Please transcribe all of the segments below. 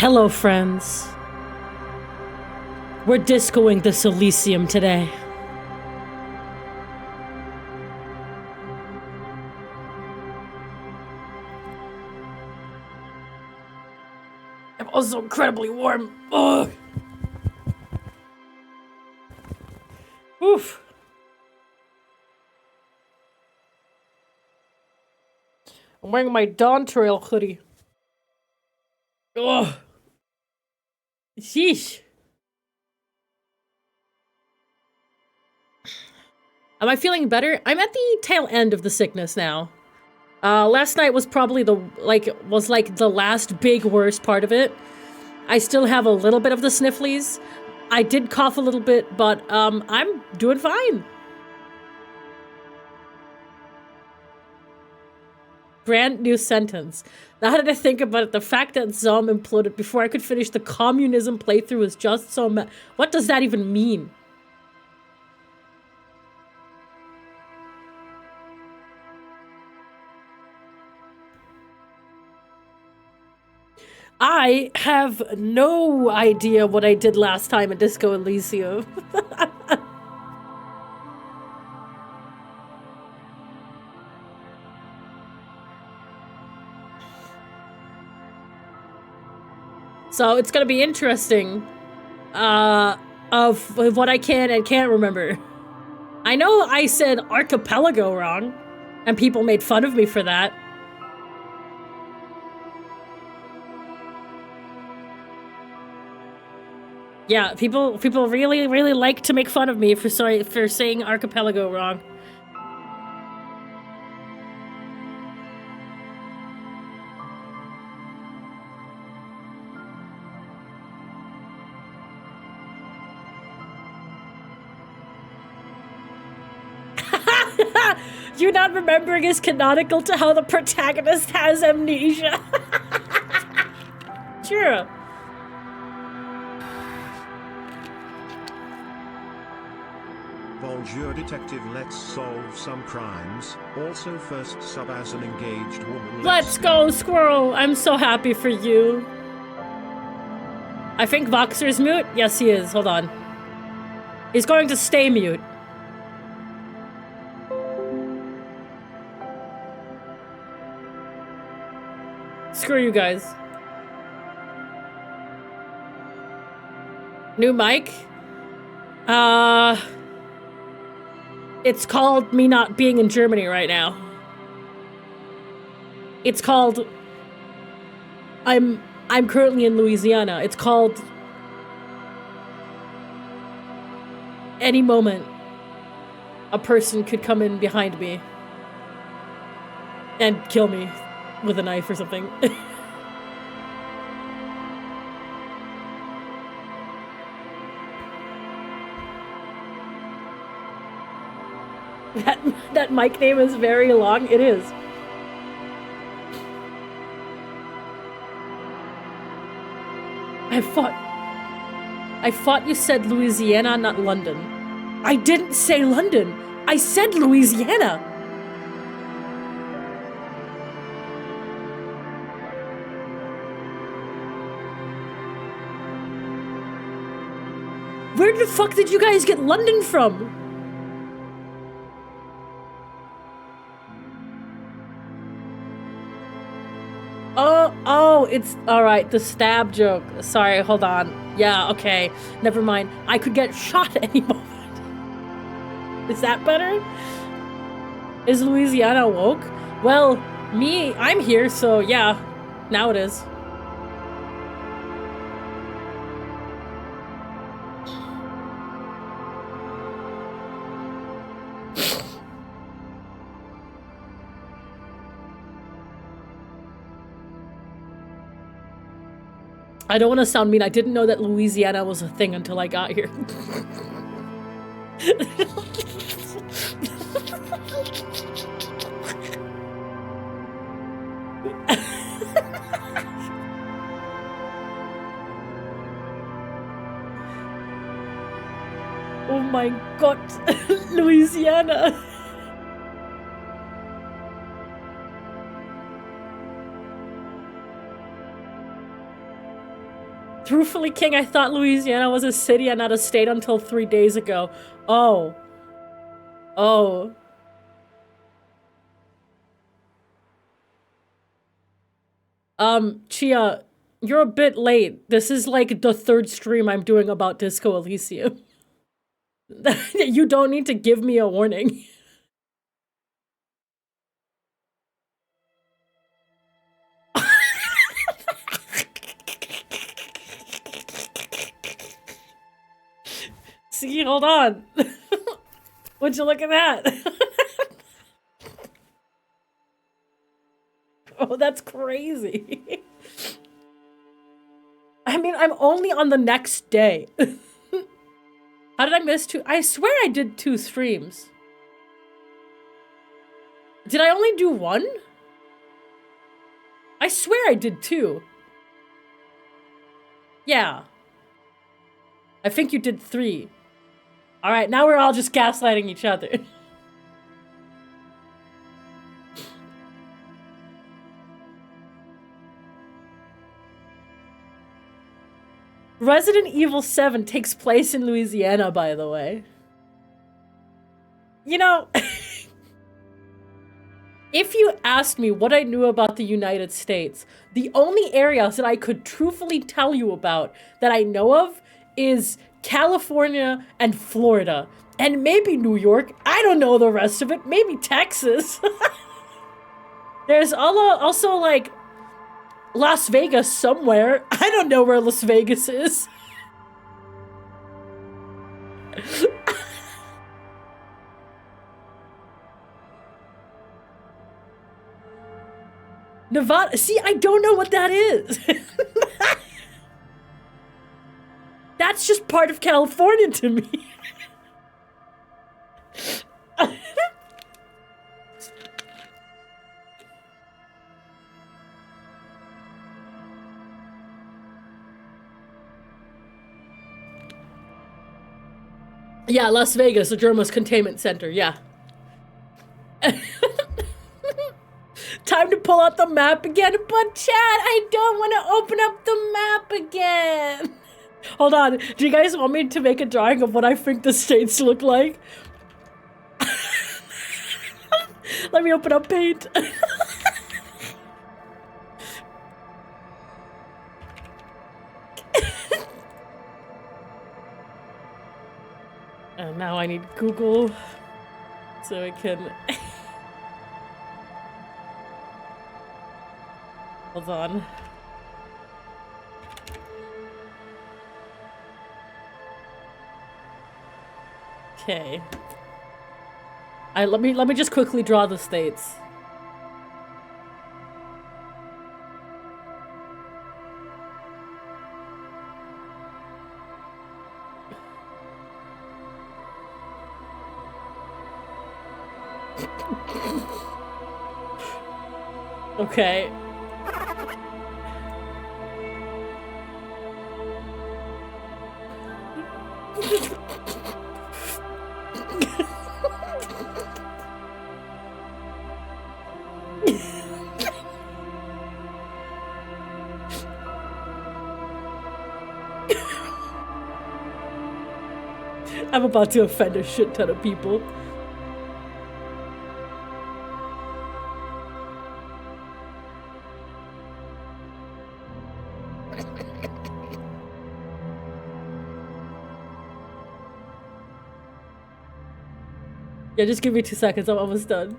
Hello, friends. We're discoing this Elysium today. I'm also incredibly warm. Ugh. Oof. I'm wearing my Dawn Trail hoodie. Ugh. Sheesh. Am I feeling better? I'm at the tail end of the sickness now. Last night was probably the last big worst part of it. I still have a little bit of the snifflies. I did cough a little bit, but I'm doing fine. Brand new sentence. Now that I think about it, the fact that Zom imploded before I could finish the communism playthrough is just so what does that even mean? I have no idea what I did last time at Disco Elysium. So it's gonna be interesting of what I can and can't remember. I know I said archipelago wrong, and people made fun of me for that. Yeah, people really like to make fun of me for saying archipelago wrong. You not remembering is canonical to how the protagonist has amnesia. Sure. Bonjour detective, let's solve some crimes. Also first sub as an engaged woman. Let's go, Squirrel! I'm so happy for you. I think Voxer's mute? Yes, he is. Hold on. He's going to stay mute. Screw you guys. New mic? It's called me not being in Germany right now. It's called I'm currently in Louisiana. It's called any moment a person could come in behind me and kill me with a knife or something. That mic name is very long. It is. I thought you said Louisiana, not London. I didn't say London. I said Louisiana. Where the fuck did you guys get London from? Oh, it's alright, the stab joke. Sorry, hold on. Yeah, okay, never mind. I could get shot any moment. Is that better? Is Louisiana woke? Well, I'm here, so yeah, now it is. I don't want to sound mean. I didn't know that Louisiana was a thing until I got here. Oh my god, Louisiana. Truthfully, King, I thought Louisiana was a city and not a state until 3 days ago. Oh. Oh. Chia, you're a bit late. This is like the 3rd stream I'm doing about Disco Elysium. You don't need to give me a warning. See, hold on. Would you look at that? Oh, that's crazy. I mean, I'm only on the next day. How did I miss 2? I swear I did 2 streams. Did I only do 1? I swear I did 2. Yeah. I think you did 3. Alright, now we're all just gaslighting each other. Resident Evil 7 takes place in Louisiana, by the way. You know, if you asked me what I knew about the United States, the only areas that I could truthfully tell you about that I know of is California and Florida. And maybe New York. I don't know the rest of it. Maybe Texas. There's also like Las Vegas somewhere. I don't know where Las Vegas is. Nevada. See, I don't know what that is. That's just part of California to me. Yeah, Las Vegas, the Germa's containment center, yeah. Time to pull out the map again, but chat, I don't want to open up the map again. Hold on, do you guys want me to make a drawing of what I think the states look like? Let me open up Paint. And now I need Google so I can... Hold on. Okay. Let me just quickly draw the states. Okay. I'm about to offend a shit ton of people. Yeah, just give me 2 seconds, I'm almost done.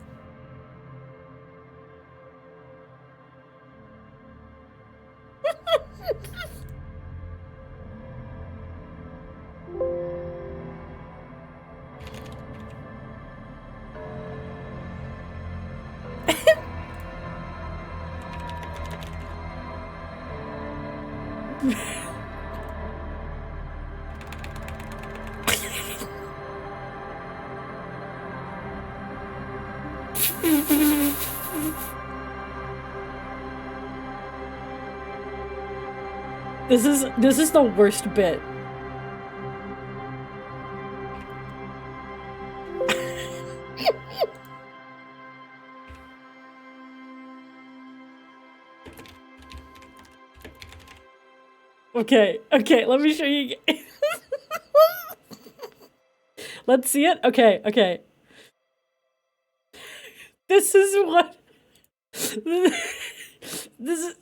This is the worst bit. Okay, let me show you. Let's see it. Okay. This is what. This is.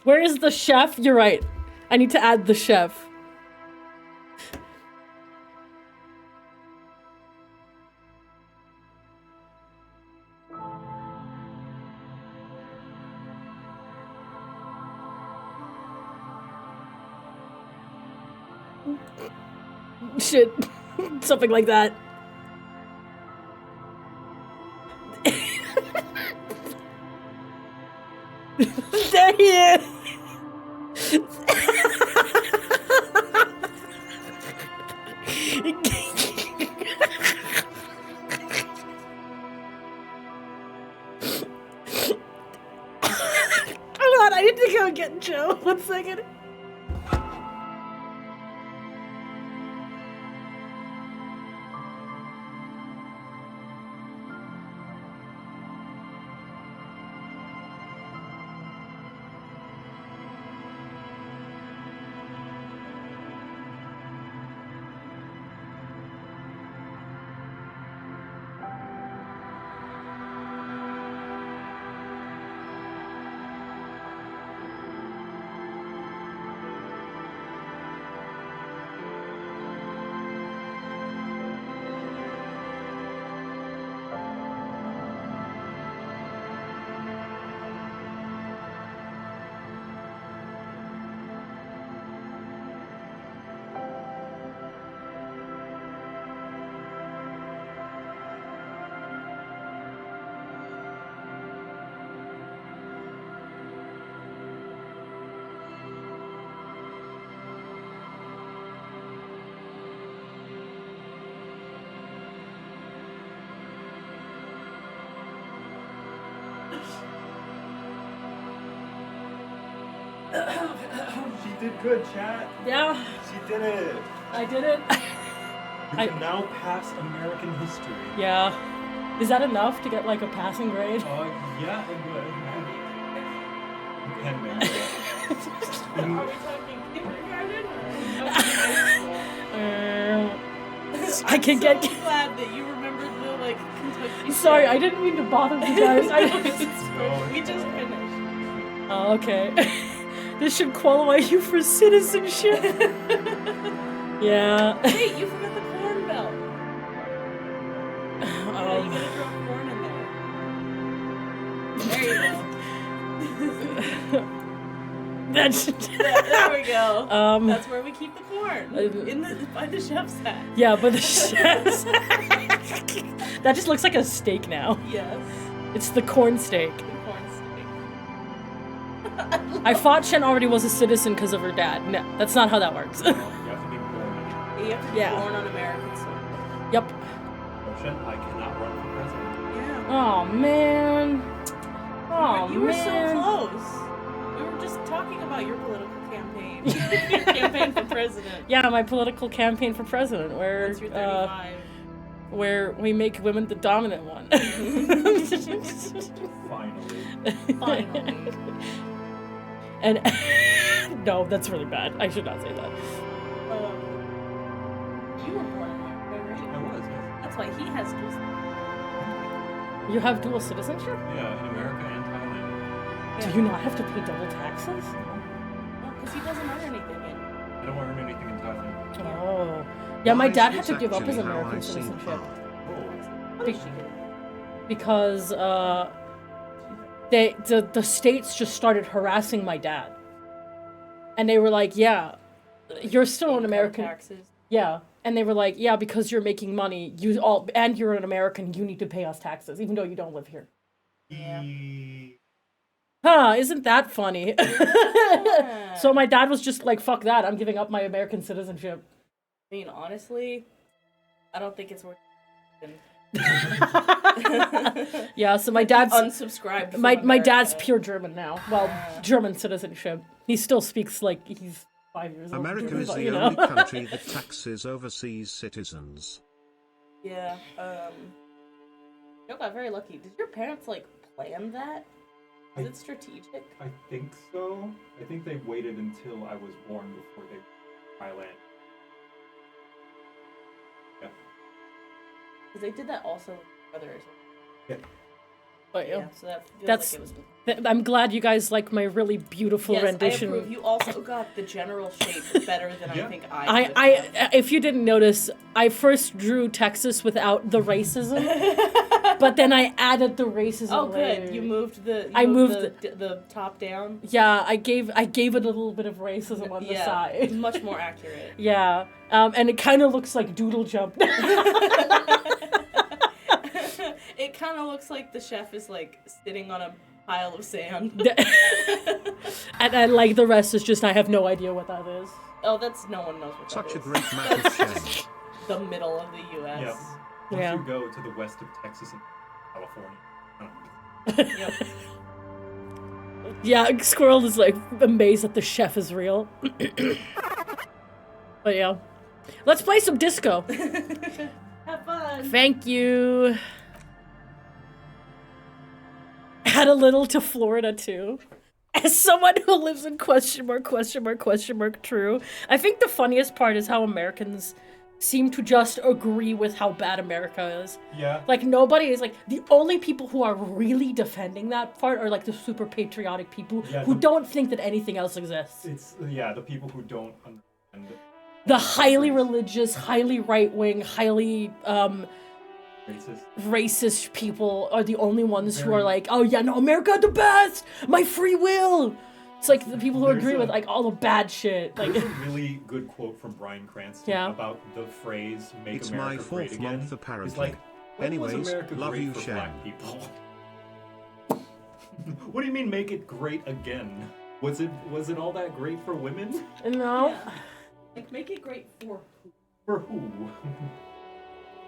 Where is the chef? You're right. I need to add the chef. Shit. Something like that. There he is! Hold on, I need to go get Joe. 1 second. She did good, chat. Yeah, She did it. I did it. You can now pass American history. Yeah. Is that enough to get like a passing grade? Yeah, it would. You can make it. Are we talking kindergarten or I can get. so glad that you remembered the like Kentucky. Sorry, I didn't mean to bother you guys. We just finished. Oh, okay. This should qualify you for citizenship. Yeah. Wait, you forgot the corn belt. You gotta drop corn in there. There you go. That's. There we go. That's where we keep the corn. By the chef's hat. Yeah, but the chef's. That just looks like a steak now. Yes. It's the corn steak. The corn steak. I thought Shen already was a citizen because of her dad. No, that's not how that works. You have to be born. You have to be born on American soil. Yep. Ocean, I cannot run for president. Yeah. Oh man. Oh You were so man. close. We were just talking about your political campaign. Your campaign for president. Yeah, my political campaign for president, where Once you're 35. where we make women the dominant one. Finally. Finally. And no, that's really bad. I should not say that. You were born in America, right? I was, yes. That's why he has dual. You have dual citizenship? Yeah, in America and Thailand. Do you not have to pay double taxes? No, because he doesn't earn anything in. I don't earn anything in Thailand. Oh. Yeah, my Why dad had is to give up his actually how American I see citizenship. art. What did she do? Because the states just started harassing my dad. And they were like, yeah, you're still an American. Taxes. Yeah. And they were like, yeah, because you're making money, and you're an American, you need to pay us taxes, even though you don't live here. Yeah. Huh, isn't that funny? Yeah. So my dad was just like, fuck that, I'm giving up my American citizenship. I mean, honestly, I don't think it's worth it. Yeah, so my dad's unsubscribed. From my America. dad's pure German now. Well, German citizenship. He still speaks like he's 5 years old. America is but, the you know. only country that taxes overseas citizens. Yeah. You got very lucky. Did your parents like plan that? Is it strategic? I think so. I think they waited until I was born before they Thailand. Yeah. Because they did that also with brothers. Yeah. But Yeah. So that feels That's- like it was. I'm glad you guys like my really beautiful Yes, rendition. I approve. You also got the general shape better than I think I could have. If you didn't notice, I first drew Texas without the racism, but then I added the racism. Oh, later. good. You moved the. I moved the top down. Yeah, I gave it a little bit of racism on the side. Much more accurate. Yeah, and it kind of looks like Doodle Jump. It kind of looks like the chef is like sitting on a pile of sand. and like the rest is just I have no idea what that is. Oh, that's no one knows what that Such is. a great map of Shen. The middle of the U.S. Yeah. Once Yeah. you go to the west of Texas and California. Yep. Yeah, Squirrel is like amazed that the chef is real. But yeah, let's play some disco. Have fun. Thank you. Add a little to Florida too. As someone who lives in question mark true. I think the funniest part is how Americans seem to just agree with how bad America is. Yeah. Like nobody is like the only people who are really defending that part are like the super patriotic people who don't think that anything else exists. It's the people who don't understand The highly religious, highly right-wing, highly racist people are the only ones who are like, oh yeah, no, America the best! My free will! It's like the people who agree with like all the bad shit. Like There's a really good quote from Bryan Cranston about the phrase "Make It's America my Great fourth Again." month, apparently. It's like, when was Anyways, America love great you, for Shen. black people? What do you mean, make it great again? Was it all that great for women? no. Yeah. Like, make it great for who? For who?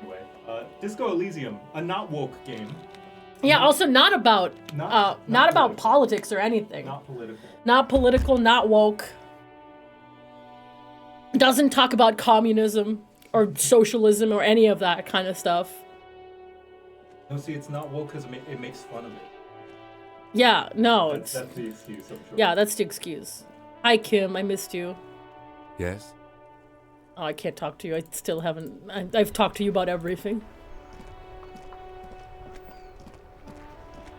Anyway, Disco Elysium, a not woke game. Yeah, also not about Not about political. politics or anything. Not political. Not political, not woke. Doesn't talk about communism or socialism or any of that kind of stuff. No, see, it's not woke because it makes fun of it. Yeah, no, That's the excuse, I'm sure. yeah, that's the excuse. Hi Kim, I missed you. Yes? Oh, I can't talk to you. I still haven't. I've talked to you about everything.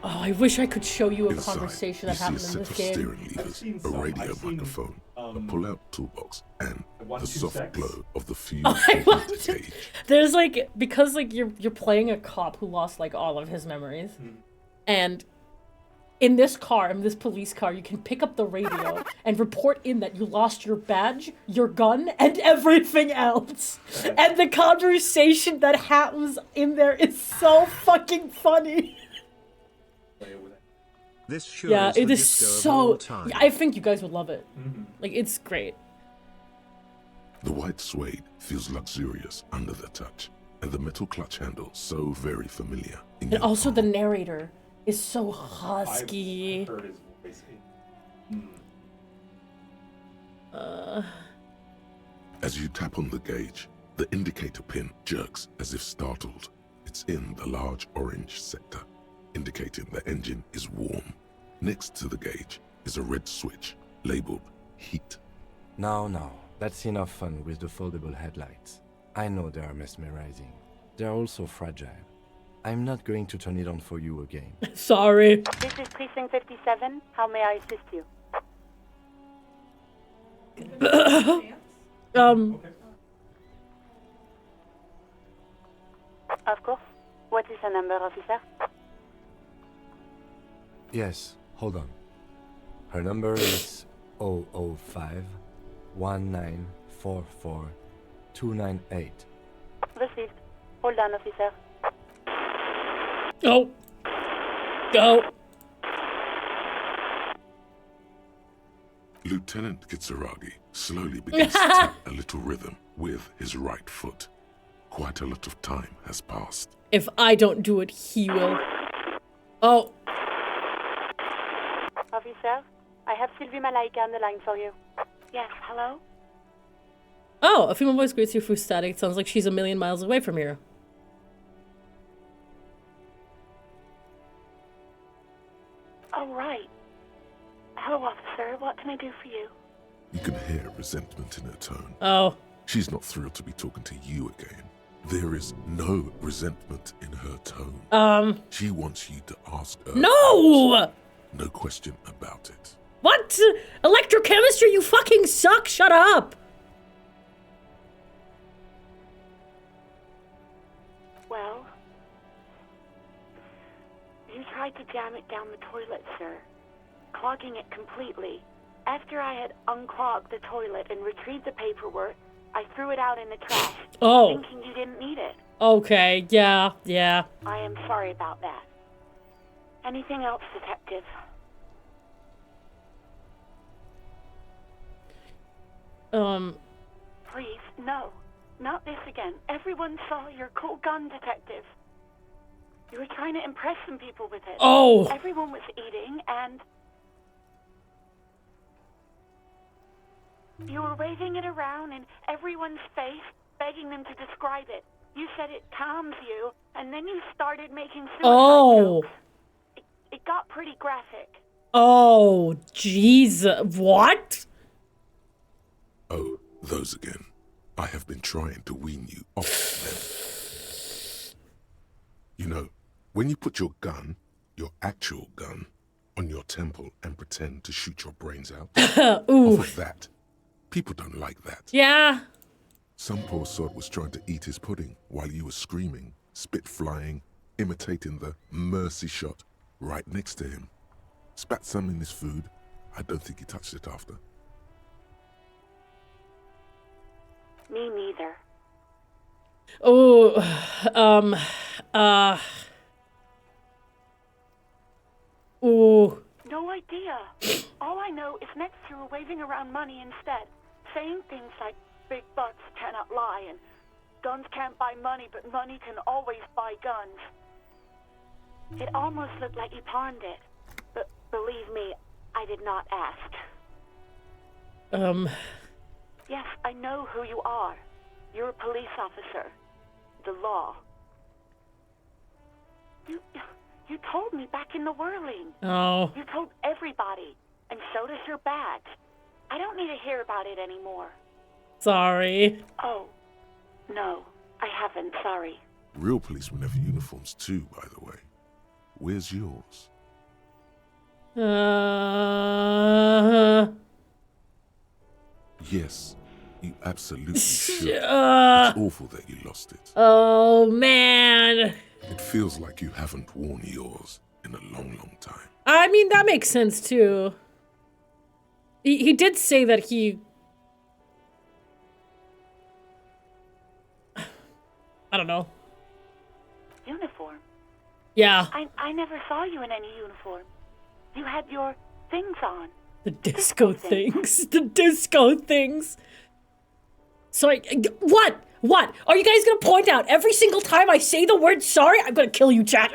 Oh, I wish I could show you a Inside, conversation you that see a happened in set this of game. steering levers, seen a some. radio I've seen, microphone, a pull-out toolbox, and One, the two, soft six. glow of the fuse I in loved the it. cage. There's like because like you're playing a cop who lost like all of his memories, and in this car, in this police car, you can pick up the radio and report in that you lost your badge, your gun, and everything else. And the conversation that happens in there is so fucking funny. This sure Yeah, is the it is disco of all so. time. I think you guys would love it. Like it's great. The white suede feels luxurious under the touch, and the metal clutch handle so very familiar. In And your also the palm. narrator is so husky. I've heard his voice. As you tap on the gauge, the indicator pin jerks as if startled. It's in the large orange sector, indicating the engine is warm. Next to the gauge is a red switch labeled heat. No, that's enough fun with the foldable headlights. I know they are mesmerizing. They're also fragile. I'm not going to turn it on for you again. Sorry. This is Precinct 57. How may I assist you? Of course. What is the number, officer? Yes, hold on. Her number is 005 1944 298. Received. Hold on, officer. Go. Lieutenant Kitsuragi slowly begins to tap a little rhythm with his right foot. Quite a lot of time has passed. If I don't do it, he will. Oh. Officer, I have Sylvie Malaika on the line for you. Yes, hello? Oh, a female voice greets you through static. It sounds like she's a million miles away from here. Oh, right. Hello, officer. What can I do for you? You can hear resentment in her tone. Oh. She's not thrilled to be talking to you again. There is no resentment in her tone. She wants you to ask her. No! No question about it. What? Electrochemistry, you fucking suck! Shut up! Well, you tried to jam it down the toilet, sir, clogging it completely. After I had unclogged the toilet and retrieved the paperwork, I threw it out in the trash, thinking you didn't need it. Okay, yeah. I am sorry about that. Anything else, Detective? Please, no. Not this again. Everyone saw your cool gun, Detective. You were trying to impress some people with it. Oh! Everyone was eating, and you were waving it around in everyone's face, begging them to describe it. You said it calms you, and then you started making suicide jokes. It got pretty graphic. Oh, jeez. What? Oh, those again. I have been trying to wean you off them. You know, when you put your gun, your actual gun, on your temple and pretend to shoot your brains out, off of that, people don't like that. Yeah. Some poor sod was trying to eat his pudding while you were screaming, spit flying, imitating the mercy shot right next to him. Spat some in his food. I don't think he touched it after. Me neither. Oh, Ooh. No idea. All I know is next you were waving around money instead, saying things like big bucks cannot lie and guns can't buy money, but money can always buy guns. It almost looked like you pawned it, but believe me, I did not ask. Yes, I know who you are. You're a police officer. The law. You told me back in the Whirling. Oh. You told everybody, and so does your badge. I don't need to hear about it anymore. Sorry. Oh, no, I haven't, sorry. Real policemen have uniforms too, by the way. Where's yours? Yes, you absolutely should. It's awful that you lost it. Oh, man. It feels like you haven't worn yours in a long, long time. I mean, that makes sense, too. He did say that he... I don't know. Uniform? Yeah. I never saw you in any uniform. You had your things on. The disco things. The disco things. Sorry, what? What? Are you guys gonna point out every single time I say the word sorry? I'm gonna kill you, chat.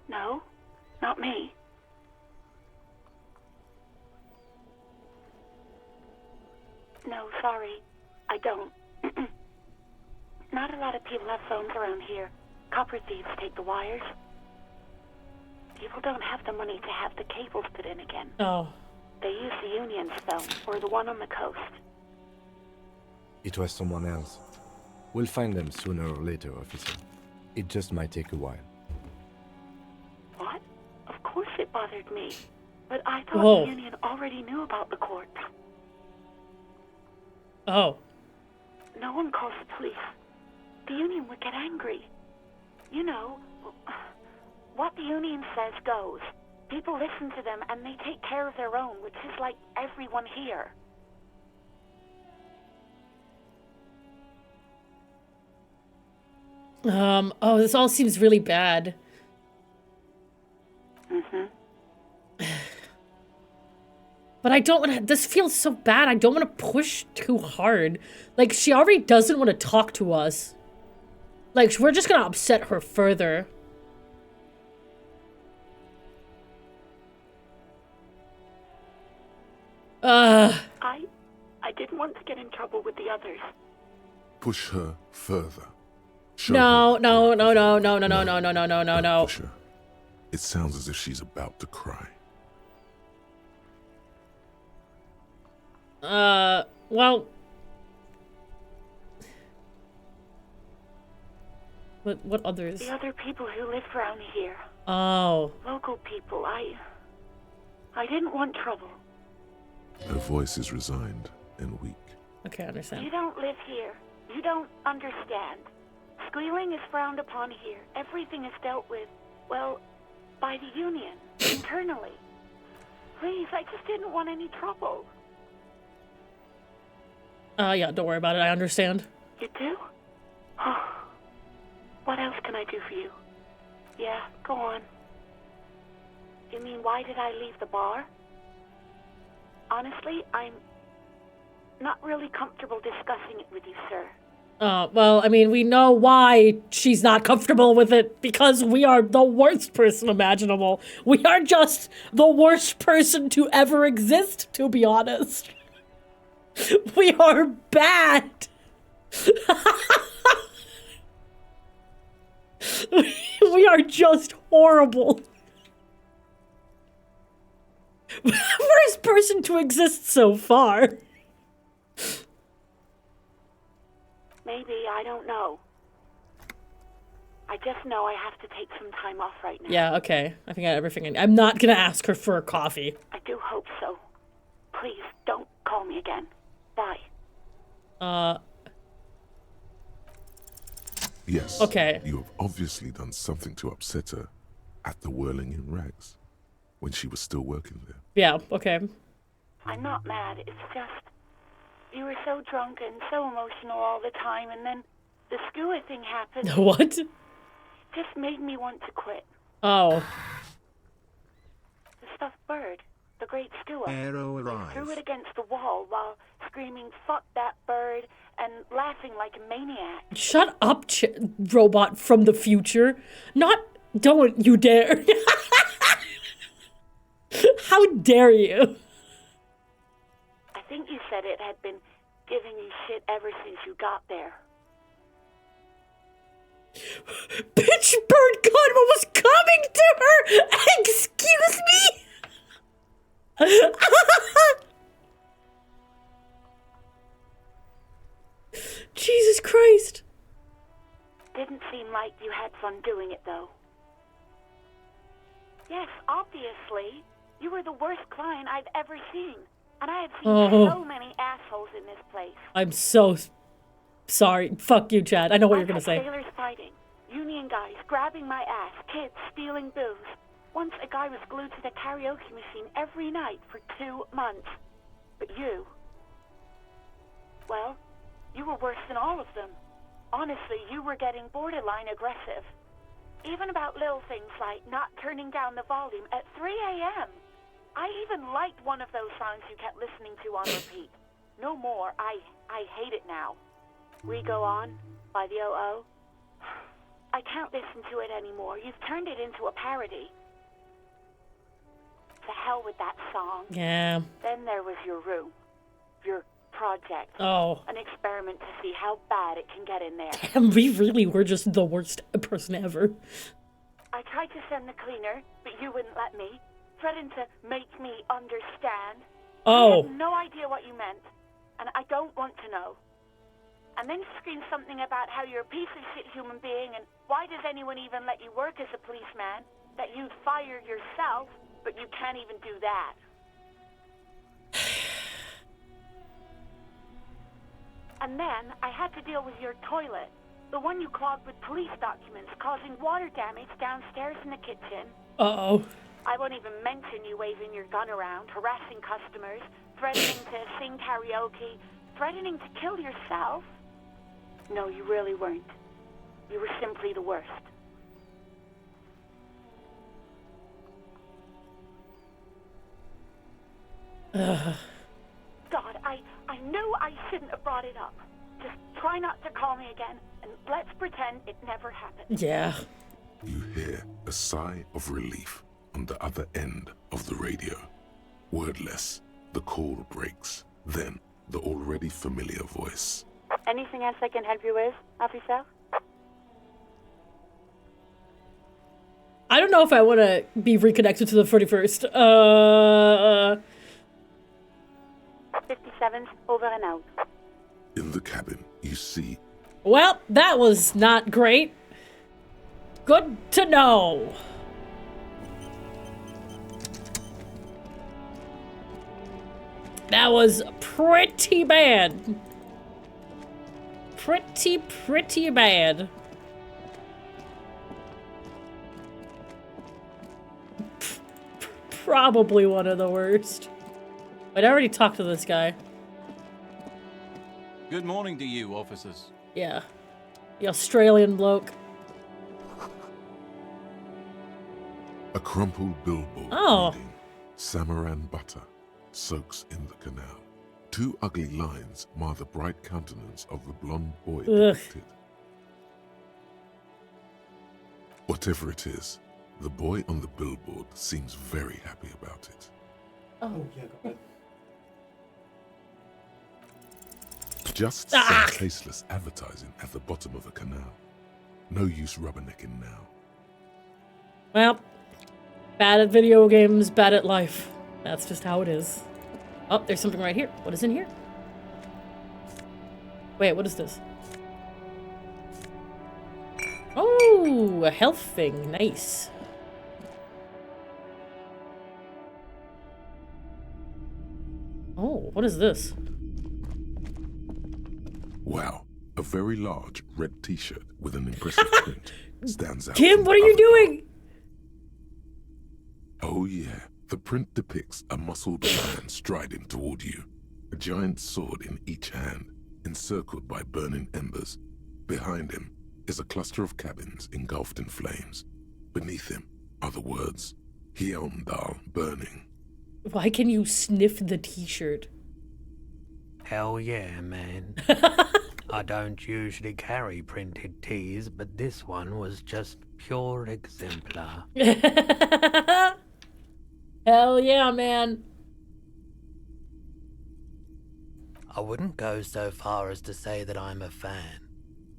No, not me. No, sorry, I don't. Not a lot of people have phones around here. Copper thieves take the wires. People don't have the money to have the cables put in again. Oh. They use the Union's phone, or the one on the coast. It was someone else. We'll find them sooner or later, officer. It just might take a while. What? Of course it bothered me. But I thought the Union already knew about the corpse. Oh. No one calls the police. The Union would get angry. You know, what the Union says goes. People listen to them and they take care of their own, which is like everyone here. Oh, this all seems really bad. Mm-hmm. But I don't want to... This feels so bad. I don't want to push too hard. Like, she already doesn't want to talk to us. Like, we're just gonna upset her further. I didn't want to get in trouble with the others. Push her further. Show No, her no, what no, is no, right. no, no, no, no, no, no, no, no, Don't no. push her. It sounds as if she's about to cry. Well... What others? The other people who live around here. Oh. Local people. I didn't want trouble. Her voice is resigned and weak. Okay, I understand. You don't live here. You don't understand. Squealing is frowned upon here. Everything is dealt with, well, by the union, internally. Please, I just didn't want any trouble. Yeah, don't worry about it. I understand. You do? What else can I do for you? Yeah, go on. You mean, why did I leave the bar? Honestly, I'm not really comfortable discussing it with you, sir. Well, I mean, we know why she's not comfortable with it, because we are the worst person imaginable. We are just the worst person to ever exist, to be honest. We are bad. We are just horrible. Worst person to exist so far. Maybe, I don't know. I just know I have to take some time off right now. Yeah, okay. I think I got everything in. I'm not gonna ask her for a coffee. I do hope so. Please, don't call me again. Bye. Yes. Okay. You have obviously done something to upset her at the Whirling-in-Rags when she was still working there. Yeah, okay. I'm not mad, it's just... You were so drunk and so emotional all the time, and then the skewer thing happened. What? It just made me want to quit. Oh. The stuffed bird, the great skewer. Arrow I arrive. threw it against the wall while screaming, "Fuck that bird," and laughing like a maniac. Shut up, robot from the future. Don't you dare. How dare you? I think you said it had been giving you shit ever since you got there. Bitch bird Conma was coming to her! Excuse me? Jesus Christ. Didn't seem like you had fun doing it, though. Yes, obviously. You were the worst client I've ever seen. And I have seen so many assholes in this place. I'm so sorry. Fuck you, Chad. I know what you're gonna say. Sailors fighting, union guys grabbing my ass, kids stealing booze. Once a guy was glued to the karaoke machine every night for 2 months. But you... Well, you were worse than all of them. Honestly, you were getting borderline aggressive. Even about little things like not turning down the volume at 3 a.m. I even liked one of those songs you kept listening to on repeat. No more. I hate it now. We Go On by the O.O. I can't listen to it anymore. You've turned it into a parody. To hell with that song. Yeah. Then there was your room. Your project. Oh. An experiment to see how bad it can get in there. Damn, we really were just the worst person ever. I tried to send the cleaner, but you wouldn't let me. Threatened to make me understand. Oh. I had no idea what you meant, and I don't want to know. And then you screamed something about how you're a piece of shit human being, and why does anyone even let you work as a policeman? That you'd fire yourself, but you can't even do that. And then I had to deal with your toilet. The one you clogged with police documents, causing water damage downstairs in the kitchen. Uh-oh. I won't even mention you waving your gun around, harassing customers, threatening to sing karaoke, threatening to kill yourself. No, you really weren't. You were simply the worst. God, I knew I shouldn't have brought it up. Just try not to call me again, and let's pretend it never happened. Yeah. You hear a sigh of relief on the other end of the radio. Wordless, the call breaks. Then, the already familiar voice. Anything else I can help you with, officer? I don't know if I want to be reconnected to the 31st. 57's over and out. In the cabin, you see Well, that was not great. Good to know. That was pretty bad. Pretty bad. Probably one of the worst. But I already talked to this guy. Good morning to you, officers. Yeah. The Australian bloke. a crumpled billboard reading, Samaran butter soaks in the canal. Two ugly lines mar the bright countenance of the blonde boy depicted. Whatever it is, the boy on the billboard seems very happy about it. Oh, yeah, go ahead. Just some tasteless advertising at the bottom of a canal. No use rubbernecking now. Well, bad at video games, bad at life. That's just how it is. Oh, there's something right here. What is in here? Wait, what is this? Oh, a health thing. Nice. Oh, what is this? Wow, a very large red t-shirt with an impressive print stands out. Kim, from what the are you other doing? Oh yeah, the print depicts a muscled man striding toward you, a giant sword in each hand, encircled by burning embers. Behind him is a cluster of cabins engulfed in flames. Beneath him are the words, Hjelmdal burning. Why can you sniff the t-shirt? Hell yeah, man. I don't usually carry printed tees, but this one was just pure exemplar. Hell yeah, man. I wouldn't go so far as to say that I'm a fan,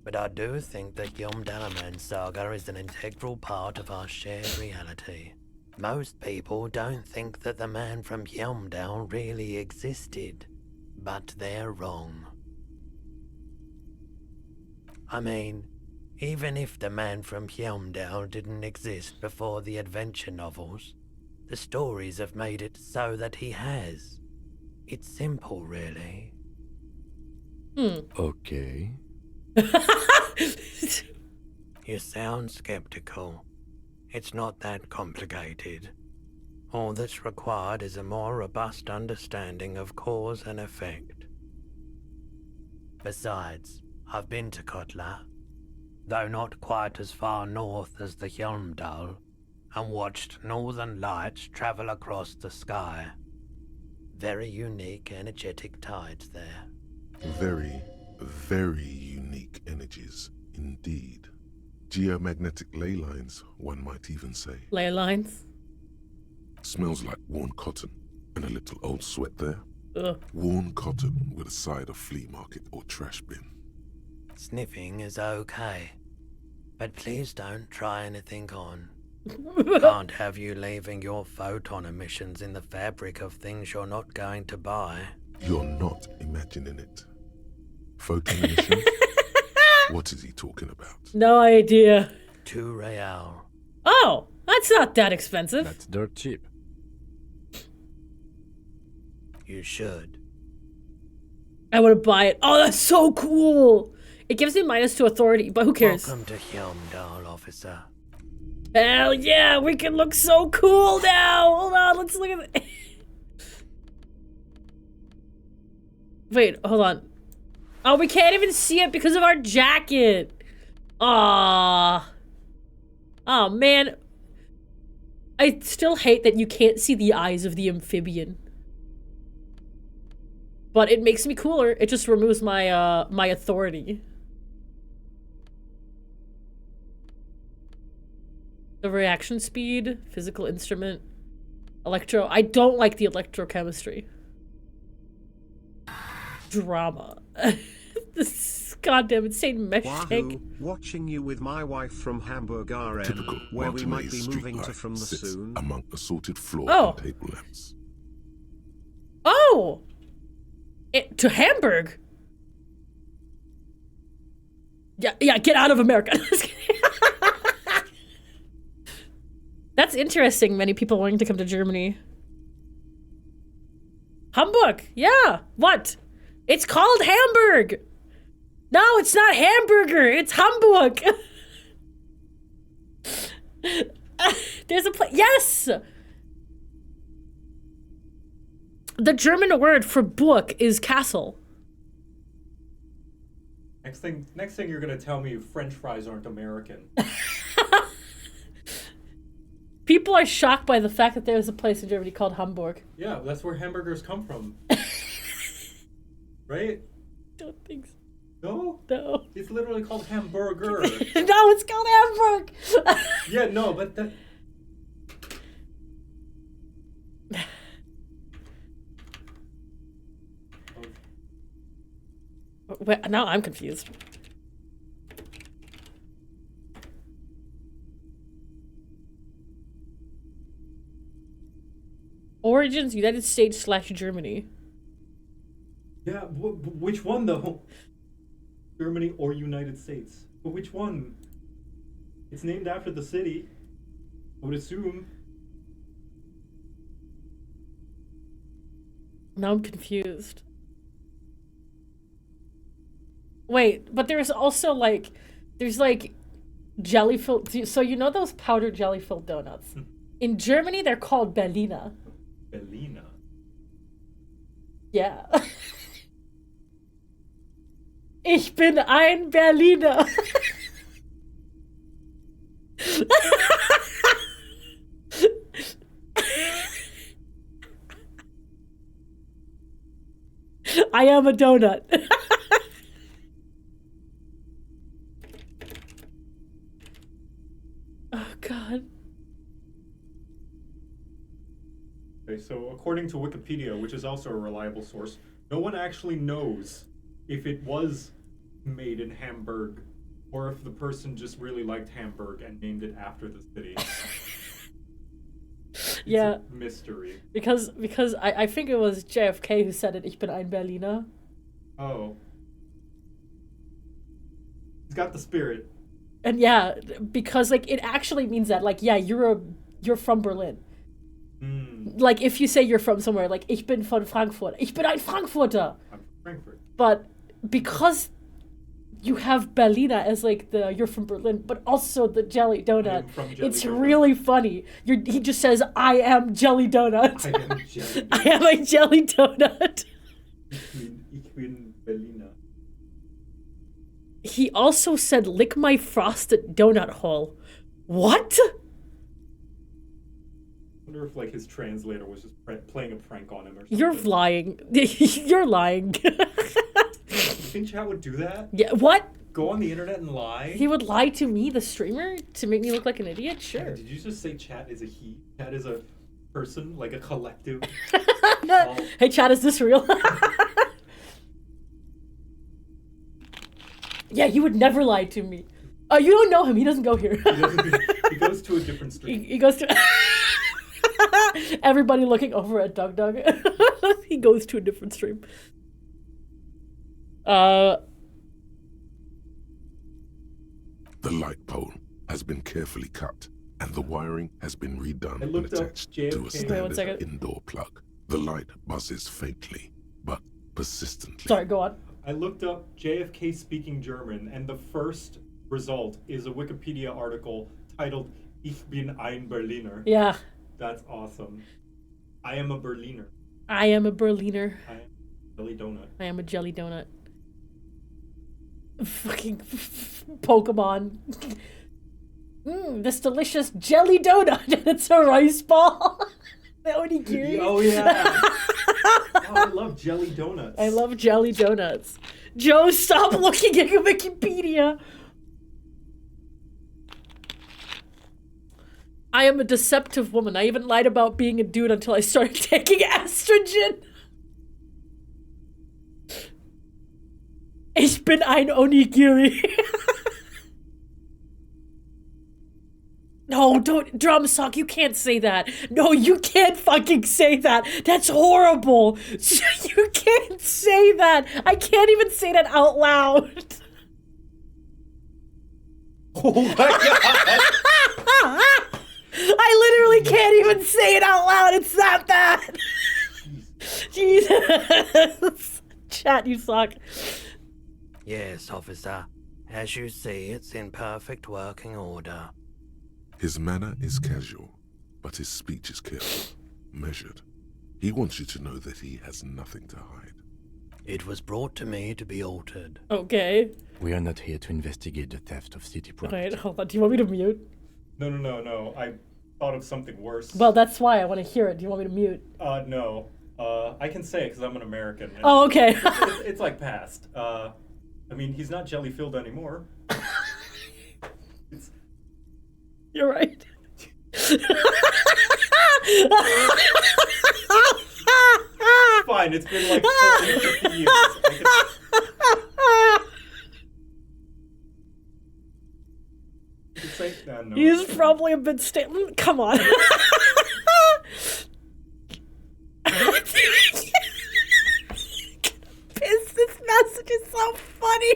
but I do think the Hjelmdalaman saga is an integral part of our shared reality. Most people don't think that the man from Hjelmdal really existed, but they're wrong. I mean, even if the man from Hjelmdal didn't exist before the adventure novels, the stories have made it so that he has. It's simple, really. Okay. You sound skeptical. It's not that complicated. All that's required is a more robust understanding of cause and effect. Besides, I've been to Kotla, though not quite as far north as the Hjelmdal, and watched northern lights travel across the sky. Very unique, energetic tides there. Very, very unique energies indeed. Geomagnetic ley lines, one might even say. Ley lines. Smells like worn cotton and a little old sweat there. Ugh. Worn cotton with a side of flea market or trash bin. Sniffing is okay, but please don't try anything on. Can't have you leaving your photon emissions in the fabric of things you're not going to buy. You're not imagining it. Photon emission? What is he talking about? No idea. 2 real. Oh, that's not that expensive. That's dirt cheap. You should. I want to buy it. Oh, that's so cool. It gives me -2 authority, but who cares? Welcome to Hjelmdal, officer. Hell yeah, we can look so cool now. Hold on, let's look at it. Wait, hold on. Oh, we can't even see it because of our jacket. Aww. Oh, man. I still hate that you can't see the eyes of the amphibian. But it makes me cooler. It just removes my my authority. The reaction speed, physical instrument, electro. I don't like the electrochemistry. Drama. This goddamn insane mesh tank. Wahoo, watching you with my wife from Hamburg RN, Typical where we might Martinaise be street moving to life from the sits soon. among assorted floor Oh. and table lamps. Oh! To Hamburg? Yeah, get out of America. That's interesting, many people wanting to come to Germany. Hamburg, yeah, what? It's called Hamburg! No, it's not hamburger, it's Hamburg! There's a place, yes! The German word for book is castle. Next thing you're gonna tell me French fries aren't American. People are shocked by the fact that there's a place in Germany called Hamburg. Yeah, that's where hamburgers come from. Right? Don't think so. No? No. It's literally called hamburger. No, it's called Hamburg! Yeah, no, but that... Wait, now I'm confused. Origins, United States / Germany. Yeah, which one though? Germany or United States? But which one? It's named after the city. I would assume. Now I'm confused. Wait, but there's also like, there's like jelly filled. So you know those powdered jelly filled donuts? In Germany, they're called Berliner. Berliner. Yeah. Ich bin ein Berliner. I am a donut. Oh, God. Okay, so according to Wikipedia, which is also a reliable source, no one actually knows if it was made in Hamburg or if the person just really liked Hamburg and named it after the city. It's Yeah. a mystery. Because I think it was JFK who said it, ich bin ein Berliner. Oh. He's got the spirit. And yeah, because like it actually means that, like, yeah, you're from Berlin. Like if you say you're from somewhere, like ich bin von Frankfurt, ich bin ein Frankfurter. I'm from Frankfurt. But because you have Berliner as like the you're from Berlin, but also the jelly donut, it's really funny. He just says, I am jelly donut. I am jelly donut. I am a jelly donut. Ich bin Berliner. He also said, lick my frosted donut hole. What? I wonder if like his translator was just playing a prank on him or something. You're lying. You're lying. You think chat would do that? Yeah, what? Go on the internet and lie? He would lie to me, the streamer, to make me look like an idiot? Sure. Did you just say chat is a he? Chat is a person, like a collective? Hey, chat, is this real? Yeah, he would never lie to me. Oh, you don't know him. He doesn't go here. He goes to a different stream. He goes to... Everybody looking over at Doug. He goes to a different stream. The light pole has been carefully cut, and the wiring has been redone and attached to a JFK. standard indoor plug. The light buzzes faintly, but persistently. Sorry, go on. I looked up JFK speaking German, and the first result is a Wikipedia article titled Ich bin ein Berliner. Yeah. That's awesome. I am a Berliner. I am a Berliner. I am a jelly donut. I am a jelly donut. Fucking Pokemon. This delicious jelly donut. It's a rice ball. That onigiri. Oh yeah. I love jelly donuts. I love jelly donuts. Joe, stop looking at your Wikipedia. I am a deceptive woman. I even lied about being a dude until I started taking estrogen. Ich bin ein Onigiri. No, don't, Drumsock, you can't say that. No, you can't fucking say that. That's horrible. You can't say that. I can't even say that out loud. Oh my god! I literally can't even say it out loud. It's that bad. Jesus. Chat, you suck. Yes, officer. As you see, it's in perfect working order. His manner is casual, but his speech is careful, measured. He wants you to know that he has nothing to hide. It was brought to me to be altered. Okay. We are not here to investigate the theft of city property. Wait, hold on. Do you want me to mute? No. I thought of something worse. Well, that's why I want to hear it. Do you want me to mute? No. I can say it because I'm an American. Oh, okay. It's like past. I mean, he's not jelly-filled anymore. You're right. Fine, it's been like 40, 50 years. You can say, no. He's probably a bit come on. This message is so funny.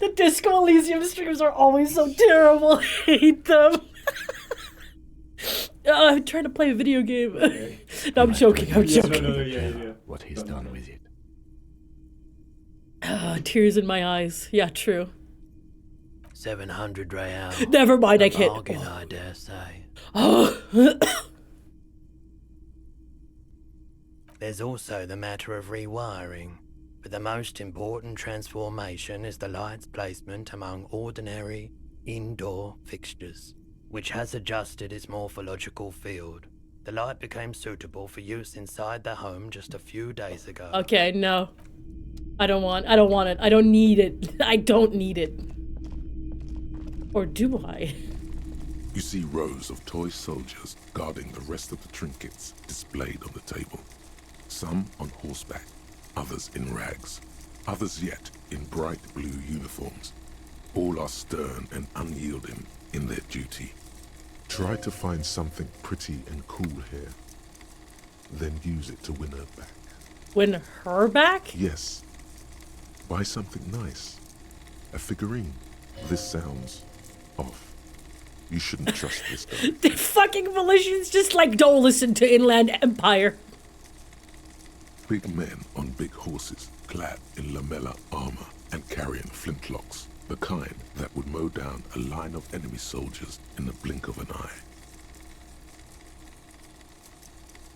The Disco Elysium streams are always so terrible. I hate them. I'm trying to play a video game. Okay. No, I'm joking. I'm joking. No, yeah. What he's done with it. Tears in my eyes. Yeah, true. 700 real. Never mind, I A can't. bargain, I dare say. Oh. There's also the matter of rewiring. But the most important transformation is the light's placement among ordinary indoor fixtures, which has adjusted its morphological field. The light became suitable for use inside the home just a few days ago. Okay, no. I don't want it. I don't need it. I don't need it. Or do I? You see rows of toy soldiers guarding the rest of the trinkets displayed on the table. Some on horseback, others in rags, others yet in bright blue uniforms. All are stern and unyielding in their duty. Try to find something pretty and cool here, then use it to win her back. Win her back? Yes. Buy something nice. A figurine. This sounds off. You shouldn't trust this guy. The fucking militia's just like, don't listen to Inland Empire. Big men on big horses, clad in lamella armor and carrying flintlocks, the kind that would mow down a line of enemy soldiers in the blink of an eye.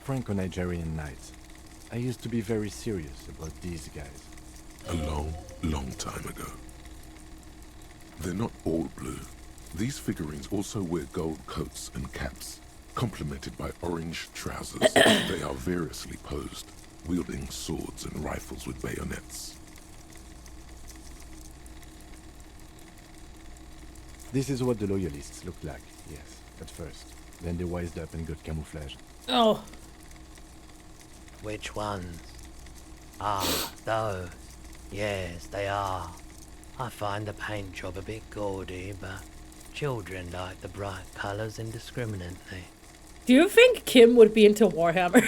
Franco-Nigerian knights. I used to be very serious about these guys. A long, long time ago. They're not all blue. These figurines also wear gold coats and caps, complemented by orange trousers. They are variously posed, wielding swords and rifles with bayonets. This is what the loyalists looked like, yes, at first. Then they wised up and got camouflage. Oh. Which ones? Ah, those. Yes, they are. I find the paint job a bit gaudy, but children like the bright colours indiscriminately. Do you think Kim would be into Warhammer?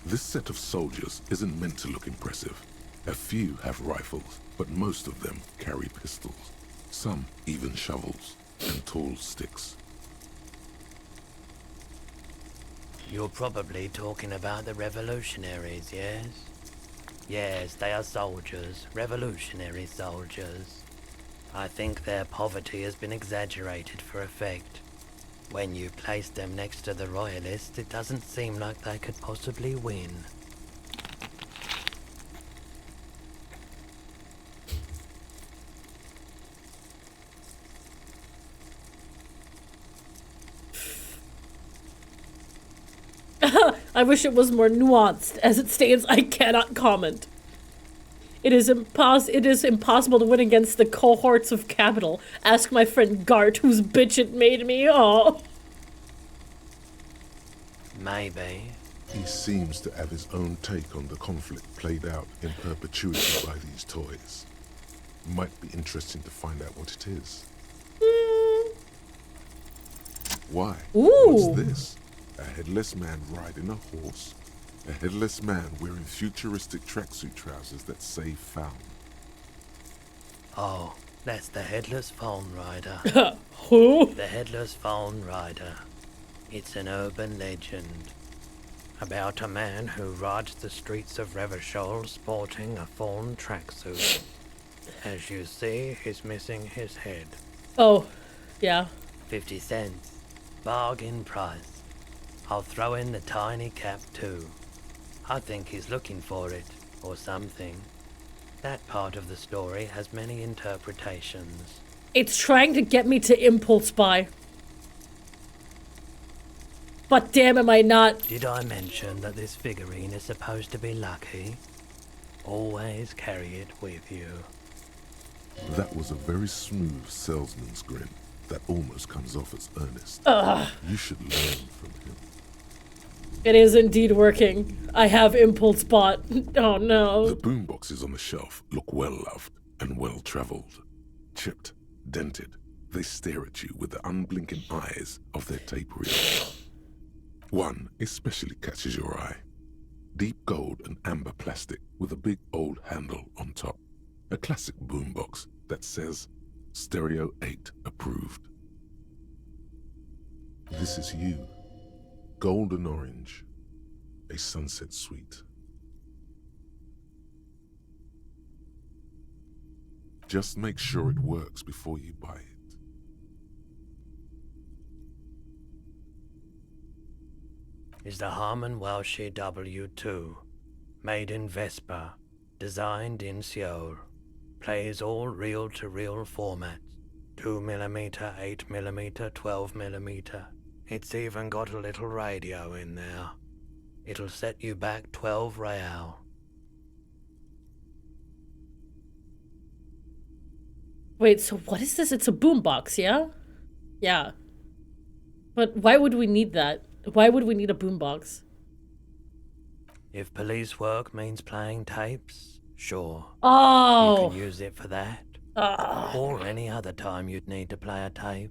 This set of soldiers isn't meant to look impressive. A few have rifles, but most of them carry pistols. Some even shovels and tall sticks. You're probably talking about the revolutionaries, yes? Yes, they are soldiers, revolutionary soldiers. I think their poverty has been exaggerated for effect. When you place them next to the royalists, it doesn't seem like they could possibly win. I wish it was more nuanced. As it stands, I cannot comment. It is impossible to win against the cohorts of capital. Ask my friend Gart, whose bitch it made me. Oh. Maybe. He seems to have his own take on the conflict played out in perpetuity by these toys. Might be interesting to find out what it is. Why? Ooh. What's this? A headless man riding a horse? A headless man wearing futuristic tracksuit trousers that say found. Oh, that's the Headless Phone Rider. Who? The Headless Phone Rider. It's an urban legend about a man who rides the streets of Revachol sporting a fawn tracksuit. As you see, he's missing his head. Oh, yeah. 50 cents. Bargain price. I'll throw in the tiny cap too. I think he's looking for it, or something. That part of the story has many interpretations. It's trying to get me to impulse buy. But damn, am I not? Did I mention that this figurine is supposed to be lucky? Always carry it with you. That was a very smooth salesman's grin that almost comes off as earnest. You should learn from him. It is indeed working. I have impulse bought. Oh no. The boomboxes on the shelf look well-loved and well-traveled. Chipped, dented, they stare at you with the unblinking eyes of their tape reel. One especially catches your eye. Deep gold and amber plastic with a big old handle on top. A classic boombox that says Stereo 8 approved. This is you. Golden orange. A sunset suite. Just make sure it works before you buy it. Is the Harman Welsh W2. Made in Vespa. Designed in Seoul. Plays all reel-to-reel formats. 2mm, 8mm, 12mm. It's even got a little radio in there. It'll set you back 12 real. Wait, so what is this? It's a boombox, yeah? Yeah. But why would we need that? Why would we need a boombox? If police work means playing tapes, sure. Oh! You can use it for that. Or any other time you'd need to play a tape.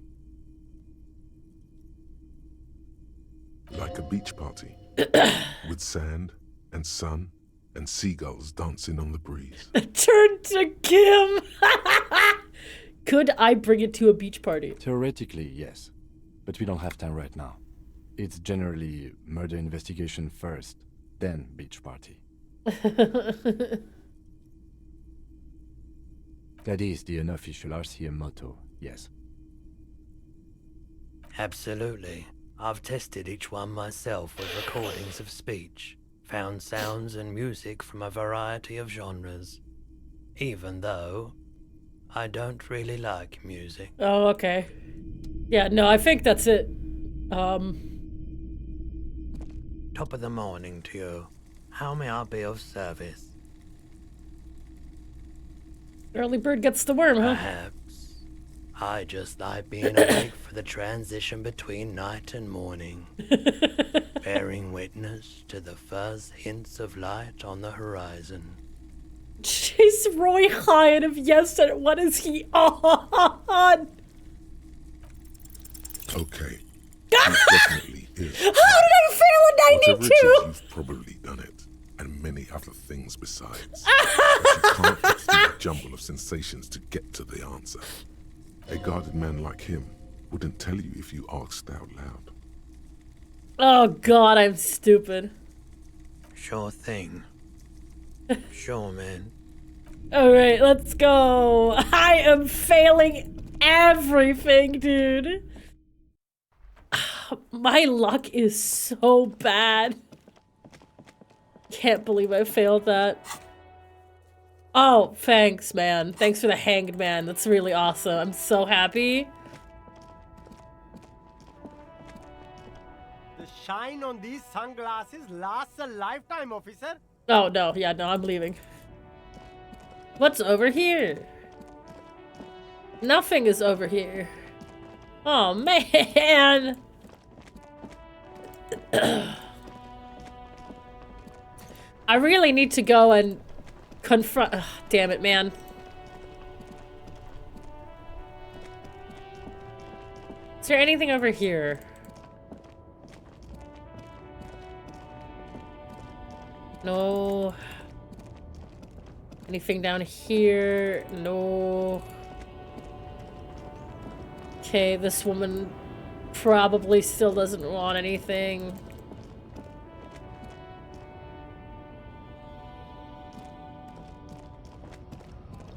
Like a beach party. With sand and sun and seagulls dancing on the breeze. Turn to Kim! Could I bring it to a beach party? Theoretically, yes. But we don't have time right now. It's generally murder investigation first, then beach party. That is the unofficial RCM motto, yes. Absolutely. I've tested each one myself with recordings of speech, found sounds and music from a variety of genres. Even though I don't really like music. Oh, okay. Yeah, no, I think that's it. Top of the morning to you. How may I be of service? Early bird gets the worm, huh? Perhaps. I just like being awake for the transition between night and morning. Bearing witness to the first hints of light on the horizon. Jeez, Roy Hyatt of yesterday. What is he on? Okay. It definitely is. How did I fail at Whatever 92? it is, you've probably done it. And many other things besides. But you can't get through the jumble of sensations to get to the answer. A guarded man like him wouldn't tell you if you asked out loud. Oh god, I'm stupid. Sure thing. Sure, man. Alright, let's go. I am failing everything, dude. My luck is so bad. Can't believe I failed that. Oh, thanks, man. Thanks for the hanged man. That's really awesome. I'm so happy. The shine on these sunglasses lasts a lifetime, officer. Oh, no. Yeah, no, I'm leaving. What's over here? Nothing is over here. Oh, man. I really need to go and confront... Ugh, damn it, man. Is there anything over here? No. Anything down here? No. Okay, this woman probably still doesn't want anything.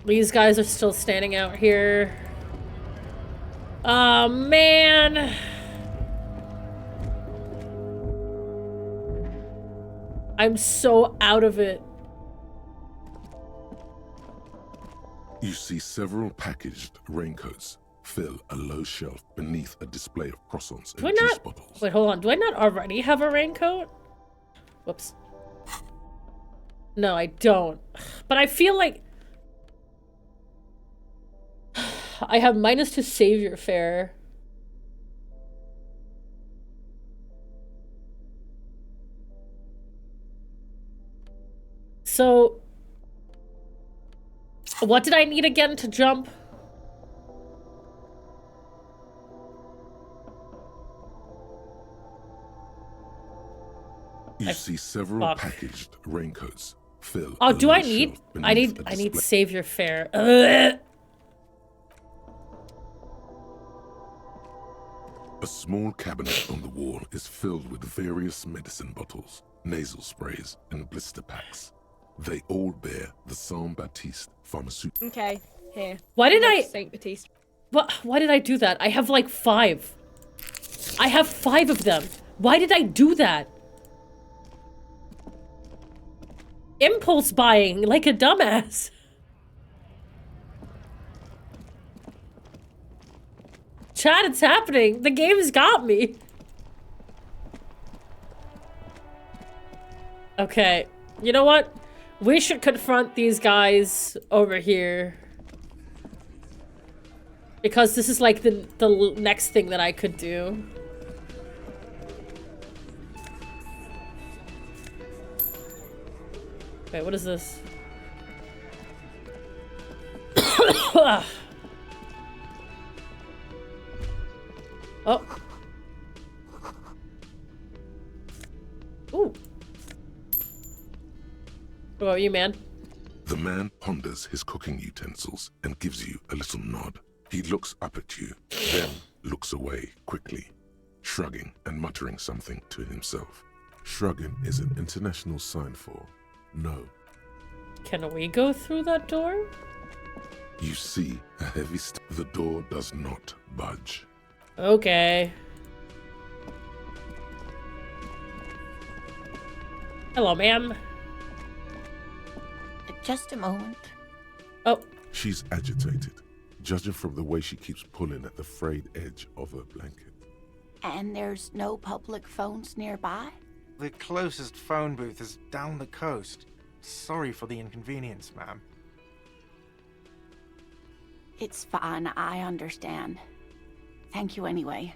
These guys are still standing out here. Oh, man. I'm so out of it. You see several packaged raincoats fill a low shelf beneath a display of croissants and juice bottles. Wait, hold on. Do I not already have a raincoat? Whoops. No, I don't. But I feel like... I have -2 savior fare. So... what did I need again to jump? You see several packaged raincoats fill. Oh, do I need? I need savior fare. Ugh. A small cabinet on the wall is filled with various medicine bottles, nasal sprays, and blister packs. They all bear the Saint Baptiste pharmaceutical. Okay, here. Why did I? Saint Baptiste. What? Why did I do that? I have like 5. I have 5 of them. Why did I do that? Impulse buying like a dumbass. Chat, it's happening. The game's got me. Okay. You know what? We should confront these guys over here. Because this is like the next thing that I could do. Wait, what is this? Oh. Ooh. What about you, man? The man ponders his cooking utensils and gives you a little nod. He looks up at you, then looks away quickly, shrugging and muttering something to himself. Shrugging is an international sign for no. Can we go through that door? You see a heavy the door does not budge. Okay. Hello, ma'am. Just a moment. Oh. She's agitated, judging from the way she keeps pulling at the frayed edge of her blanket. And there's no public phones nearby? The closest phone booth is down the coast. Sorry for the inconvenience, ma'am. It's fine, I understand. Thank you anyway.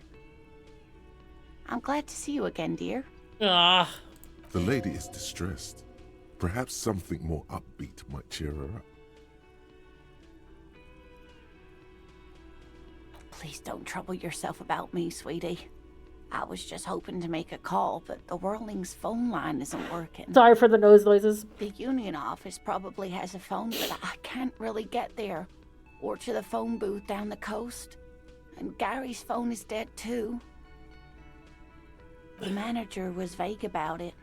I'm glad to see you again, dear. Ah. The lady is distressed. Perhaps something more upbeat might cheer her up. Please don't trouble yourself about me, sweetie. I was just hoping to make a call, but the Whirling's phone line isn't working. Sorry for the nose noises. The union office probably has a phone, but I can't really get there. Or to the phone booth down the coast. And Gary's phone is dead too. The manager was vague about it.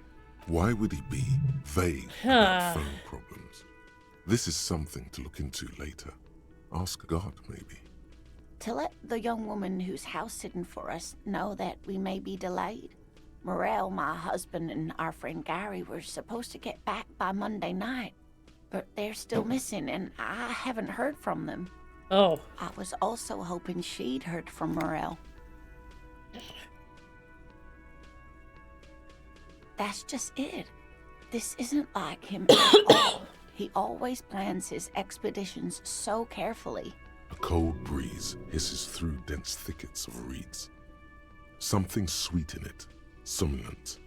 Why would he be vague about phone problems? This is something to look into later. Ask God, maybe. To let the young woman who's house-sitting for us know that we may be delayed. Morel, my husband, and our friend Gary were supposed to get back by Monday night. But they're still missing, and I haven't heard from them. Oh. I was also hoping she'd heard from Morel. That's just it. This isn't like him at all. He always plans his expeditions so carefully. A cold breeze hisses through dense thickets of reeds. Something sweet in it, somnolent.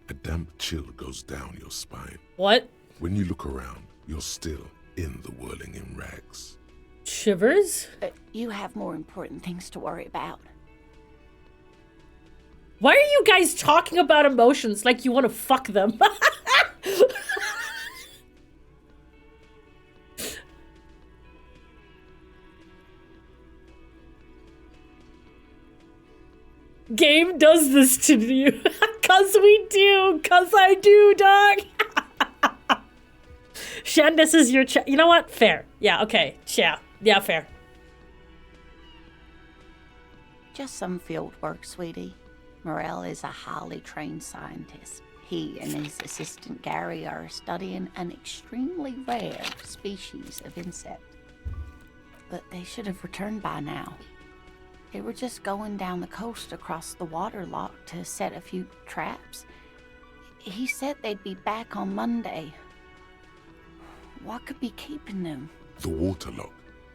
A damp chill goes down your spine. What? When you look around, you're still in the Whirling-in-Rags. Shivers? You have more important things to worry about. Why are you guys talking about emotions like you want to fuck them? Game does this to you. Cause we do. Cause I do, dog. Shen, this is your You know what? Fair. Yeah, okay. Yeah, fair. Just some field work, sweetie. Morel is a highly trained scientist. He and his assistant Gary are studying an extremely rare species of insect. But they should have returned by now. They were just going down the coast across the waterlock to set a few traps. He said they'd be back on Monday. What could be keeping them? The waterlock,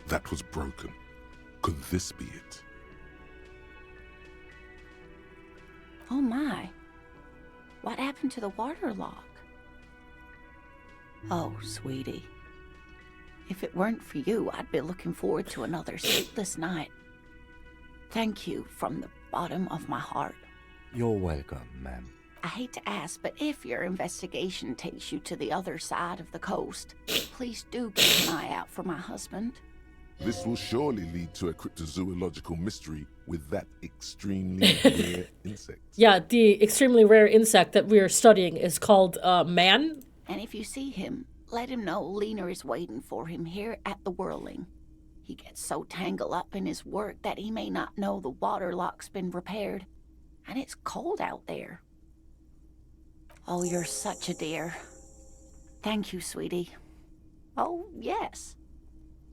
that was broken. Could this be it? Oh my. What happened to the waterlock? Oh, sweetie. If it weren't for you, I'd be looking forward to another sleepless night. Thank you from the bottom of my heart. You're welcome, ma'am. I hate to ask, but if your investigation takes you to the other side of the coast, please do keep an eye out for my husband. This will surely lead to a cryptozoological mystery with that extremely rare insect. Yeah, the extremely rare insect that we are studying is called man. And if you see him, let him know Lena is waiting for him here at the Whirling. He gets so tangled up in his work that he may not know the waterlock's been repaired. And it's cold out there. Oh, you're such a dear. Thank you, sweetie. Oh, yes.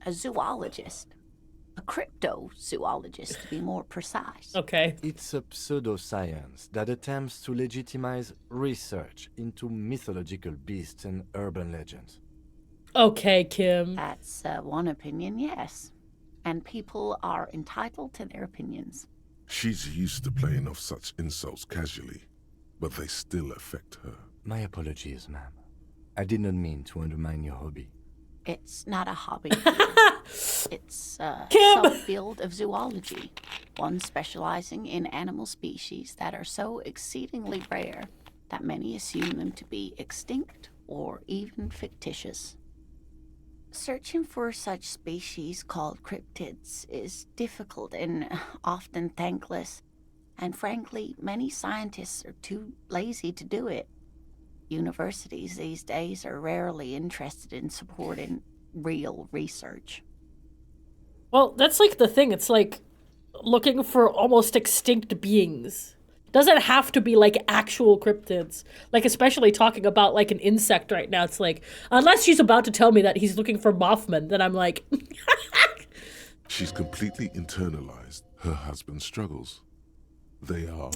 A zoologist. A cryptozoologist, to be more precise. Okay. It's a pseudoscience that attempts to legitimize research into mythological beasts and urban legends. Okay, Kim. That's one opinion, yes. And people are entitled to their opinions. She's used to playing off such insults casually, but they still affect her. My apologies, ma'am. I did not mean to undermine your hobby. It's not a hobby. It's a Kim! subfield of zoology, one specializing in animal species that are so exceedingly rare that many assume them to be extinct or even fictitious. Searching for such species called cryptids is difficult and often thankless, and frankly, many scientists are too lazy to do it. Universities these days are rarely interested in supporting real research. Well, that's like the thing. It's like looking for almost extinct beings. Doesn't have to be like actual cryptids. Like, especially talking about like an insect right now. It's like, unless she's about to tell me that he's looking for Mothman, then I'm like... She's completely internalized her husband's struggles. They are...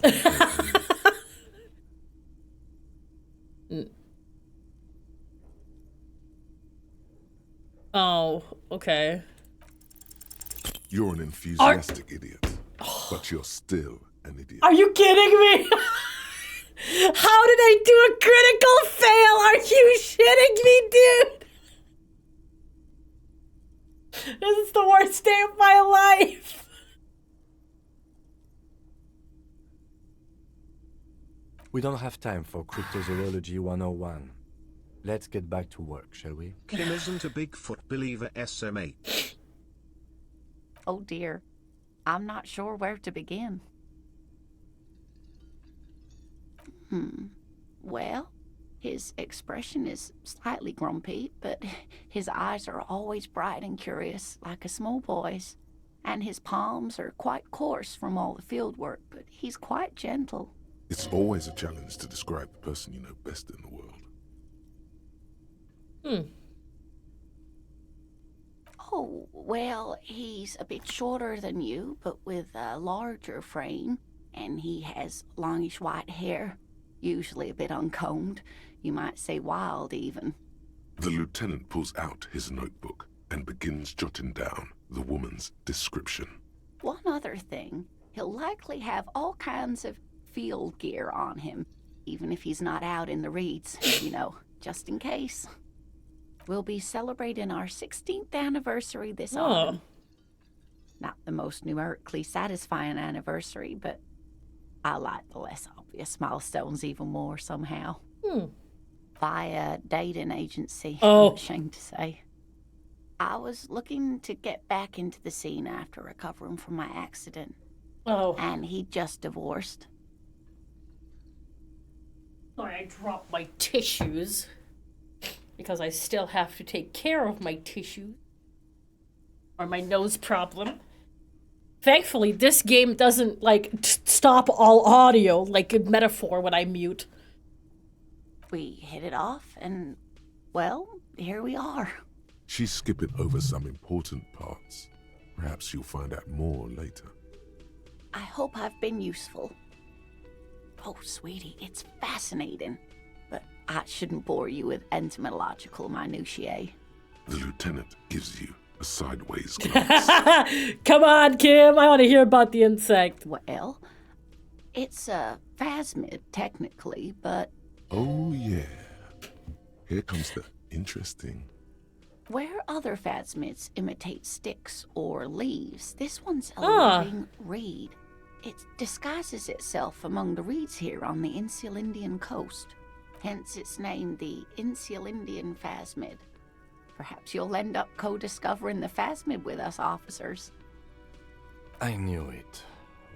Oh, okay. You're an enthusiastic idiot, but you're still an idiot. Are you kidding me? How did I do a critical fail? Are you shitting me, dude? This is the worst day of my life. We don't have time for Cryptozoology 101. Let's get back to work, shall we? Kim isn't a Bigfoot believer, SMH. Oh dear, I'm not sure where to begin. Well, his expression is slightly grumpy, but his eyes are always bright and curious, like a small boy's. And his palms are quite coarse from all the field work, but he's quite gentle. It's always a challenge to describe the person you know best in the world. Oh, well, he's a bit shorter than you, but with a larger frame, and he has longish white hair. Usually a bit uncombed. You might say wild, even. The lieutenant pulls out his notebook and begins jotting down the woman's description. One other thing, he'll likely have all kinds of field gear on him, even if he's not out in the reeds, you know, just in case. We'll be celebrating our 16th anniversary this autumn. Not the most numerically satisfying anniversary, but I like the less obvious milestones even more somehow. Via dating agency, I'm ashamed to say. I was looking to get back into the scene after recovering from my accident. And he just divorced. Sorry, I dropped my tissues. Because I still have to take care of my tissues. Or my nose problem. Thankfully, this game doesn't, like, stop all audio, like a metaphor when I mute. We hit it off, and, well, here we are. She's skipping over some important parts. Perhaps you'll find out more later. I hope I've been useful. Oh, sweetie, it's fascinating. But I shouldn't bore you with entomological minutiae. The lieutenant gives you a sideways glance. Come on, Kim, I want to hear about the insect. Well, it's a phasmid, technically, but... Oh, yeah. Here comes the interesting... Where other phasmids imitate sticks or leaves, this one's a living reed. It disguises itself among the reeds here on the Inselindian coast. Hence its name, the Inselindian Phasmid. Perhaps you'll end up co-discovering the Phasmid with us, officers. I knew it.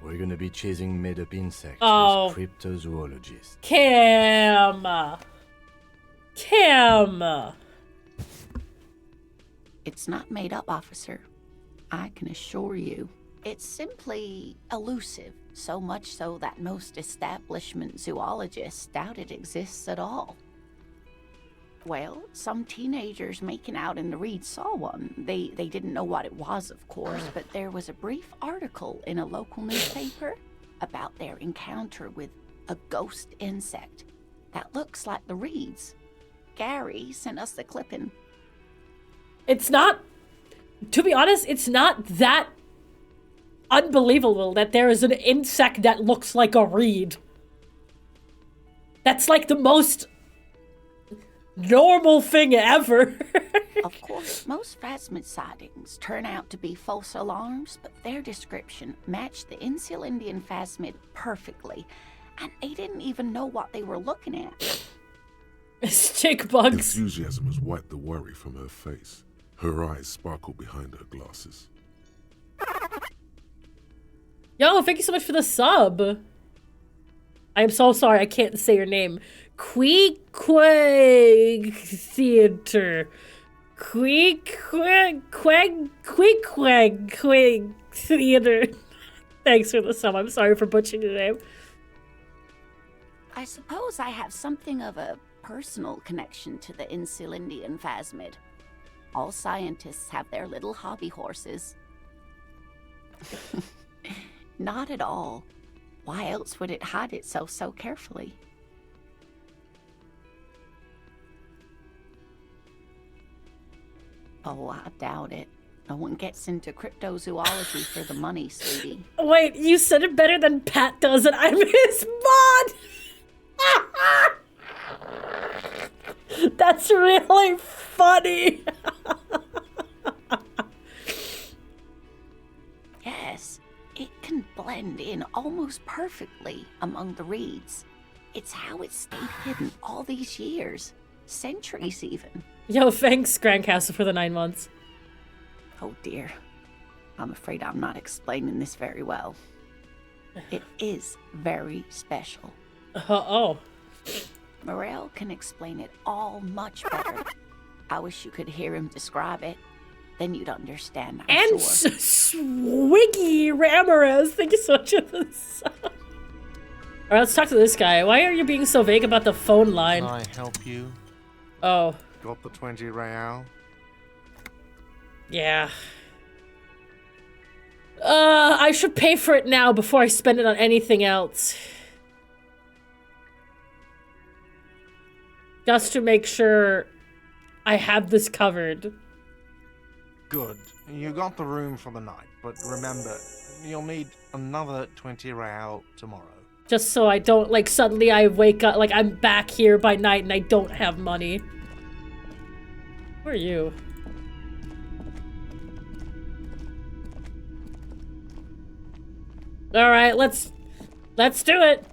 We're gonna be chasing made-up insects Oh. with cryptozoologists. Kim! It's not made up, officer. I can assure you. It's simply elusive, so much so that most establishment zoologists doubt it exists at all. Well, some teenagers making out in the reeds saw one. They didn't know what it was, of course, but there was a brief article in a local newspaper about their encounter with a ghost insect that looks like the reeds. Gary sent us the clipping. It's not, to be honest, it's not that unbelievable that there is an insect that looks like a reed. That's like the most normal thing ever. Of course, most phasmid sightings turn out to be false alarms, but their description matched the Inselindian Phasmid perfectly, and they didn't even know what they were looking at. Stick bugs. Enthusiasm has wiped the worry from her face. Her eyes sparkle behind her glasses. Yo, thank you so much for the sub. I am so sorry, I can't say your name. Queequeg Theater. Queequeg Theater. Thanks for the sub. I'm sorry for butchering your name. I suppose I have something of a personal connection to the Inselindian Phasmid. All scientists have their little hobby horses. Not at all. Why else would it hide itself so carefully? Oh, I doubt it. No one gets into cryptozoology for the money, sweetie. Wait, you said it better than Pat does it. I'm his mod! That's really funny. Yes, it can blend in almost perfectly among the reeds. It's how it stayed hidden all these years. Centuries, even. Yo, thanks, Grandcastle, for the 9 months. Oh, dear. I'm afraid I'm not explaining this very well. It is very special. Oh. Morel can explain it all much better. I wish you could hear him describe it. Then you'd understand, I'm and sure. Swiggy Ramirez, thank you so much for this. Alright, let's talk to this guy. Why are you being so vague about the phone line? Can I help you? Oh. Got the 20 real? Yeah. I should pay for it now before I spend it on anything else. Just to make sure I have this covered. Good. You got the room for the night, but remember, you'll need another 20 real tomorrow. Just so I don't, like, suddenly I wake up, like, I'm back here by night and I don't have money. Who are you? Alright, let's do it!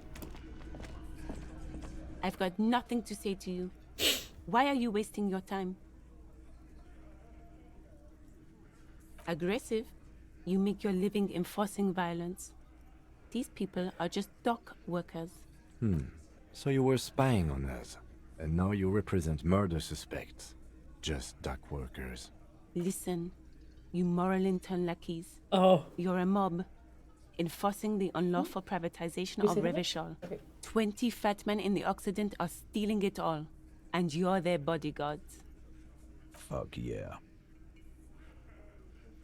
I've got nothing to say to you. Why are you wasting your time? Aggressive? You make your living enforcing violence. These people are just dock workers. So you were spying on us, and now you represent murder suspects. Just dock workers. Listen, you Moralington lackeys. Oh. You're a mob. Enforcing the unlawful privatization of Revishal. Okay. 20 fat men in the Occident are stealing it all. And you're their bodyguards. Fuck yeah.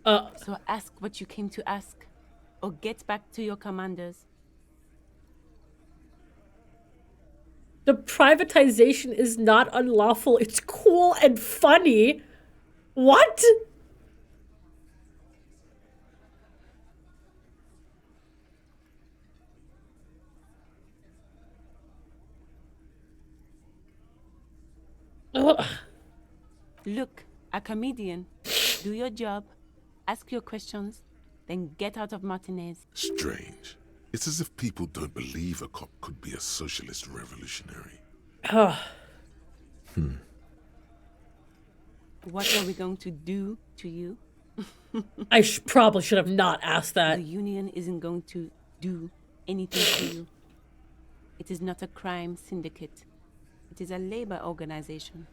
So ask what you came to ask. Or get back to your commanders. The privatization is not unlawful. It's cool and funny. What? Look, a comedian. Do your job. Ask your questions. Then get out of Martinaise. Strange. It's as if people don't believe a cop could be a socialist revolutionary. What are we going to do to you? I probably should have not asked that. The union isn't going to do anything to you. It is not a crime syndicate. It is a labor organization.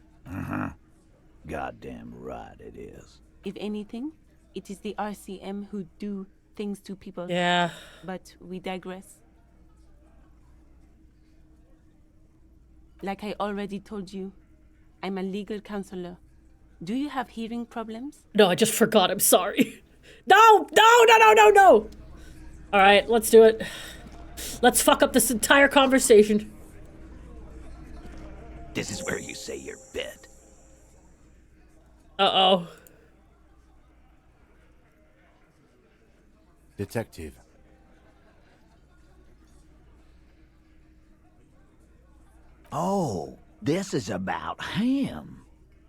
Goddamn right it is. If anything, it is the RCM who do things to people. Yeah. But we digress. Like I already told you, I'm a legal counselor. Do you have hearing problems? No, I just forgot. I'm sorry. No! All right, let's do it. Let's fuck up this entire conversation. This is where you say your bit. Uh-oh. Detective. Oh, this is about him.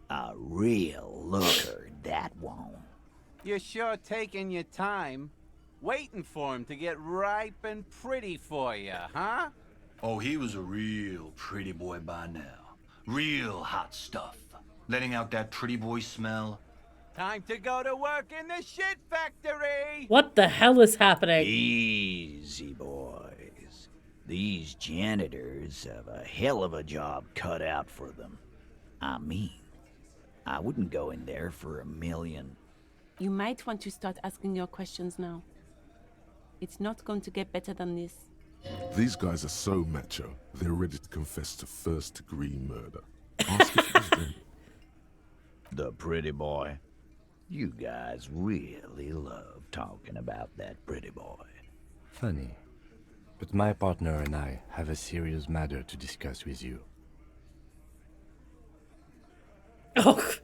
A real looker, that won't. You're sure taking your time, waiting for him to get ripe and pretty for you, huh? Oh, he was a real pretty boy by now. Real hot stuff. Letting out that pretty boy smell. Time to go to work in the shit factory! What the hell is happening? Easy, boys. These janitors have a hell of a job cut out for them. I mean, I wouldn't go in there for $1 million. You might want to start asking your questions now. It's not going to get better than this. These guys are so macho, they're ready to confess to first-degree murder. Ask if it was them. The pretty boy. You guys really love talking about that pretty boy. Funny. But my partner and I have a serious matter to discuss with you. Oh.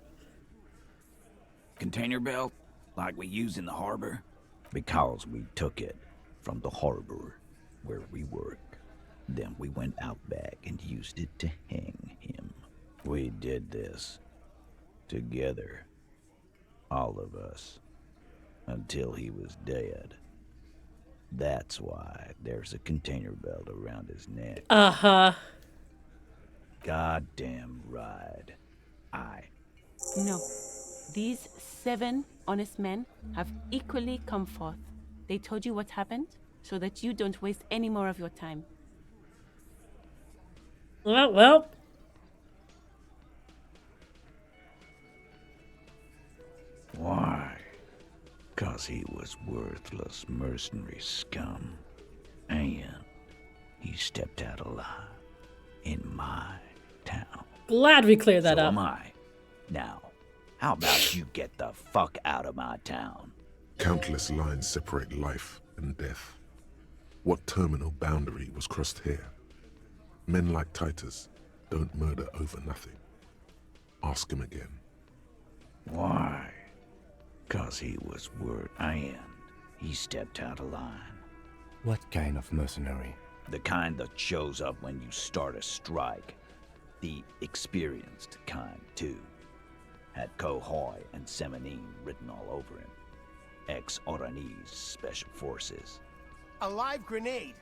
Container belt, like we use in the harbor? Because we took it from the harbor where we work. Then we went out back and used it to hang him. We did this together. All of us. Until he was dead. That's why there's a container belt around his neck. Uh-huh. Goddamn right. No. These 7 honest men have equally come forth. They told you what happened so that you don't waste any more of your time. Well. Why? 'Cause he was worthless mercenary scum. And he stepped out alive in my town. Glad we cleared that up. So am I. Now, how about you get the fuck out of my town? Countless lines separate life and death. What terminal boundary was crossed here? Men like Titus, Don't murder over nothing. Ask him again. Why? 'Cause he was word and he stepped out of line. What kind of mercenary? The kind that shows up when you start a strike. The experienced kind, too. Had Kohoi and Semenine written all over him. Ex-Oranese Special Forces. A live grenade.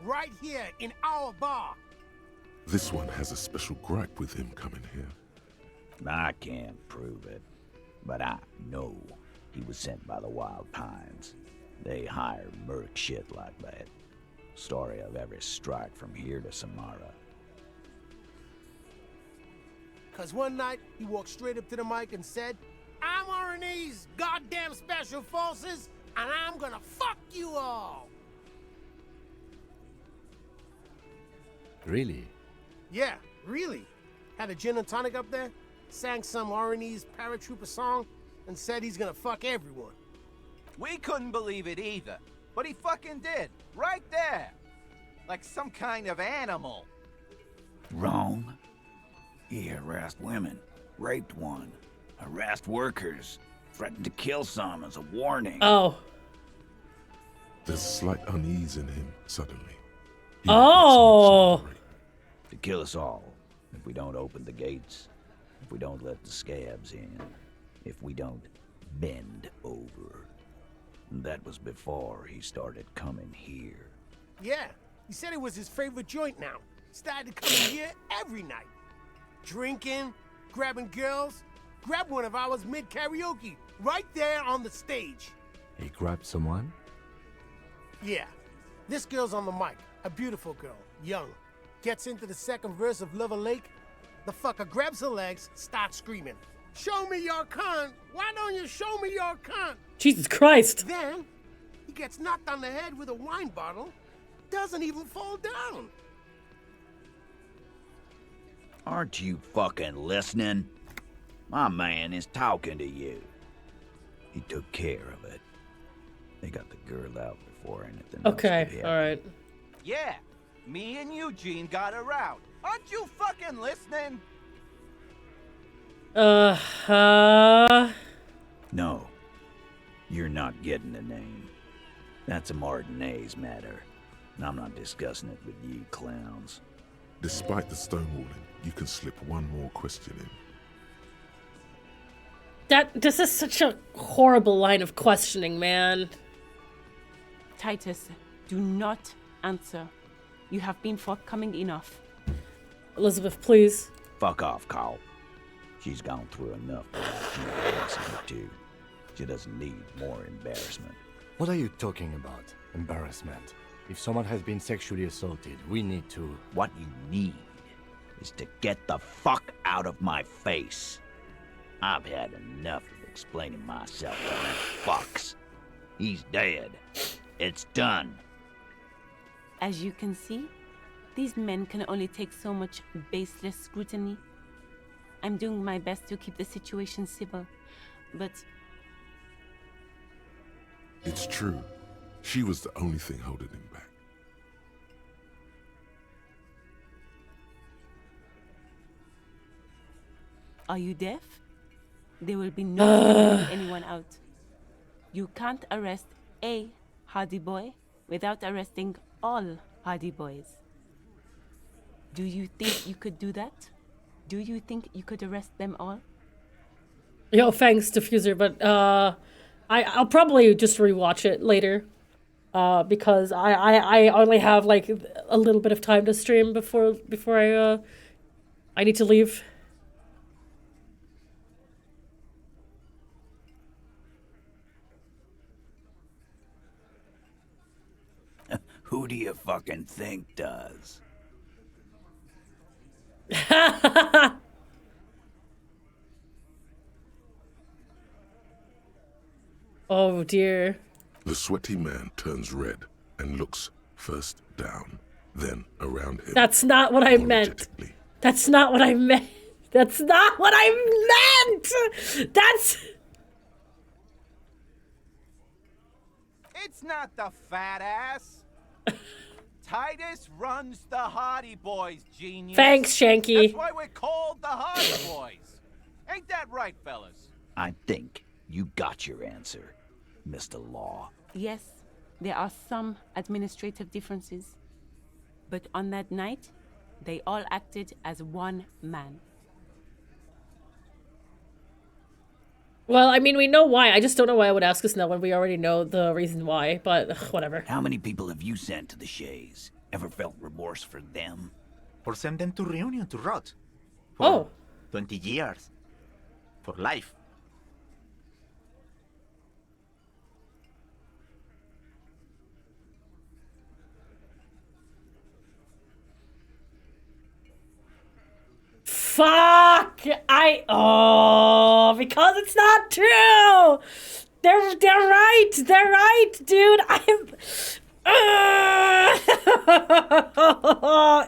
Right here in our bar. This one has a special gripe with him coming here. I can't prove it, but I know he was sent by the Wild Pines. They hire merc shit like that. Story of every strike from here to Samara. 'Cause one night, he walked straight up to the mic and said, I'm Oranese goddamn Special Forces, and I'm gonna fuck you all! Really? Yeah, really. Had a gin and tonic up there, sang some Oranese paratrooper song, and said he's gonna fuck everyone. We couldn't believe it either, but he fucking did, right there. Like some kind of animal. Wrong. He harassed women, raped one, harassed workers, threatened to kill some as a warning. Oh. There's slight unease in him suddenly. Oh! To kill us all, if we don't open the gates, if we don't let the scabs in, if we don't bend over. And that was before he started coming here. Yeah, he said it was his favorite joint now. Started coming here every night. Drinking, grabbing girls. Grabbed one of ours mid-karaoke, right there on the stage. He grabbed someone? Yeah. This girl's on the mic. A beautiful girl, young. Gets into the second verse of Lover Lake. The fucker grabs her legs, starts screaming. Show me your cunt! Why don't you show me your cunt? Jesus Christ! Then, he gets knocked on the head with a wine bottle. Doesn't even fall down. Aren't you fucking listening? My man is talking to you. He took care of it. They got the girl out before anything else could Okay, happen. alright. Yeah, me and Eugene got her out. Aren't you fucking listening? No. You're not getting the name. That's a Martinaise matter. And I'm not discussing it with you clowns. Despite the stonewalling, you can slip one more question in. This is such a horrible line of questioning, man. Titus, do not answer. You have been forthcoming enough. Elizabeth, please. Fuck off, Carl. She's gone through enough without you embarrassing her too. She doesn't need more embarrassment. What are you talking about? Embarrassment. If someone has been sexually assaulted, we need to... What you need is to get the fuck out of my face. I've had enough of explaining myself to that fucks. He's dead. It's done. As you can see, these men can only take so much baseless scrutiny. I'm doing my best to keep the situation civil, but... It's true. She was the only thing holding him back. Are you deaf? There will be no letting anyone out. You can't arrest a hardy boy without arresting all hardy boys. Do you think you could do that? Do you think you could arrest them all? Yo, thanks, Diffuser, but I'll probably just rewatch it later. Because I only have like a little bit of time to stream before I need to leave. Who do you fucking think does? Oh dear. The sweaty man turns red and looks first down, then around him. That's not what I meant. That's not what I meant. That's not what I meant! That's... It's not the fat ass. Titus runs the Hardy Boys, genius. Thanks, Shanky. That's why we're called the Hardy Boys. Ain't that right, fellas? I think you got your answer, Mr. Law. Yes, there are some administrative differences. But on that night, they all acted as one man. Well, I mean, we know why. I just don't know why I would ask us now when we already know the reason why, but whatever. How many people have you sent to the Shays? Ever felt remorse for them? Or send them to Reunion to rot. For 20 years. For life. Fuck! Because it's not true! They're right! They're right, dude!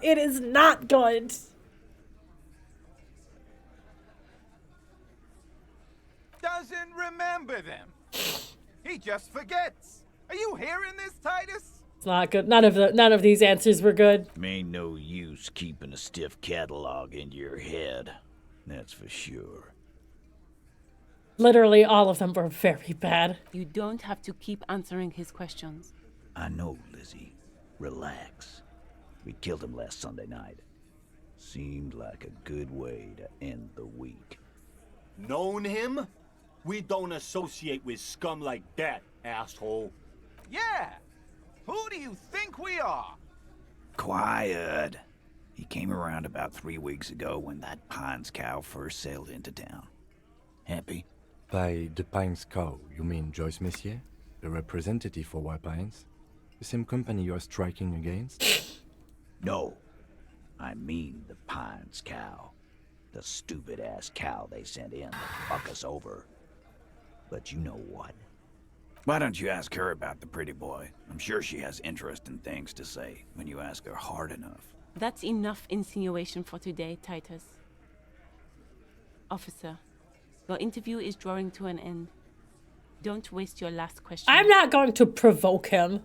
It is not good. Doesn't remember them. He just forgets. Are you hearing this, Titus? It's not good. None of these answers were good. Ain't no use keeping a stiff catalog in your head. That's for sure. Literally all of them were very bad. You don't have to keep answering his questions. I know, Lizzie. Relax. We killed him last Sunday night. Seemed like a good way to end the week. Known him? We don't associate with scum like that, asshole. Yeah. Who do you think we are? Quiet. He came around about 3 weeks ago when that Pines cow first sailed into town. Happy? By the Pines cow, you mean Joyce Messier? The representative for White Pines? The same company you are striking against? No. I mean the Pines cow. The stupid-ass cow they sent in to fuck us over. But you know what? Why don't you ask her about the pretty boy? I'm sure she has interesting things to say when you ask her hard enough. That's enough insinuation for today, Titus. Officer, your interview is drawing to an end. Don't waste your last question. I'm not going to provoke him.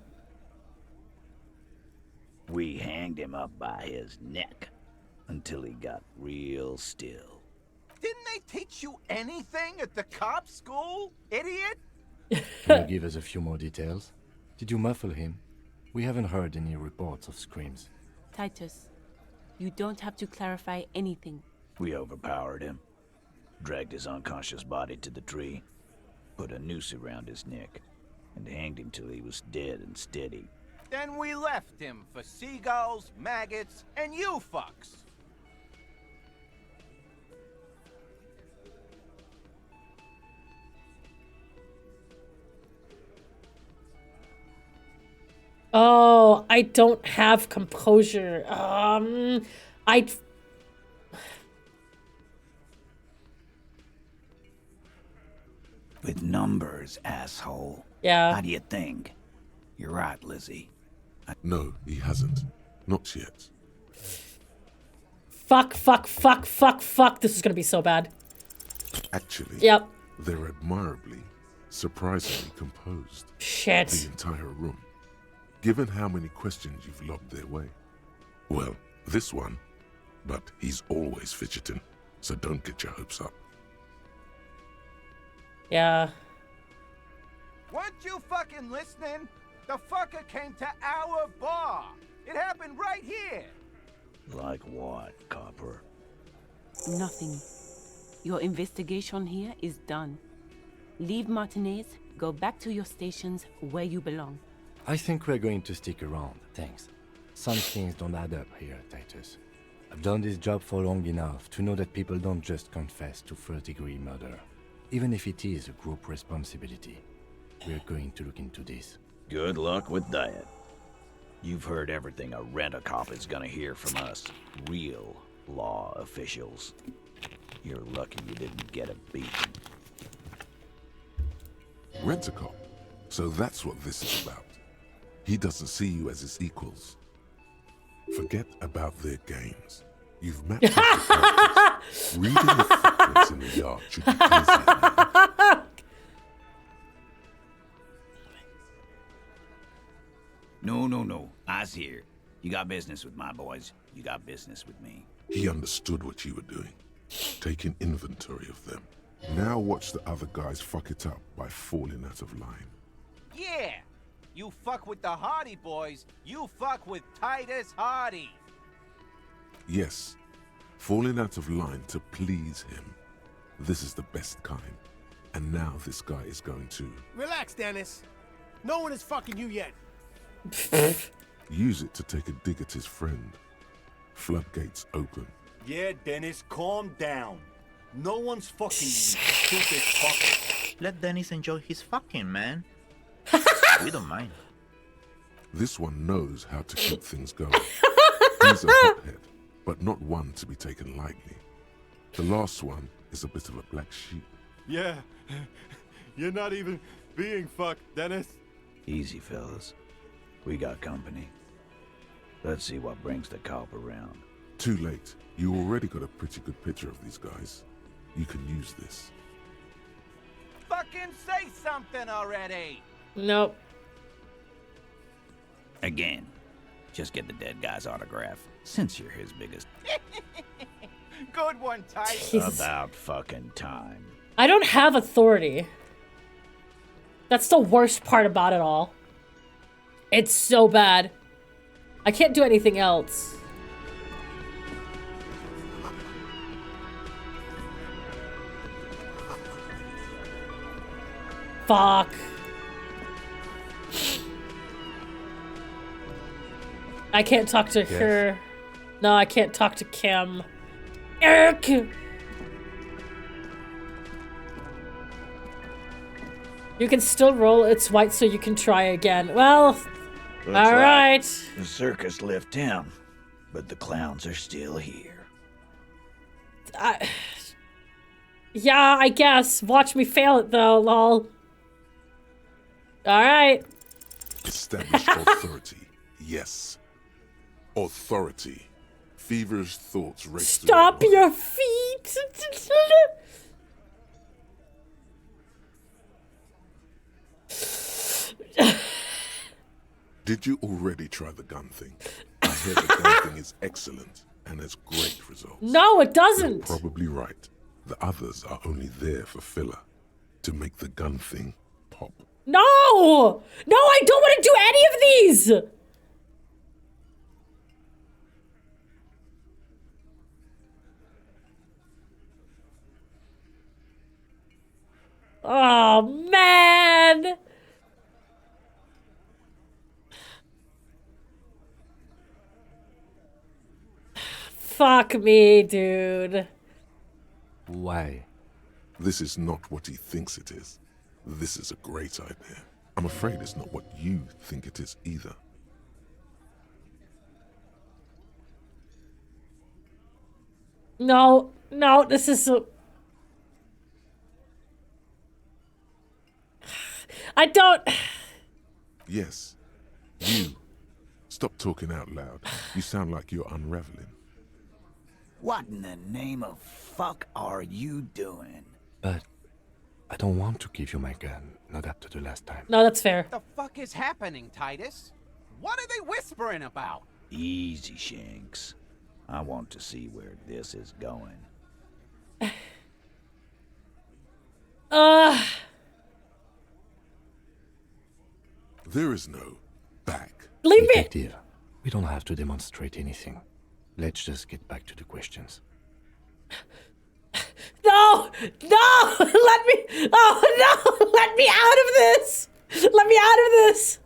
We hanged him up by his neck until he got real still. Didn't they teach you anything at the cop school, idiot? Can you give us a few more details? Did you muffle him? We haven't heard any reports of screams. Titus, you don't have to clarify anything. We overpowered him, dragged his unconscious body to the tree, put a noose around his neck, and hanged him till he was dead and steady. Then we left him for seagulls, maggots, and you fucks. Oh, I don't have composure. With numbers, asshole. Yeah. How do you think? You're right, Lizzie. No, he hasn't. Not yet. Fuck. This is gonna be so bad. Actually, yep. They're admirably, surprisingly composed. Shit. The entire room. Given how many questions you've lobbed their way. Well, this one. But he's always fidgeting, so don't get your hopes up. Yeah. Weren't you fucking listening? The fucker came to our bar. It happened right here. Like what, Copper? Nothing. Your investigation here is done. Leave Martinaise, go back to your stations where you belong. I think we're going to stick around, thanks. Some things don't add up here, Titus. I've done this job for long enough to know that people don't just confess to first-degree murder. Even if it is a group responsibility. We're going to look into this. Good luck with that. You've heard everything a rent-a-cop is gonna hear from us, real law officials. You're lucky you didn't get a beating. Rent-a-cop. So that's what this is about. He doesn't see you as his equals. Forget about their games. You've met with the characters. Reading the footprints in the yard should be easy. No. I's here. You got business with my boys, you got business with me. He understood what you were doing, taking inventory of them. Now watch the other guys fuck it up by falling out of line. Yeah! You fuck with the Hardy boys, you fuck with Titus Hardy. Yes, falling out of line to please him. This is the best kind. And now this guy is going to... Relax, Dennis. No one is fucking you yet. use it to take a dig at his friend. Floodgates open. Yeah, Dennis, calm down. No one's fucking you, stupid fucker. Let Dennis enjoy his fucking, man. We don't mind. This one knows how to keep things going. He's a hothead, but not one to be taken lightly. The last one is a bit of a black sheep. Yeah, you're not even being fucked, Dennis. Easy, fellas. We got company. Let's see what brings the cop around. Too late. You already got a pretty good picture of these guys. You can use this. Fucking say something already! Nope. Again, just get the dead guy's autograph, since you're his biggest... Good one, Titus. About fucking time. I don't have authority. That's the worst part about it all. It's so bad. I can't do anything else. Fuck. I can't talk to her. No, I can't talk to Kim. Eric! You can still roll. It's white, so you can try again. Well, all right. The circus left town, but the clowns are still here. Yeah, I guess. Watch me fail it, though, lol. All right. Establish authority. Yes. Authority. Feverish thoughts race Stop your feet! Did you already try the gun thing? I hear the gun thing is excellent and has great results. No, it doesn't. You're probably right. The others are only there for filler. To make the gun thing pop. No! No, I don't want to do any of these! Oh, man! Fuck me, dude. Why? This is not what he thinks it is. This is a great idea. I'm afraid it's not what you think it is either. No, no, this is so... I don't... Yes, you. Stop talking out loud. You sound like you're unraveling. What in the name of fuck are you doing? But I don't want to give you my gun, not after the last time. No, that's fair. What the fuck is happening, Titus? What are they whispering about? Easy, Shanks. I want to see where this is going. There is no back. Leave me! Detective, we don't have to demonstrate anything. Let's just get back to the questions. No! No! Let me... Oh, no! Let me out of this! Let me out of this!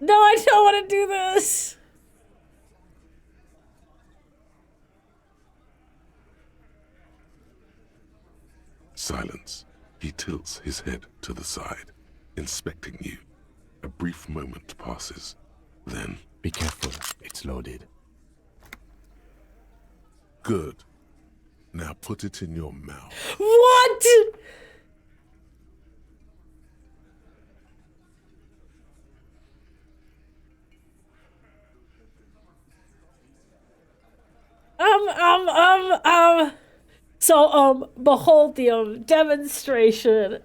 No, I don't want to do this! Silence. He tilts his head to the side, inspecting you. A brief moment passes. Then... Be careful, it's loaded. Good. Now put it in your mouth. What?! So, behold the, demonstration.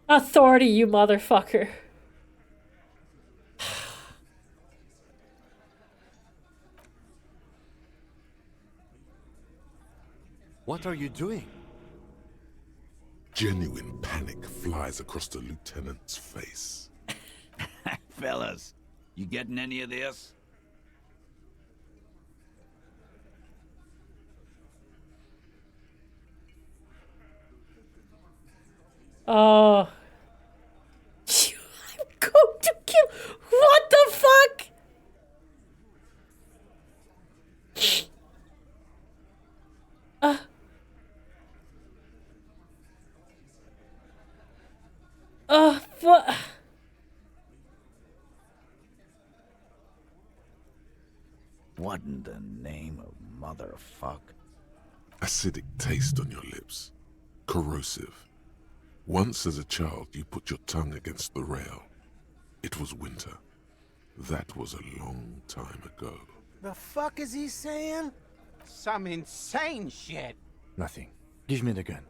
Authority, you motherfucker. What are you doing? Genuine panic flies across the lieutenant's face. Fellas, you getting any of this? Oh. I'm going to kill. What the fuck? What? What in the name of motherfuck? Acidic taste on your lips. Corrosive. Once as a child, you put your tongue against the rail. It was winter. That was a long time ago. The fuck is he saying? Some insane shit. Nothing. Give me the gun.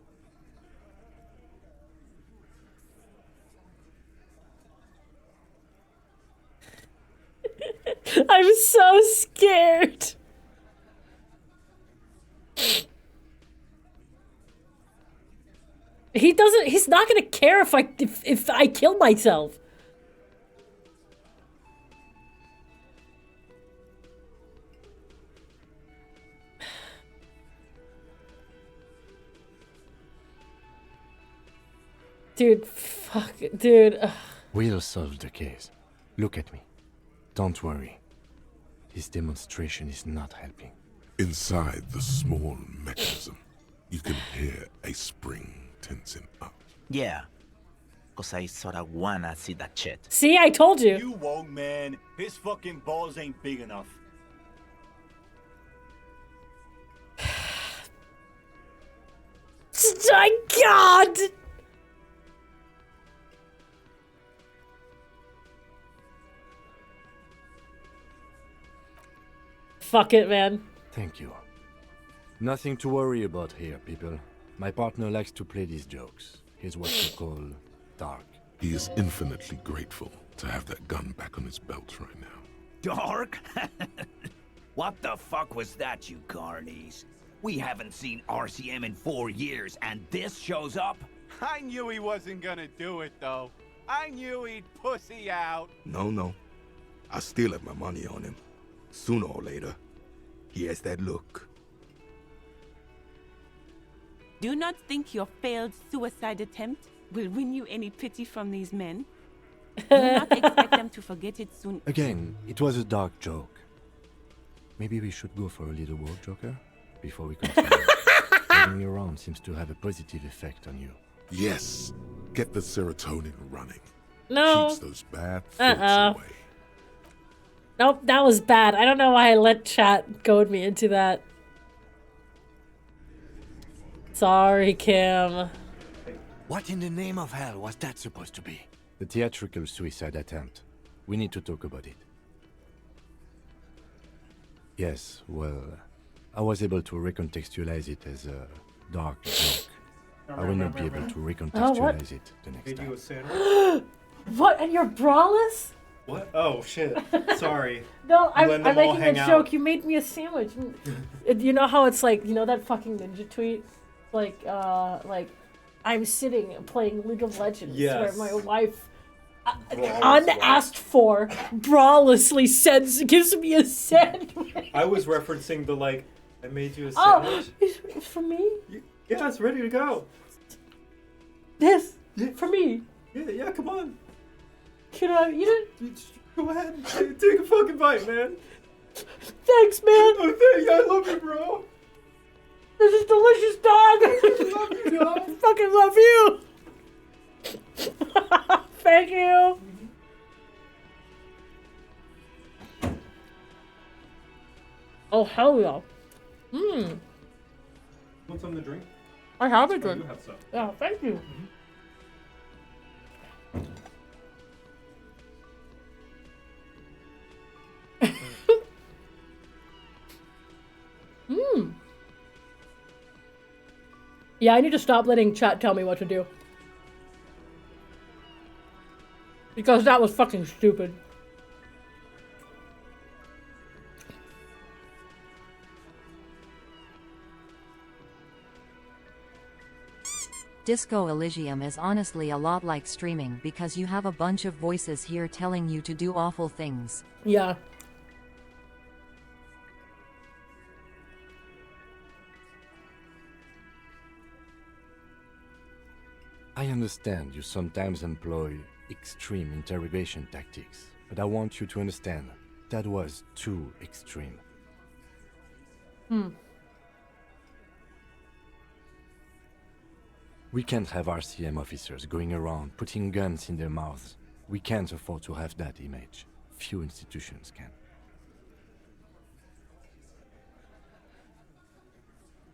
I'm so scared. He's not gonna care if I kill myself. Dude, fuck, dude. We'll solve the case. Look at me. Don't worry. This demonstration is not helping. Inside the small mechanism, you can hear a spring tensing up. Yeah. Cause I sorta wanna see that shit. See, I told you. You won't, man. His fucking balls ain't big enough. My God! Fuck it, man. Thank you. Nothing to worry about here, people. My partner likes to play these jokes. He's what you call dark. He is infinitely grateful to have that gun back on his belt right now. Dark? What the fuck was that, you carnies? We haven't seen RCM in 4 years, and this shows up? I knew he wasn't gonna do it, though. I knew he'd pussy out. No. I still have my money on him. Sooner or later, he has that look. Do not think your failed suicide attempt will win you any pity from these men. Do not expect them to forget it soon. Again, it was a dark joke. Maybe we should go for a little walk, Joker, before we continue. Moving around seems to have a positive effect on you. Yes, get the serotonin running. No. Keeps those bad thoughts away. Nope, that was bad. I don't know why I let chat goad me into that. Sorry, Kim. What in the name of hell was that supposed to be? The theatrical suicide attempt. We need to talk about it. Yes, well, I was able to recontextualize it as a dark joke. I will not be able to recontextualize it the next Made time. you a sandwich? What? And you're braless? What? Oh shit! Sorry. No, I'm Letting them all making a hang joke. out. You made me a sandwich. You know how it's like, you know that fucking ninja tweet? Like I'm sitting playing League of Legends Yes. where my wife, Brawless unasked for, brawlessly gives me a sandwich. I was referencing the like, I made you a Oh, sandwich. it's for me? Yeah, it's ready to go. This? For me? Yeah, come on. Can I eat it? Go ahead. Take a fucking bite, man. Thanks, man. Oh, thank you. I love you, bro. This is delicious, dog. I love you, dog. I fucking love you. Thank you. Oh, hell yeah. Want something to drink? I have a I drink. do have some. Yeah, thank you. Yeah, I need to stop letting chat tell me what to do. Because that was fucking stupid. Disco Elysium is honestly a lot like streaming because you have a bunch of voices here telling you to do awful things. Yeah. I understand you sometimes employ extreme interrogation tactics, but I want you to understand that was too extreme. We can't have RCM officers going around putting guns in their mouths. We can't afford to have that image. Few institutions can.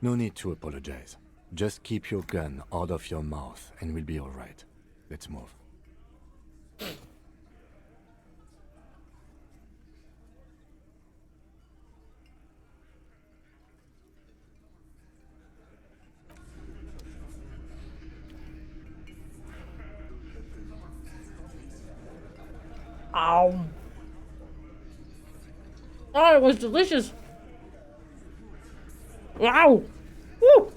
No need to apologize. Just keep your gun out of your mouth and we'll be alright. Let's move. Ow. Oh, it was delicious. Wow. Woo.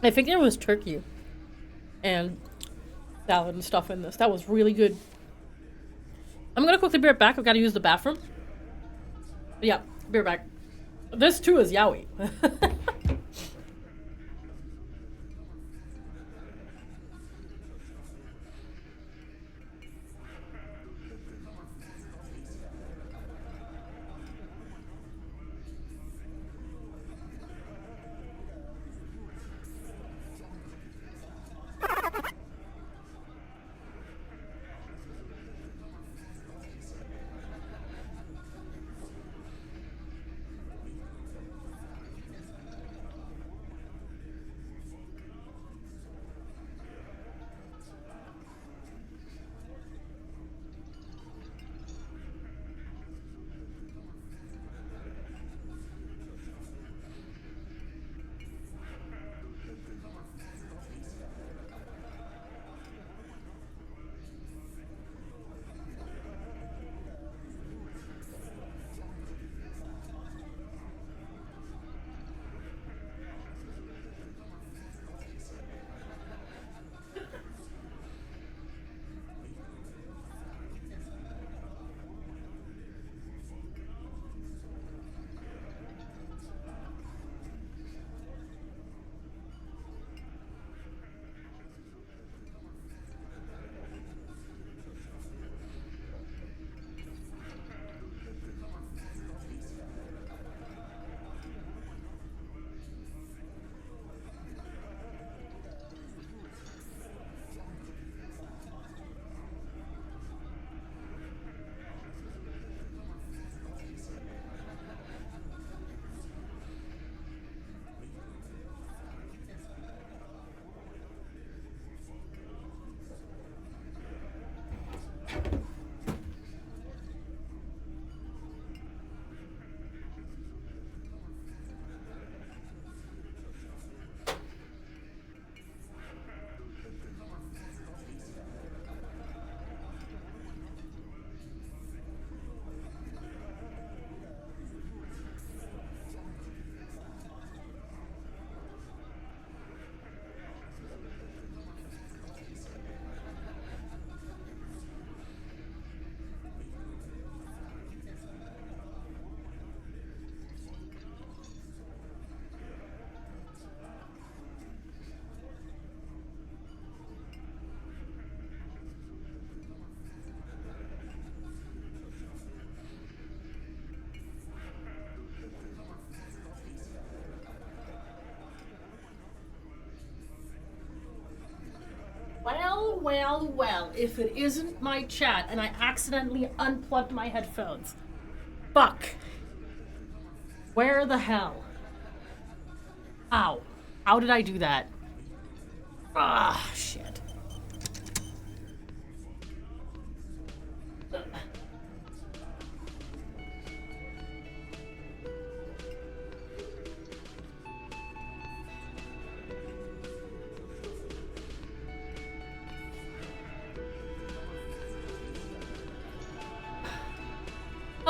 I think there was turkey and salad and stuff in this. That was really good. I'm gonna quickly be right back. I've got to use the bathroom. But yeah, be right back. This too is yaoi. Well, if it isn't my chat and I accidentally unplugged my headphones. Fuck. Where the hell? How? How did I do that? Ah, shit.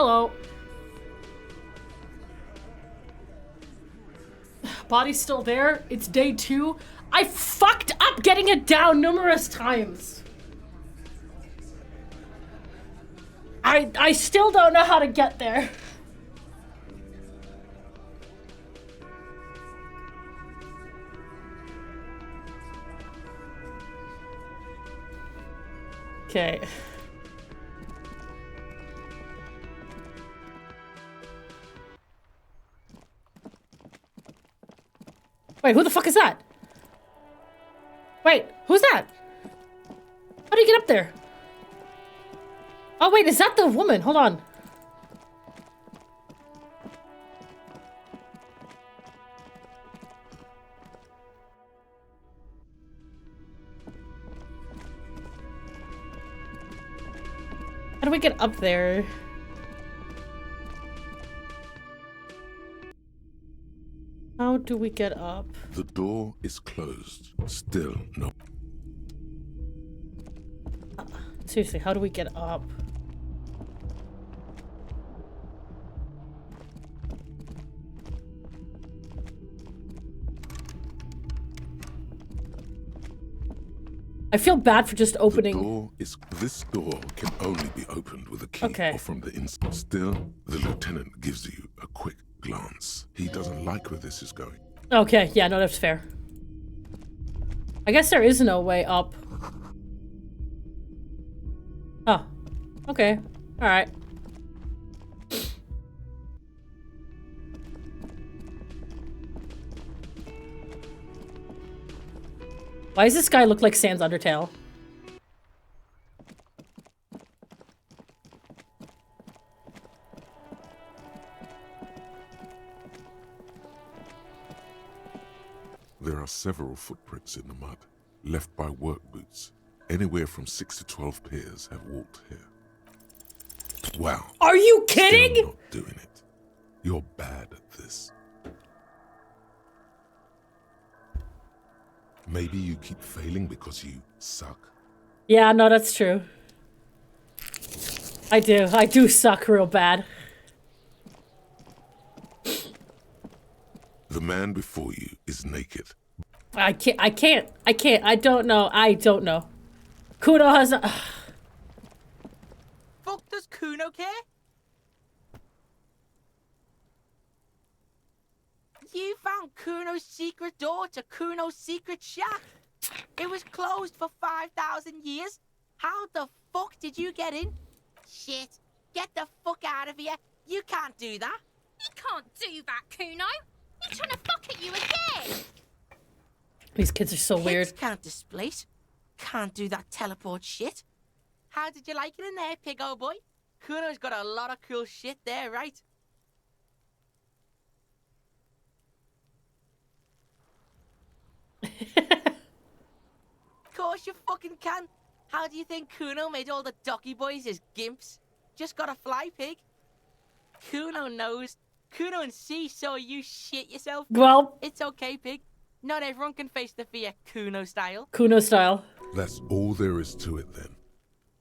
Hello. Body's still there. It's day 2. I fucked up getting it down numerous times. I still don't know how to get there. Okay. Wait, who the fuck is that? Wait, who's that? How do you get up there? Oh wait, is that the woman? Hold on. How do we get up there? How do we get up? The door is closed. Still no. Seriously, how do we get up? I feel bad for just opening. This door can only be opened with a key or from the inside. Still, the lieutenant gives you a quick glance. He doesn't like where this is going. Okay, yeah, no, that's fair. I guess there is no way up. Oh, okay, all right. Why does this guy look like Sans Undertale? There are several footprints in the mud, left by work boots. Anywhere from 6 to 12 pairs have walked here. Wow. Are you kidding? Still not doing it. You're bad at this. Maybe you keep failing because you suck. Yeah, no, that's true. I do suck real bad. The man before you is naked. I don't know. Kuno has a... Fuck does Kuno care? You found Kuno's secret door to Kuno's secret shack. It was closed for 5,000 years. How the fuck did you get in? Shit. Get the fuck out of here. You can't do that. You can't do that, Kuno. He's trying to fuck at you again. These kids are so weird. Kids can't displace. Can't do that teleport shit. How did you like it in there, pig old boy? Kuno's got a lot of cool shit there, right? Of course you fucking can. How do you think Kuno made all the docky boys his gimps? Just got a fly pig. Kuno knows. Kuno and C saw you shit yourself. Well, it's okay, pig. Not everyone can face the fear Kuno style. Kuno style. That's all there is to it then.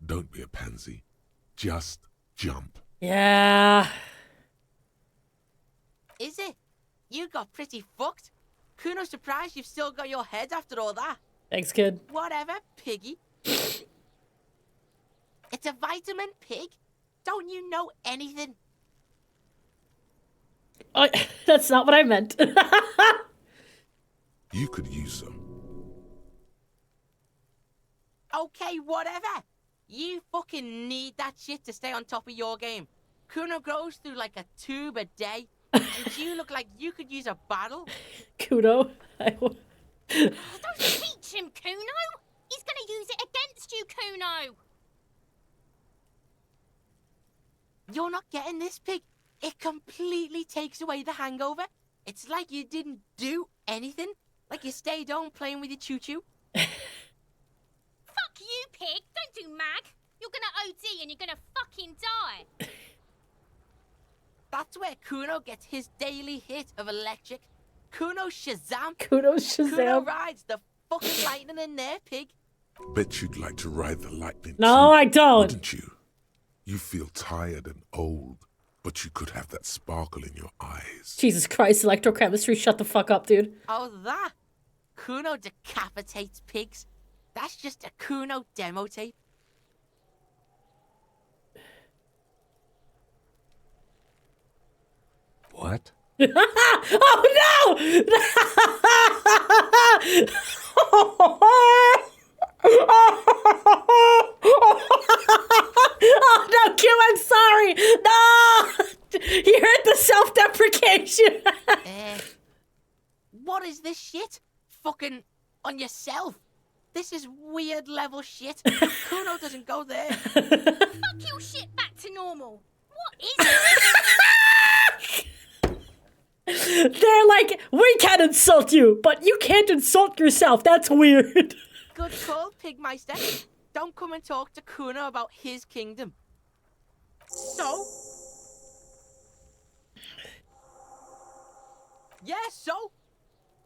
Don't be a pansy. Just jump. Yeah. Is it? You got pretty fucked. Kuno's surprised you've still got your head after all that. Thanks, kid. Whatever, piggy. It's a vitamin, pig. Don't you know anything? Oh, that's not what I meant. You could use some. Okay, whatever. You fucking need that shit to stay on top of your game. Kuno grows through like a tube a day. And you look like you could use a bottle. Kuno. Don't teach him, Kuno. He's gonna use it against you, Kuno. You're not getting this, pig. It completely takes away the hangover. It's like you didn't do anything. Like you stayed home playing with your choo-choo. Fuck you, pig. Don't do mag. You're gonna OD and you're gonna fucking die. That's where Kuno gets his daily hit of electric. Kuno Shazam. Kuno Shazam. Kuno rides the fucking lightning in there, pig. Bet you'd like to ride the lightning No, too, I don't. Wouldn't you? You feel tired and old, but you could have that sparkle in your eyes. Jesus Christ, electrochemistry, shut the fuck up, dude. Oh, that? Kuno decapitates pigs. That's just a Kuno demo tape. What? Oh no! Oh no, Kim, I'm sorry. No! You heard the self-deprecation. What is this shit? Fucking on yourself. This is weird level shit. Kuno doesn't go there. Fuck your shit back to normal. What is it? They're like, we can insult you, but you can't insult yourself. That's weird. Good call, Pigmeister. Don't come and talk to Kuno about his kingdom. So? Yeah, so?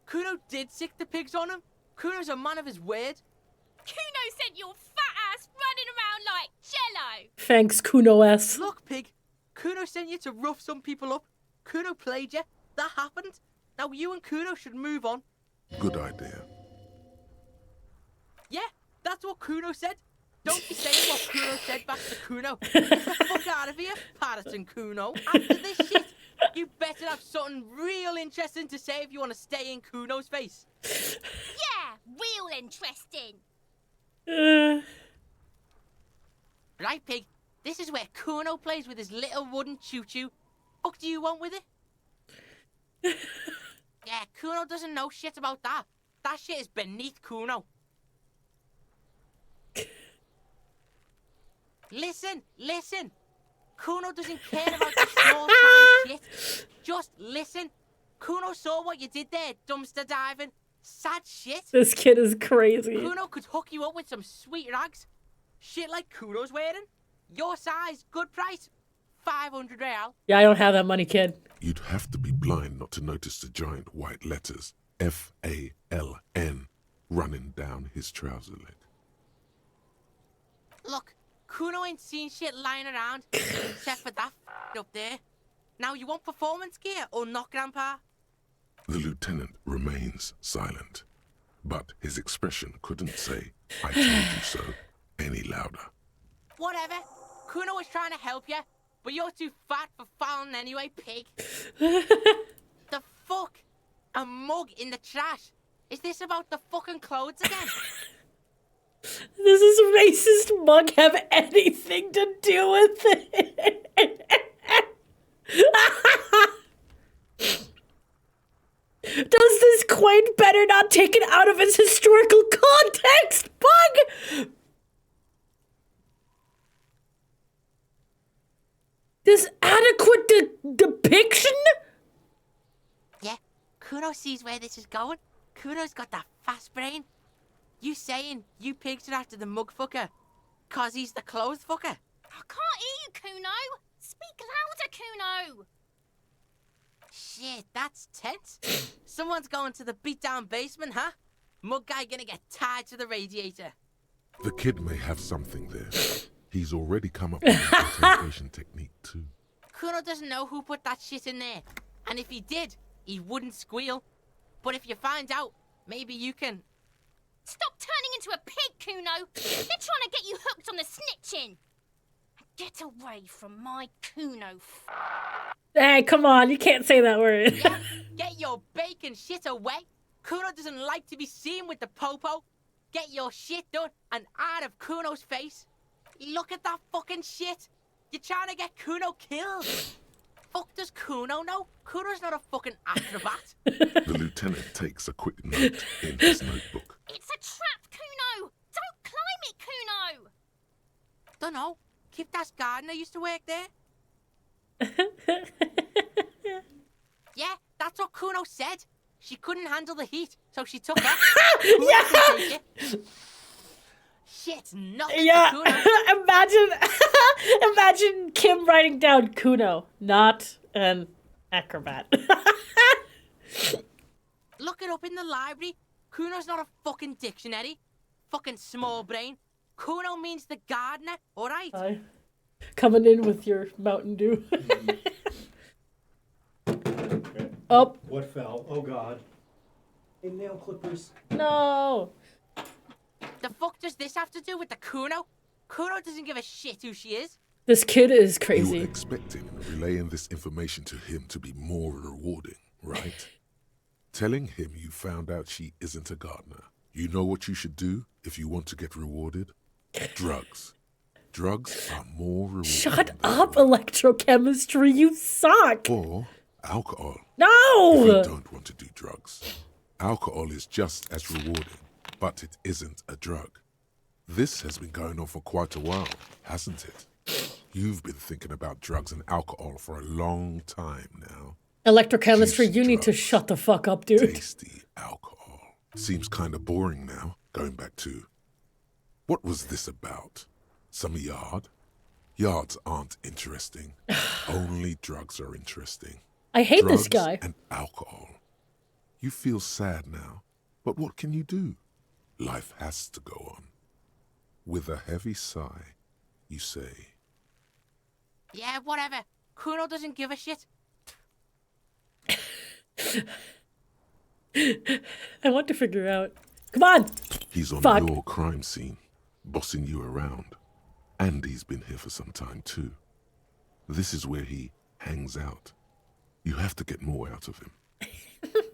Kuno did sick the pigs on him. Kuno's a man of his word. Kuno sent your fat ass running around like Jello. Thanks, Kuno S. Look, pig. Kuno sent you to rough some people up. Kuno played you. That happened. Now you and Kuno should move on. Good idea. Yeah, that's what Kuno said. Don't be saying what Kuno said back to Kuno. Get the fuck out of here, Patterson Kuno. After this shit, you better have something real interesting to say if you want to stay in Kuno's face. Yeah, real interesting. Right, pig. This is where Kuno plays with his little wooden choo-choo. Fuck do you want with it? Yeah, Kuno doesn't know shit about that. That shit is beneath Kuno. Listen. Kuno doesn't care about the small-time shit. Just listen. Kuno saw what you did there, dumpster diving. Sad shit. This kid is crazy. Kuno could hook you up with some sweet rags. Shit like Kuno's wearing. Your size, good price. 500 real. Yeah, I don't have that money, kid. You'd have to be blind not to notice the giant white letters F-A-L-N running down his trouser leg. Look, Kuno ain't seen shit lying around except for that up there. Now you want performance gear or not, Grandpa? The lieutenant remains silent, but his expression couldn't say, "I told you so," any louder. Whatever. Kuno was trying to help you, but you're too fat for falling anyway, pig. The fuck? A mug in the trash. Is this about the fucking clothes again? Does this racist mug have anything to do with it? Does this quaint better not take it out of its historical context, Bug? This adequate depiction? Yeah, Kuno sees where this is going. Kuno's got that fast brain. You saying you pigs are after the mug fucker? Cause he's the clothes fucker? I can't hear you, Kuno. Speak louder, Kuno. Shit, that's tense. Someone's going to the beat-down basement, huh? Mug guy gonna get tied to the radiator. The kid may have something there. He's already come up with an interrogation technique too. Kuno doesn't know who put that shit in there. And if he did, he wouldn't squeal. But if you find out, maybe you can... Stop turning into a pig, Kuno. They're trying to get you hooked on the snitching. Get away from my Kuno. Hey, come on, you can't say that word. Yeah, get your bacon shit away. Kuno doesn't like to be seen with the popo. Get your shit done and out of Kuno's face. Look at that fucking shit. You're trying to get Kuno killed. Fuck does Kuno know? Kuno's not a fucking acrobat. The lieutenant takes a quick note in his notebook. It's a trap, Kuno. Don't climb it, Kuno. Dunno. Kiptas gardener used to work there. Yeah, that's what Kuno said. She couldn't handle the heat, so she took off. Yeah. Shit, nothing Yeah. to Kuno. Imagine Kim writing down Kuno, not an acrobat. Look it up in the library. Kuno's not a fucking dictionary. Fucking small brain. Kuno means the gardener, alright? Coming in with your Mountain Dew. Okay. Oh. What fell? Oh god. Hey, nail clippers. No. The fuck does this have to do with the Kuno? Kuno doesn't give a shit who she is. This kid is You crazy. were expecting relaying this information to him to be more rewarding, right? Telling him you found out she isn't a gardener. You know what you should do if you want to get rewarded? Drugs. Drugs are more rewarding. Shut up, electrochemistry. You suck. Or alcohol. No. If you don't want to do drugs. Alcohol is just as rewarding, but it isn't a drug. This has been going on for quite a while, hasn't it? You've been thinking about drugs and alcohol for a long time now. Electrochemistry, you need to shut the fuck up, dude. Tasty alcohol. Seems kind of boring now, going back to... What was this about? Some yard? Yards aren't interesting. Only drugs are interesting. I hate this Drugs guy. and alcohol. You feel sad now, but what can you do? Life has to go on. With a heavy sigh, you say... Yeah, whatever. Kuno doesn't give a shit. I want to figure out. Come on! He's on Fuck. your crime scene, bossing you around. And he's been here for some time too. This is where he hangs out. You have to get more out of him.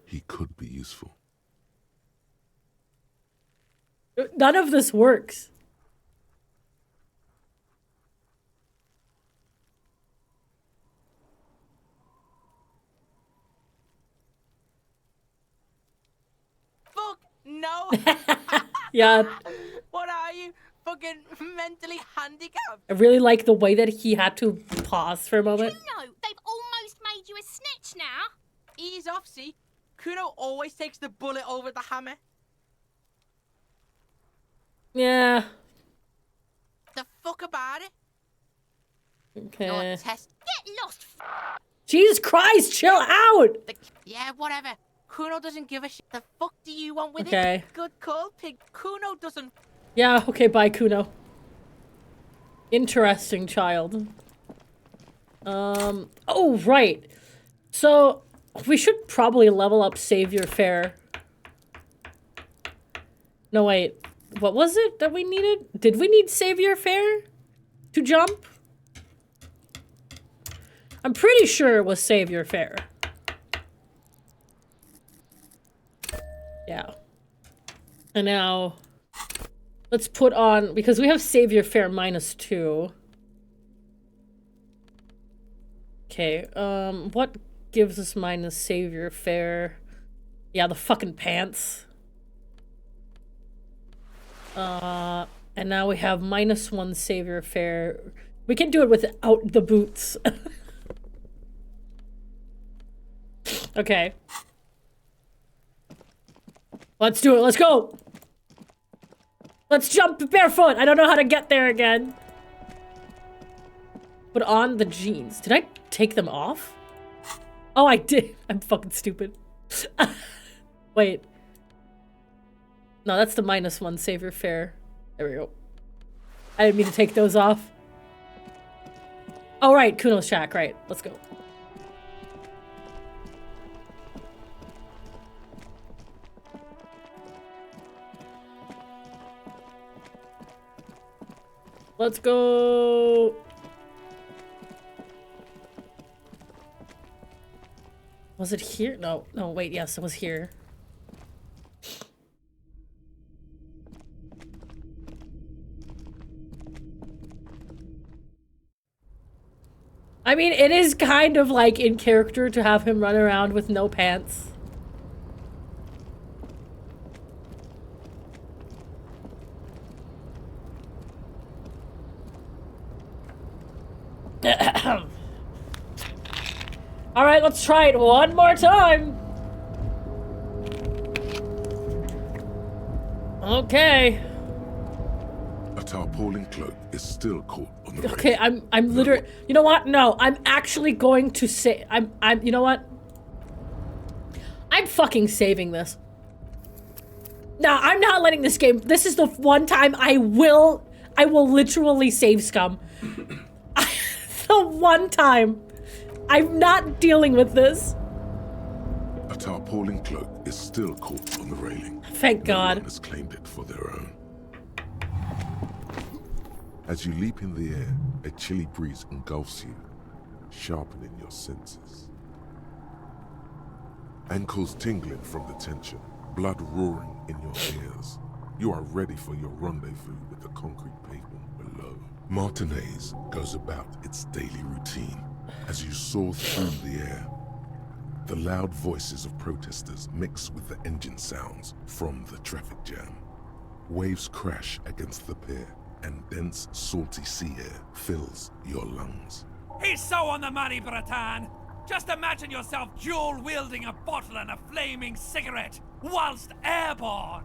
He could be useful. None of this works. Fuck no. Yeah. What are you? Fucking mentally handicapped? I really like the way that he had to pause for a moment. No, they've almost made you a snitch now. Ease off, see? Kuno always takes the bullet over the hammer. Yeah. The fuck about it? Okay. Your test. Get lost. Jesus Christ, chill out! Yeah, whatever. Kuno doesn't give a shit. The fuck do you want with Okay. it? Good call, pig. Kuno doesn't. Yeah, okay, bye, Kuno. Interesting child. Oh, right. So, we should probably level up Savior Fair. No, wait. What was it that we needed? Did we need Savior Fair to jump? I'm pretty sure it was Savior Fair. Yeah. And now, let's put on, because we have Savior Fair -2. Okay, what gives us minus Savior Fair? Yeah, the fucking pants. And now we have -1 Savior Fair. We can do it without the boots. Okay. Let's do it. Let's go. Let's jump barefoot. I don't know how to get there again. Put on the jeans. Did I take them off? Oh, I did. I'm fucking stupid. Wait. No, that's the -1 Savior Fair. There we go. I didn't mean to take those off. Oh, right. Kuno's shack. Right. Let's go. Let's go. Was it here? No, no, wait, yes, it was here. I mean, it is kind of like in character to have him run around with no pants. All right, let's try it one more time. Okay. A tarpaulin cloak is still caught on the Okay, I'm literally, you know what? No, I'm actually going to say, you know what? I'm fucking saving this. No, I'm not letting this game, this is the one time I will literally save scum. one time. I'm not dealing with this. A tarpaulin cloak is still caught on the railing. Thank God. No one has claimed it for their own. As you leap in the air, a chilly breeze engulfs you, sharpening your senses. Ankles tingling from the tension, blood roaring in your ears. You are ready for your rendezvous with the concrete pavement below. Martinaise goes about its daily routine as you soar through the air. The loud voices of protesters mix with the engine sounds from the traffic jam. Waves crash against the pier, and dense, salty sea air fills your lungs. He's so on the money, Bratan! Just imagine yourself dual-wielding a bottle and a flaming cigarette whilst airborne!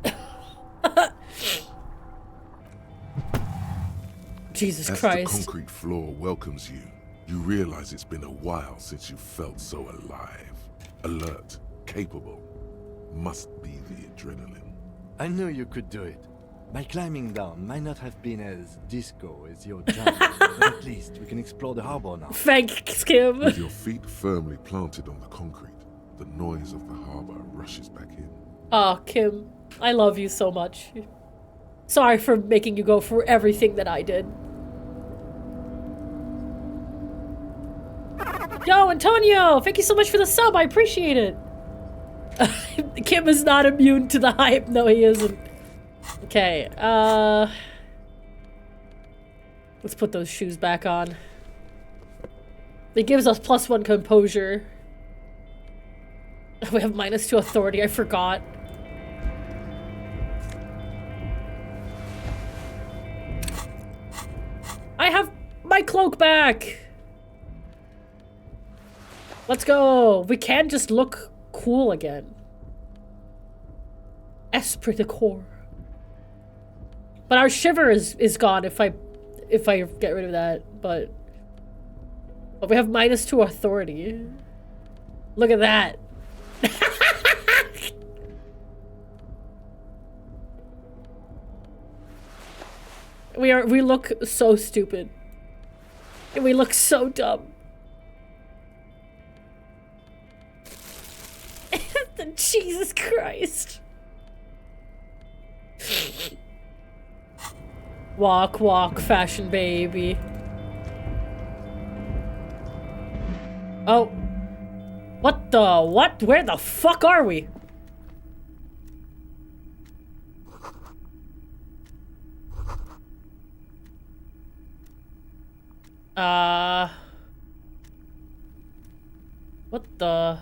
Jesus As Christ. the concrete floor welcomes you, you realize it's been a while since you felt so alive. Alert, capable. Must be the adrenaline. I knew you could do it. My climbing down might not have been as disco as your jump, but at least we can explore the harbor now. Thanks, Kim. With your feet firmly planted on the concrete, the noise of the harbor rushes back in. Oh, Kim, I love you so much. Sorry for making you go through everything that I did. Yo, Antonio, thank you so much for the sub. I appreciate it. Kim is not immune to the hype. No, he isn't. Okay, let's put those shoes back on. It gives us +1 composure. We have -2 authority, I forgot. I have my cloak back! Let's go! We can just look cool again. Esprit de corps. But our shiver is gone if I get rid of that, but we have -2 authority. Look at that. we look so stupid. And we look so dumb. Jesus Christ. Walk, walk, fashion baby. Oh. What the? What? Where the fuck are we? What the?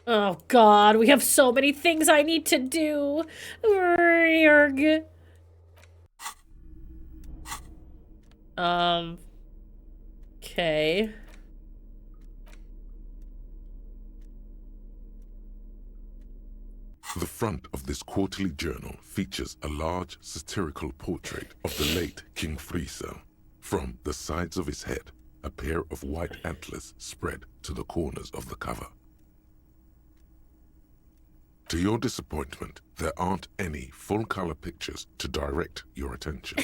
Oh God, we have so many things I need to do. Okay. The front of this quarterly journal features a large satirical portrait of the late King Friso. From the sides of his head, a pair of white antlers spread to the corners of the cover. To your disappointment, there aren't any full-color pictures to direct your attention.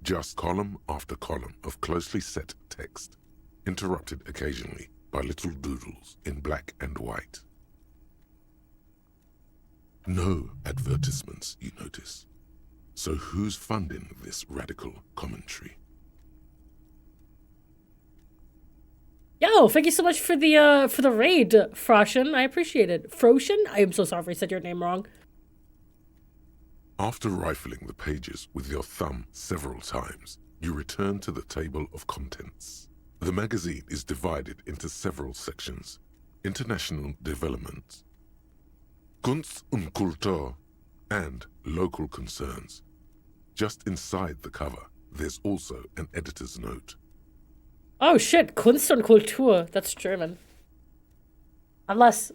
Just column after column of closely set text, interrupted occasionally by little doodles in black and white. No advertisements, you notice. So who's funding this radical commentary? Yo, thank you so much for the raid, Froshen. I appreciate it. Froshen? I am so sorry if I said your name wrong. After rifling the pages with your thumb several times, you return to the table of contents. The magazine is divided into several sections. International development, Kunst und Kultur, and local concerns. Just inside the cover, there's also an editor's note. Oh shit, Kunst und Kultur. That's German. Unless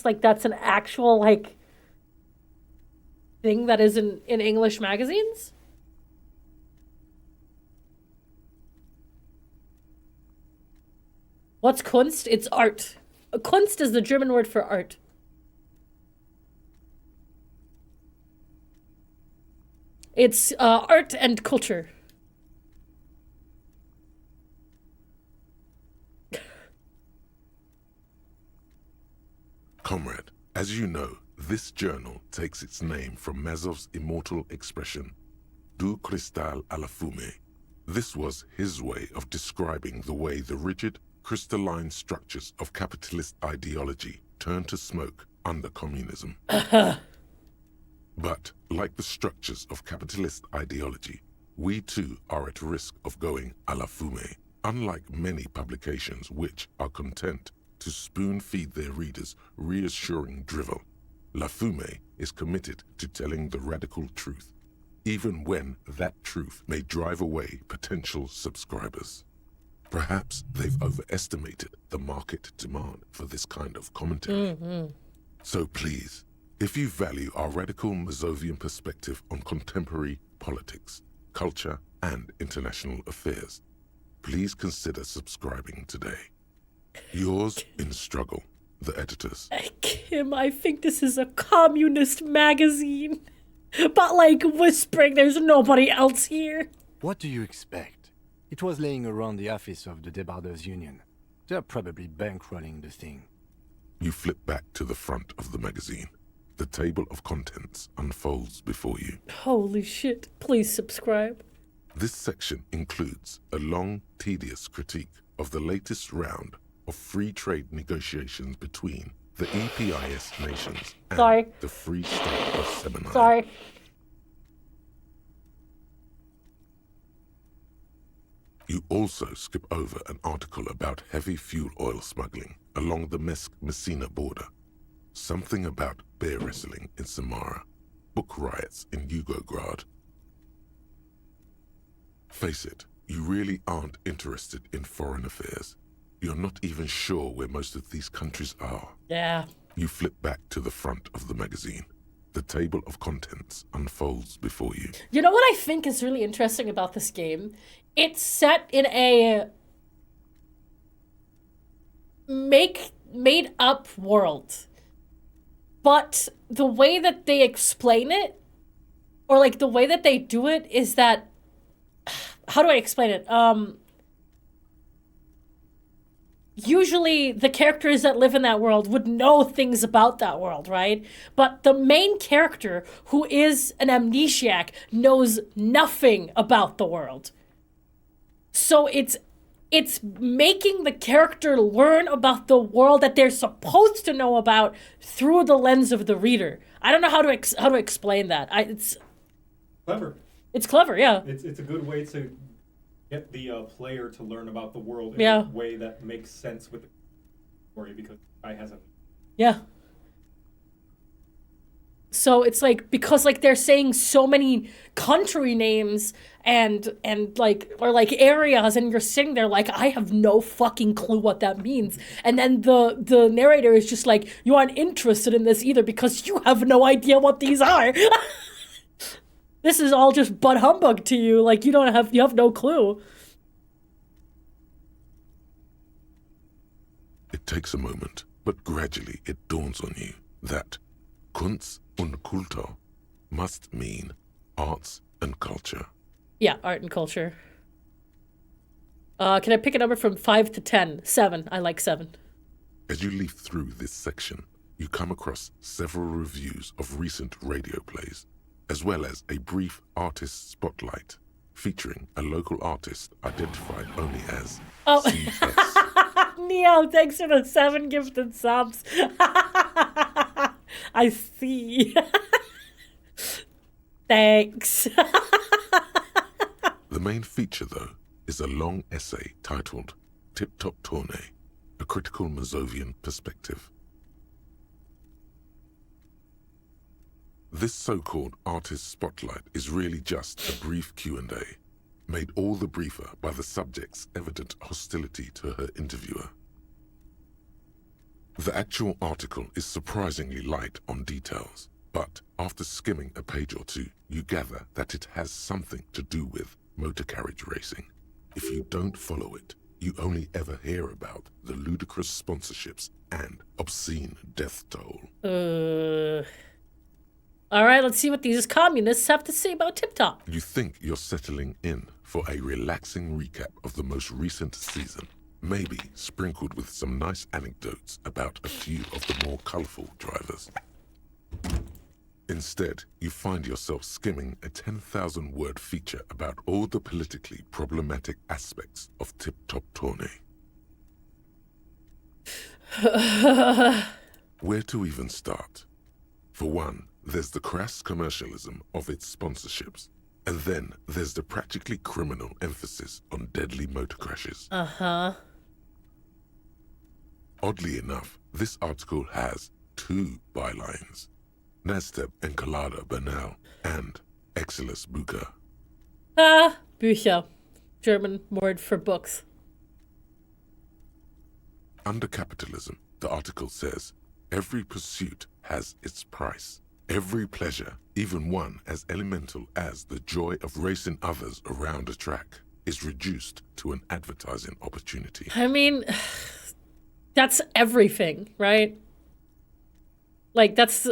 like that's an actual like thing that is in English magazines? What's Kunst? It's art. Kunst is the German word for art. It's art and culture. Comrade, as you know, this journal takes its name from Mazov's immortal expression, Du cristal à la fumée. This was his way of describing the way the rigid, crystalline structures of capitalist ideology turn to smoke under communism. But, like the structures of capitalist ideology, we too are at risk of going à la fumée, unlike many publications which are content to spoon-feed their readers reassuring drivel. La Fumée is committed to telling the radical truth, even when that truth may drive away potential subscribers. Perhaps they've overestimated the market demand for this kind of commentary. So please, if you value our radical Mazovian perspective on contemporary politics, culture, and international affairs, please consider subscribing today. Yours in struggle, the editors. Kim, I think this is a communist magazine. But like whispering, there's nobody else here. What do you expect? It was laying around the office of the Debarders Union. They're probably bankrolling the thing. You flip back to the front of the magazine. The table of contents unfolds before you. Holy shit. Please subscribe. This section includes a long, tedious critique of the latest round of free trade negotiations between the EPIS nations and the Free State of Seminole. Sorry. You also skip over an article about heavy fuel oil smuggling along the Mesk-Messina border, something about bear wrestling in Samara, book riots in Yugograd. Face it, you really aren't interested in foreign affairs. You're not even sure where most of these countries are. Yeah. You flip back to the front of the magazine. The table of contents unfolds before you. You know what I think is really interesting about this game? It's set in a made up world. But the way that they explain it, or like the way that they do it, is that, how do I explain it? Usually the characters that live in that world would know things about that world, right? But the main character, who is an amnesiac, knows nothing about the world. So it's making the character learn about the world that they're supposed to know about through the lens of the reader. I don't know how to explain that. It's clever. It's clever, yeah. It's a good way to get the player to learn about the world in a way that makes sense with the story, because I hasn't. Yeah. So it's like, because like they're saying so many country names and like, or like areas, and you're sitting there like, I have no fucking clue what that means. And then the narrator is just like, you aren't interested in this either because you have no idea what these are. This is all just butt humbug to you. Like you have no clue. It takes a moment, but gradually it dawns on you that Kunst und Kultur must mean arts and culture. Yeah, art and culture. Can I pick a number from 5 to 10? 7. I like 7. As you leaf through this section, you come across several reviews of recent radio plays, as well as a brief artist spotlight featuring a local artist identified only as CS. Neo, thanks for the 7 gifted subs. I see. Thanks. The main feature, though, is a long essay titled Tip Top Tournée, a critical Mazovian perspective. This so-called artist spotlight is really just a brief Q&A, made all the briefer by the subject's evident hostility to her interviewer. The actual article is surprisingly light on details, but after skimming a page or two, you gather that it has something to do with motor carriage racing. If you don't follow it, you only ever hear about the ludicrous sponsorships and obscene death toll. All right, let's see what these communists have to say about Tip Top. You think you're settling in for a relaxing recap of the most recent season, maybe sprinkled with some nice anecdotes about a few of the more colorful drivers. Instead, you find yourself skimming a 10,000-word feature about all the politically problematic aspects of Tip Top Tourney. Where to even start? For one, there's the crass commercialism of its sponsorships, and then there's the practically criminal emphasis on deadly motor crashes. Uh-huh. Oddly enough, this article has 2 bylines. Nasteb Encolada Bernal and Exilus Buka. Bücher. German word for books. Under capitalism, the article says, every pursuit has its price. Every pleasure, even one as elemental as the joy of racing others around a track, is reduced to an advertising opportunity. I mean, that's everything, right? Like, that's...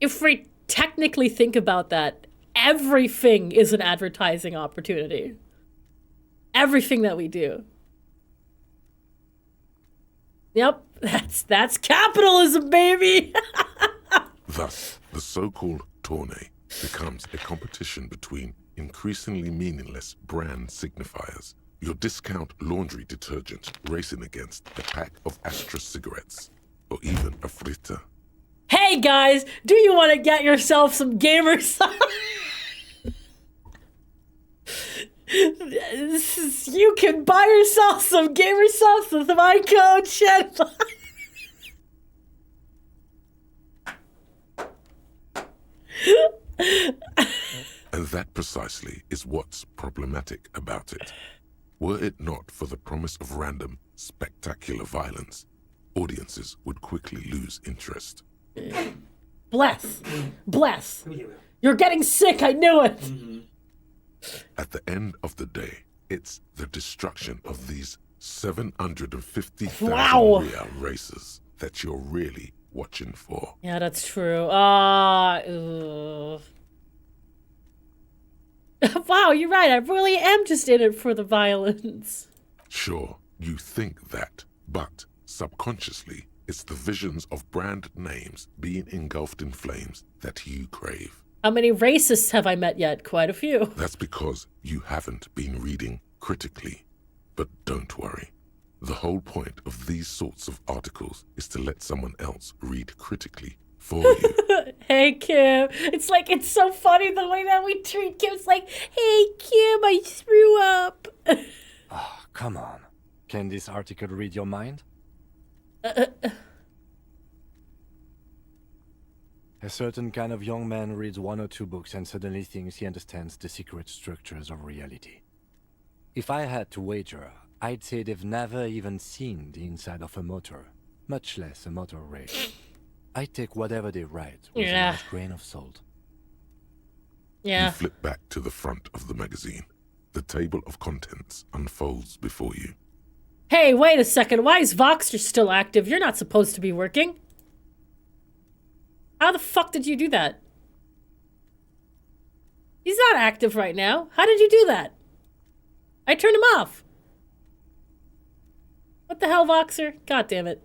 If we technically think about that, everything is an advertising opportunity. Everything that we do. Yep, that's capitalism, baby! Thus, the so-called tourney becomes a competition between increasingly meaningless brand signifiers. Your discount laundry detergent racing against a pack of Astra cigarettes, or even a fritter. Hey guys, do you want to get yourself some gamer stuff? You can buy yourself some gamer stuff with my code Shenpai. And that precisely is what's problematic about it. Were it not for the promise of random, spectacular violence, audiences would quickly lose interest. Bless. Bless. You're getting sick, I knew it. At the end of the day, it's the destruction of these 750,000 real races that you're really watching for. Yeah, that's true. Wow, you're right. I really am just in it for the violence. Sure, you think that, but subconsciously, it's the visions of brand names being engulfed in flames that you crave. How many racists have I met yet? Quite a few. That's because you haven't been reading critically. But don't worry. The whole point of these sorts of articles is to let someone else read critically for you. Hey, Kim. It's like, it's so funny the way that we treat Kim. It's like, hey, Kim, I threw up. Oh, come on. Can this article read your mind? A certain kind of young man reads 1 or 2 books and suddenly thinks he understands the secret structures of reality. If I had to wager, I'd say they've never even seen the inside of a motor, much less a motor race. I take whatever they write with a large grain of salt. Yeah. You flip back to the front of the magazine. The table of contents unfolds before you. Hey, wait a second. Why is Voxer still active? You're not supposed to be working. How the fuck did you do that? He's not active right now. How did you do that? I turned him off. What the hell, Voxer? God damn it.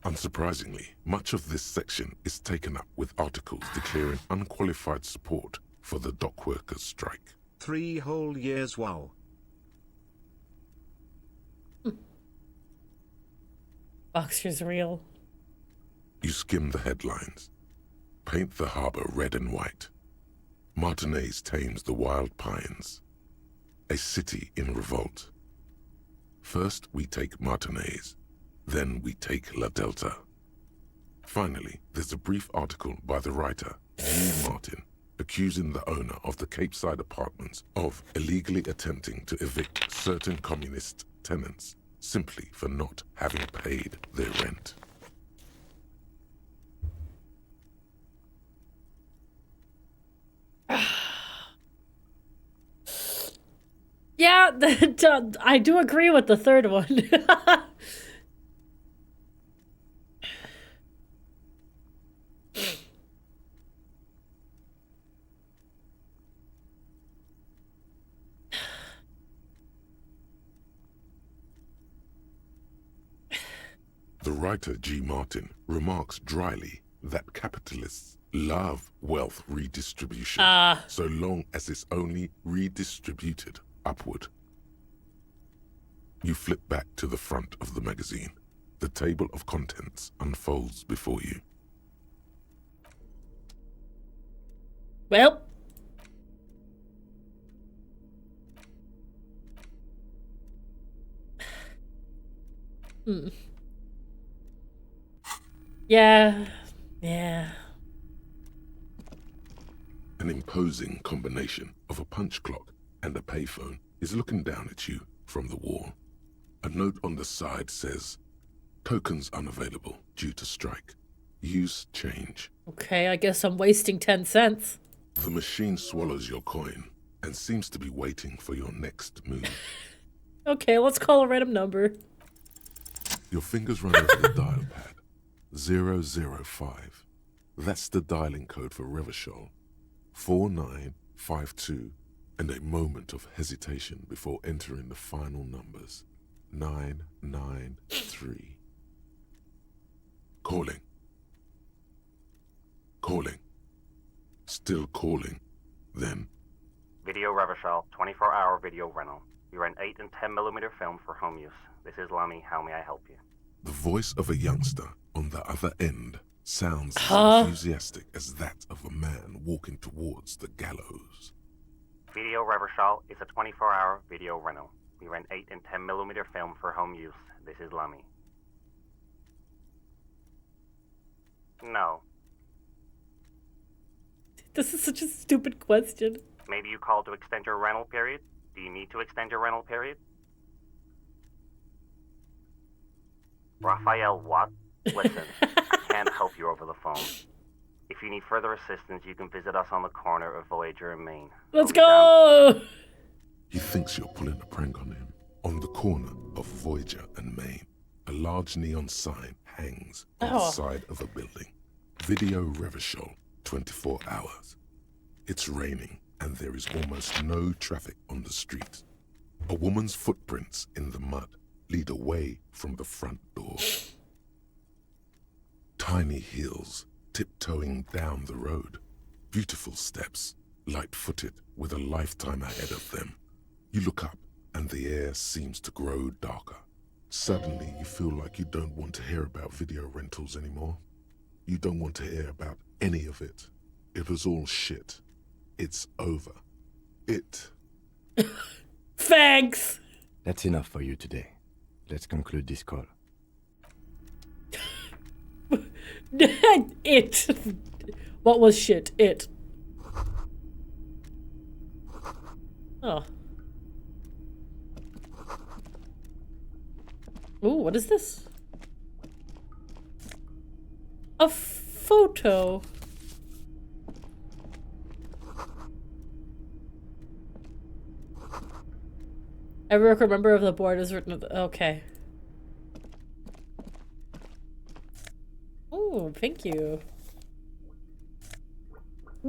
Unsurprisingly, much of this section is taken up with articles declaring unqualified support for the dock workers' strike. 3 whole years, wow. Voxer's real. You skim the headlines. Paint the harbor red and white. Martinaise tames the wild pines. A city in revolt. First we take Martinaise, then we take La Delta. Finally, there's a brief article by the writer, Hugh Martin, accusing the owner of the Capeside Apartments of illegally attempting to evict certain communist tenants simply for not having paid their rent. Yeah, I do agree with the third one. Writer G. Martin remarks dryly that capitalists love wealth redistribution, so long as it's only redistributed upward. You flip back to the front of the magazine. The table of contents unfolds before you. Well. Yeah. An imposing combination of a punch clock and a payphone is looking down at you from the wall. A note on the side says, "Tokens unavailable due to strike. Use change." Okay, I guess I'm wasting 10 cents. The machine swallows your coin and seems to be waiting for your next move. Okay, let's call a random number. Your fingers run over the dial pad. 005. That's the dialing code for Revachol. 4952, and a moment of hesitation before entering the final numbers. 993. Calling. Calling. Still calling. Then. Video Revachol, 24-hour video rental. We rent 8 and 10mm film for home use. This is Lamy. How may I help you? The voice of a youngster on the other end sounds as enthusiastic as that of a man walking towards the gallows. Video Revachol is a 24-hour video rental. We rent 8 and 10mm film for home use. This is Lamy. No. This is such a stupid question. Maybe you called to extend your rental period? Do you need to extend your rental period? Raphael, what? Listen, I can't help you over the phone. If you need further assistance, you can visit us on the corner of Voyager and Main. Let's go! He thinks you're pulling a prank on him. On the corner of Voyager and Main, a large neon sign hangs on the side of a building. Video Revachol, 24 hours. It's raining and there is almost no traffic on the street. A woman's footprints in the mud lead away from the front door. Tiny heels tiptoeing down the road. Beautiful steps, light-footed with a lifetime ahead of them. You look up and the air seems to grow darker. Suddenly you feel like you don't want to hear about video rentals anymore. You don't want to hear about any of it. It was all shit. It's over. Thanks! That's enough for you today. Let's conclude this call. It. What was shit? It. Oh. Ooh, what is this? A photo. Every record member of the board is written. Okay. Oh, thank you.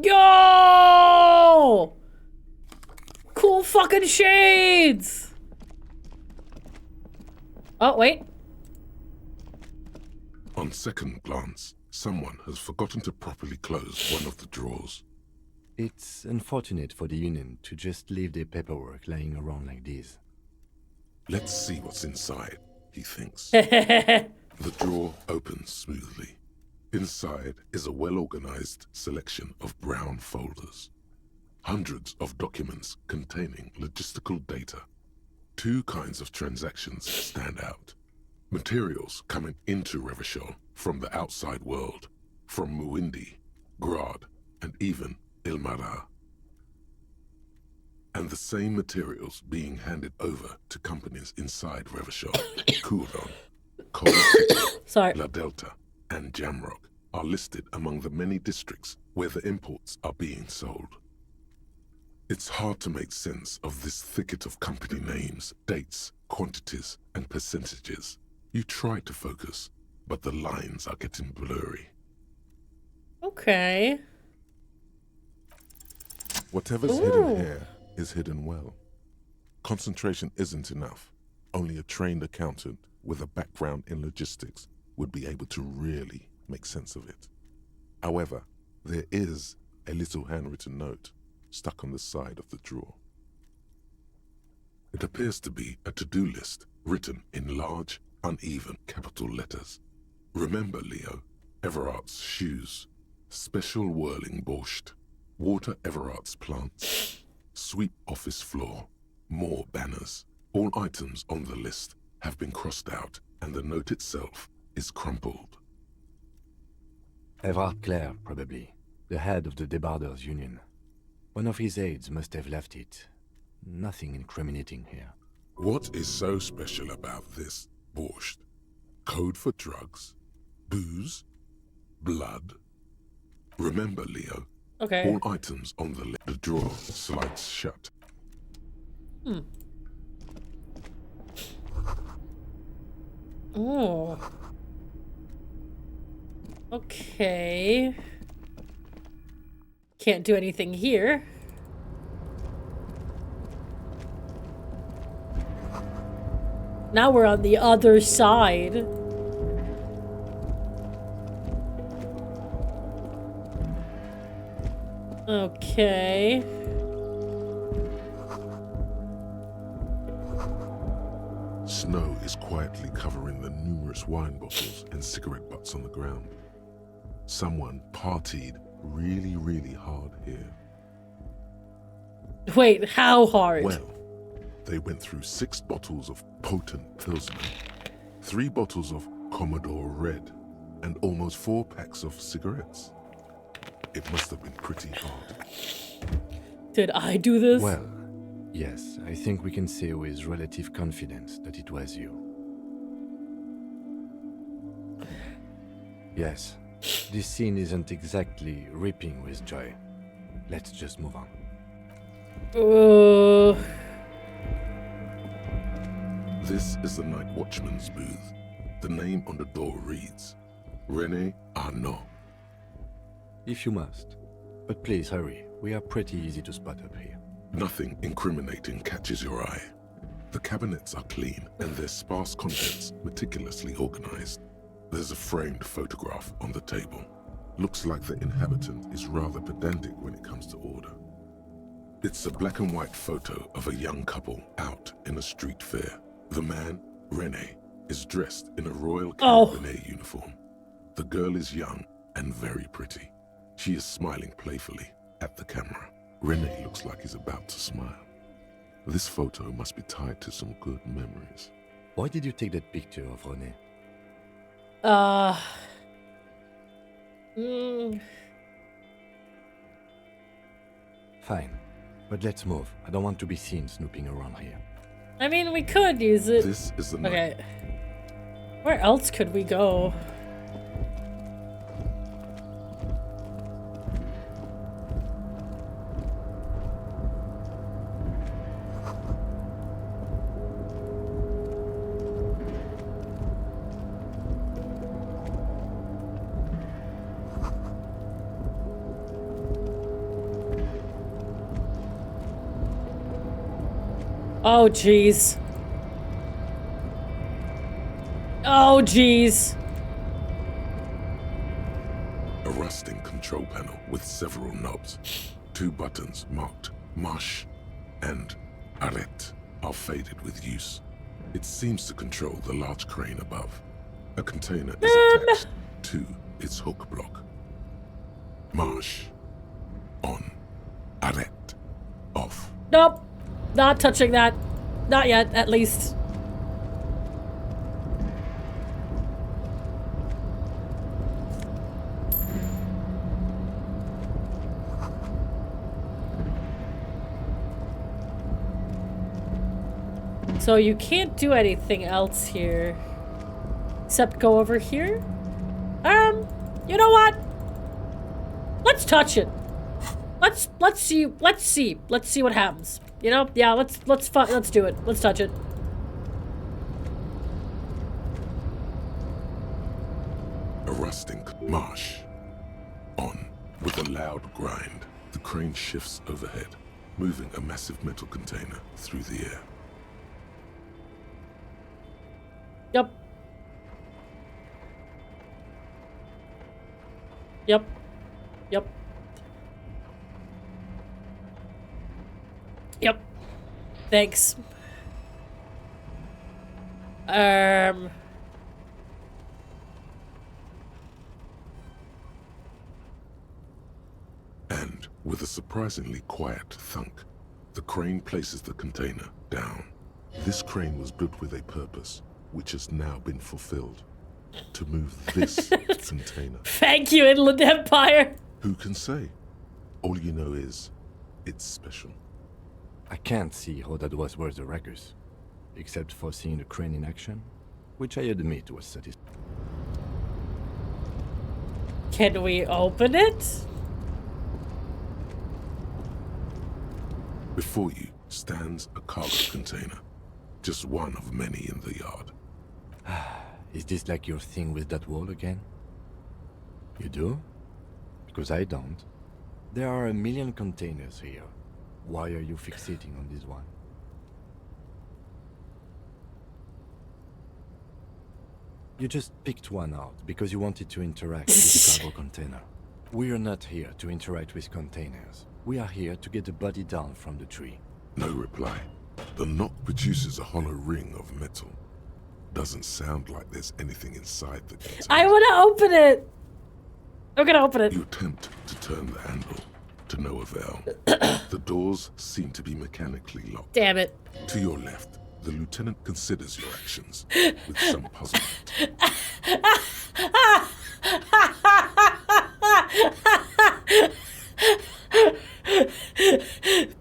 Yo! Cool fucking shades! Oh, wait. On second glance, someone has forgotten to properly close one of the drawers. It's unfortunate for the Union to just leave their paperwork lying around like this. Let's see what's inside, he thinks. The drawer opens smoothly. Inside is a well-organized selection of brown folders. Hundreds of documents containing logistical data. Two kinds of transactions stand out. Materials coming into Revachol from the outside world, from Muindi, Grad, and even Ilmara. And the same materials being handed over to companies inside Revachol, Kuron, Coal, La Delta, and Jamrock are listed among the many districts where the imports are being sold. It's hard to make sense of this thicket of company names, dates, quantities, and percentages. You try to focus, but the lines are getting blurry. Okay. Whatever's hidden here is hidden well. Concentration isn't enough. Only a trained accountant with a background in logistics would be able to really make sense of it. However, there is a little handwritten note stuck on the side of the drawer. It appears to be a to-do list written in large, uneven capital letters. Remember, Leo, Everart's shoes, special whirling borscht, water Everart's plants, sweep office floor, more banners. All items on the list have been crossed out, and the note itself is crumpled. Evrart Clare, probably. The head of the Debarders Union. One of his aides must have left it. Nothing incriminating here. What is so special about this borscht? Code for drugs? Booze? Blood? Remember, Leo. Okay. All items on the drawer slides shut. Oh. Okay. Can't do anything here. Now we're on the other side. Okay. Snow is quietly covering the numerous wine bottles and cigarette butts on the ground. Someone partied really, really hard here. Wait, how hard? Well, they went through 6 bottles of potent Pilsner, 3 bottles of Commodore Red, and almost 4 packs of cigarettes. It must have been pretty hard. Did I do this? Well, yes, I think we can say with relative confidence that it was you. Yes, this scene isn't exactly ripping with joy. Let's just move on. This is the night watchman's booth. The name on the door reads, René Arnaud. If you must. But please hurry. We are pretty easy to spot up here. Nothing incriminating catches your eye. The cabinets are clean and their sparse contents meticulously organized. There's a framed photograph on the table. Looks like the inhabitant is rather pedantic when it comes to order. It's a black and white photo of a young couple out in a street fair. The man, René, is dressed in a Royal Carabinier uniform. The girl is young and very pretty. She is smiling playfully at the camera. René looks like he's about to smile. This photo must be tied to some good memories. Why did you take that picture of René? Fine, but let's move. I don't want to be seen snooping around here. I mean, we could use it. This is the night. Okay. Where else could we go? Oh, jeez. Oh, jeez. A rusting control panel with several knobs. 2 buttons marked Marche and Arrête are faded with use. It seems to control the large crane above. A container is attached to its hook block. Marche. On. Arrête. Off. Nope. Not touching that. Not yet, at least. So you can't do anything else here. Except go over here? You know what? Let's touch it. Let's see what happens. You know? Yeah, let's do it. Let's touch it. A rusting marsh. On. With a loud grind, the crane shifts overhead, moving a massive metal container through the air. Yep. Yep. Yep. Yep. Thanks. And with a surprisingly quiet thunk, the crane places the container down. This crane was built with a purpose, which has now been fulfilled. To move this container. Thank you, Inland Empire. Who can say? All you know is, it's special. I can't see how that was worth the ruckus, except for seeing the crane in action, which I admit was satisfying. Can we open it? Before you stands a cargo container, just one of many in the yard. Is this like your thing with that wall again? You do? Because I don't. There are a million containers here. Why are you fixating on this one? You just picked one out because you wanted to interact with the cargo container. We are not here to interact with containers. We are here to get the body down from the tree. No reply. The knock produces a hollow ring of metal. Doesn't sound like there's anything inside the container. I want to open it. I'm gonna open it. You attempt to turn the handle, to no avail. The doors seem to be mechanically locked. Damn it. To your left, the lieutenant considers your actions with some puzzlement.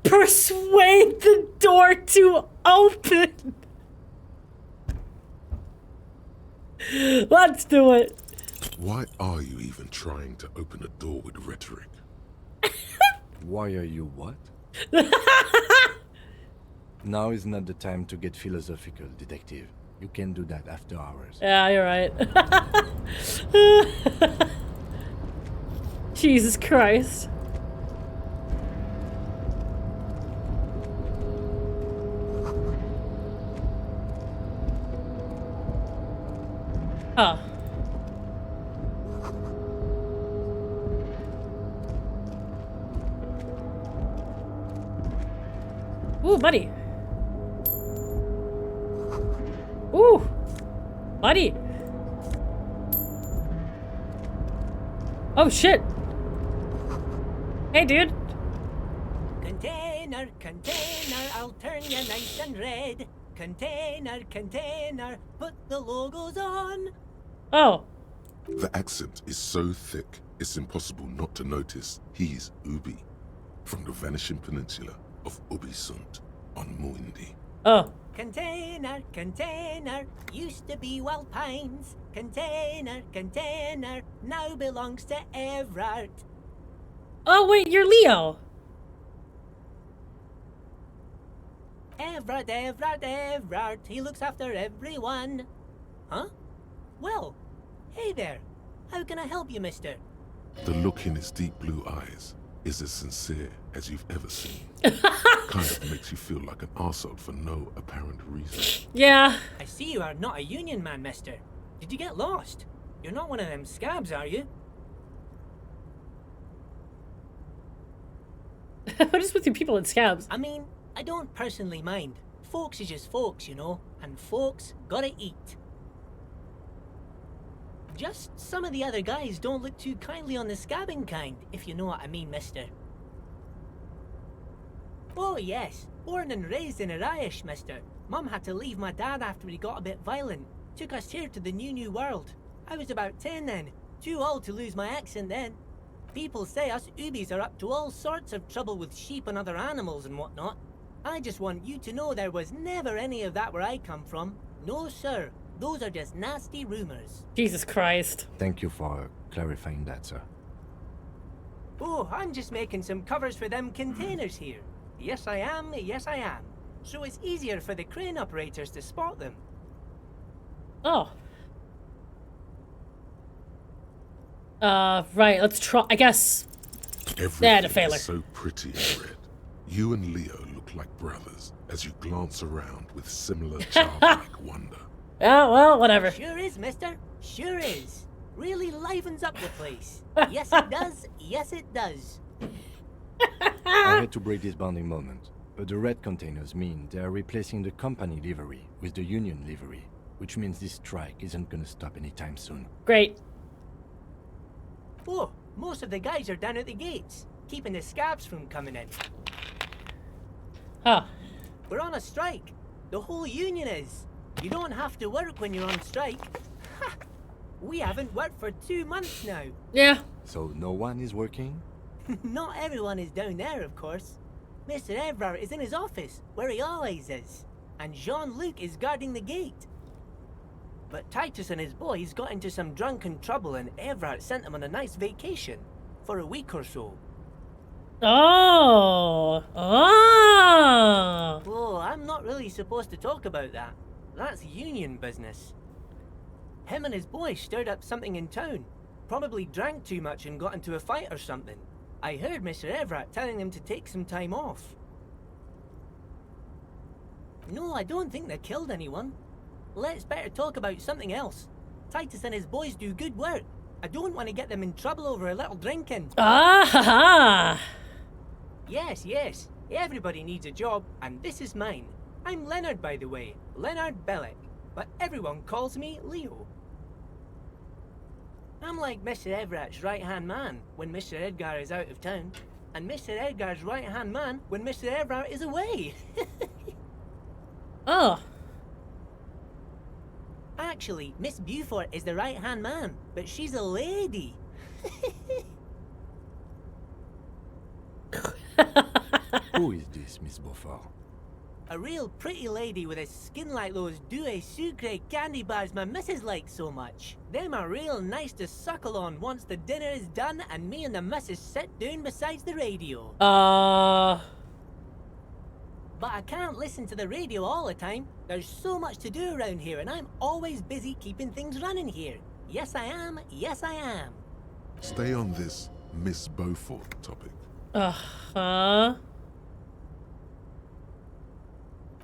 Persuade the door to open. Let's do it. Why are you even trying to open a door with rhetoric? Why are you what? Now is not the time to get philosophical, detective. You can do that after hours. Yeah, you're right. Jesus Christ. Huh. Ooh, buddy. Ooh, buddy. Oh, shit. Hey, dude. Container, container, I'll turn you nice and red. Container, container, put the logos on. Oh. The accent is so thick, it's impossible not to notice he's Ubi, from the vanishing peninsula of Ubisunt on Muindi. Oh. Container, container, used to be Wild Pines. Container, container, now belongs to Evrart. Oh, wait, you're Leo. Evrart, Evrart, Evrart, he looks after everyone. Huh? Well, hey there. How can I help you, mister? The look in his deep blue eyes is as sincere as you've ever seen. Kind of makes you feel like an arsehole for no apparent reason. Yeah. I see you are not a union man, mister. Did you get lost? You're not one of them scabs, are you? What is with you people in scabs? I mean, I don't personally mind. Folks is just folks, you know, and folks gotta eat. Just some of the other guys don't look too kindly on the scabbing kind, if you know what I mean, mister. Oh yes, born and raised in Irish, mister. Mum had to leave my dad after he got a bit violent. Took us here to the new world. I was about 10 then, too old to lose my accent then. People say us Ubis are up to all sorts of trouble with sheep and other animals and whatnot. I just want you to know there was never any of that where I come from. No sir, those are just nasty rumors. Jesus Christ. Thank you for clarifying that, sir. Oh, I'm just making some covers for them containers here. Yes I am, yes I am. So it's easier for the crane operators to spot them. Oh. Right, let's try, I guess. Everything a failure. is so pretty and red. You and Leo look like brothers as you glance around with similar childlike wonder. Yeah, well, whatever. Sure is, mister. Sure is. Really livens up the place. Yes, it does. Yes, it does. I had to break this bonding moment, but the red containers mean they are replacing the company livery with the union livery, which means this strike isn't gonna stop anytime soon. Great. Oh, most of the guys are down at the gates, keeping the scabs from coming in. Huh. We're on a strike. The whole union is. You don't have to work when you're on strike. Ha! We haven't worked for 2 months now. Yeah. So no one is working? Not everyone is down there, of course. Mr. Evrart is in his office, where he always is. And Jean-Luc is guarding the gate. But Titus and his boys got into some drunken trouble and Evrart sent them on a nice vacation. For a week or so. Oh. Oh. Oh, I'm not really supposed to talk about that. That's union business. Him and his boys stirred up something in town. Probably drank too much and got into a fight or something. I heard Mr. Evrart telling them to take some time off. No, I don't think they killed anyone. Let's better talk about something else. Titus and his boys do good work. I don't want to get them in trouble over a little drinking. Ah! Yes, yes. Everybody needs a job, and this is mine. I'm Leonard, by the way. Leonard Bellick. But everyone calls me Leo. I'm like Mr. Everart's right-hand man when Mr. Edgar is out of town, and Mr. Edgar's right-hand man when Mr. Evrart is away. Oh. Actually, Miss Beaufort is the right-hand man, but she's a lady. Who is this, Miss Beaufort? A real pretty lady with a skin like those douce sucre candy bars my missus likes so much. Them are real nice to suckle on once the dinner is done and me and the missus sit down beside the radio. But I can't listen to the radio all the time. There's so much to do around here and I'm always busy keeping things running here. Yes, I am. Yes, I am. Stay on this Miss Beaufort topic. Uh-huh.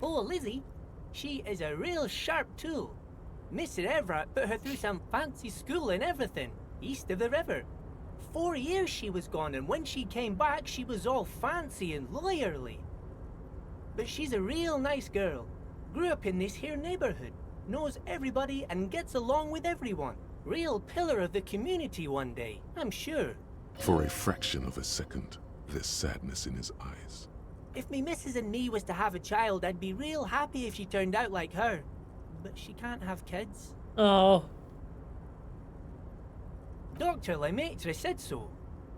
Oh, Lizzie, she is a real sharp tool. Mr. Evrart put her through some fancy school and everything, east of the river. 4 years she was gone, and when she came back, she was all fancy and lawyerly. But she's a real nice girl. Grew up in this here neighborhood, knows everybody and gets along with everyone. Real pillar of the community one day, I'm sure. For a fraction of a second, there's sadness in his eyes. If me missus and me was to have a child, I'd be real happy if she turned out like her. But she can't have kids. Oh. Dr. Lemaitre said so,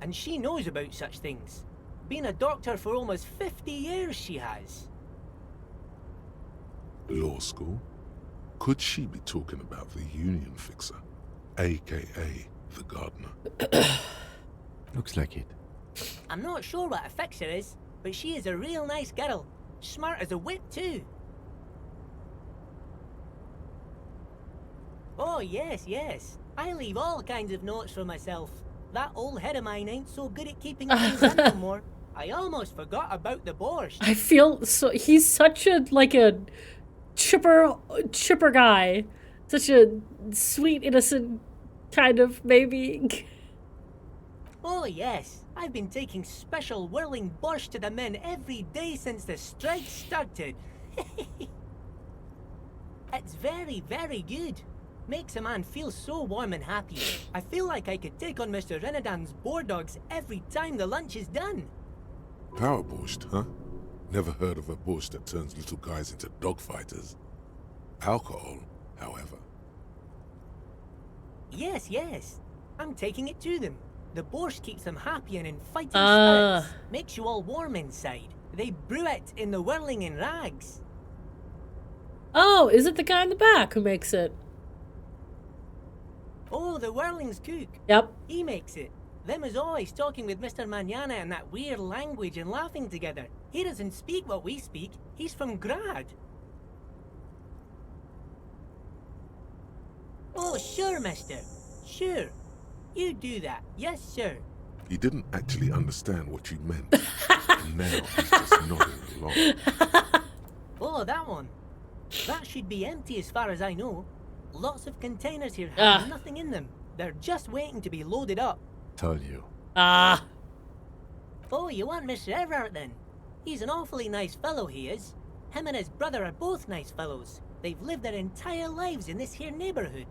and she knows about such things. Been a doctor for almost 50 years, she has. Law school? Could she be talking about the union fixer, aka the gardener? Looks like it. I'm not sure what a fixer is, but she is a real nice girl. Smart as a whip, too. Oh, yes, yes. I leave all kinds of notes for myself. That old head of mine ain't so good at keeping things in no more. I almost forgot about the borscht. I feel so... He's such a, like a chipper guy. Such a sweet, innocent kind of baby. Oh, yes. I've been taking special whirling borscht to the men every day since the strike started. It's very, very good. Makes a man feel so warm and happy. I feel like I could take on Mr. Renadan's boar dogs every time the lunch is done. Power borscht, huh? Never heard of a borscht that turns little guys into dogfighters. Alcohol, however. Yes, yes. I'm taking it to them. The borscht keeps them happy and in fighting spirits. Makes you all warm inside. They brew it in the Whirling-in-Rags. Oh, is it the guy in the back who makes it? Oh, the Whirling's cook. Yep. He makes it. Them is always talking with Mr. Manana in that weird language and laughing together. He doesn't speak what we speak. He's from Grad. Oh, sure, mister. Sure. You do that. Yes, sir. He didn't actually understand what you meant. And now he's just nodding along. Oh, that one. That should be empty as far as I know. Lots of containers here have nothing in them. They're just waiting to be loaded up. Told you. Ah. Oh, you want Mr. Evrart then? He's an awfully nice fellow, he is. Him and his brother are both nice fellows. They've lived their entire lives in this here neighborhood.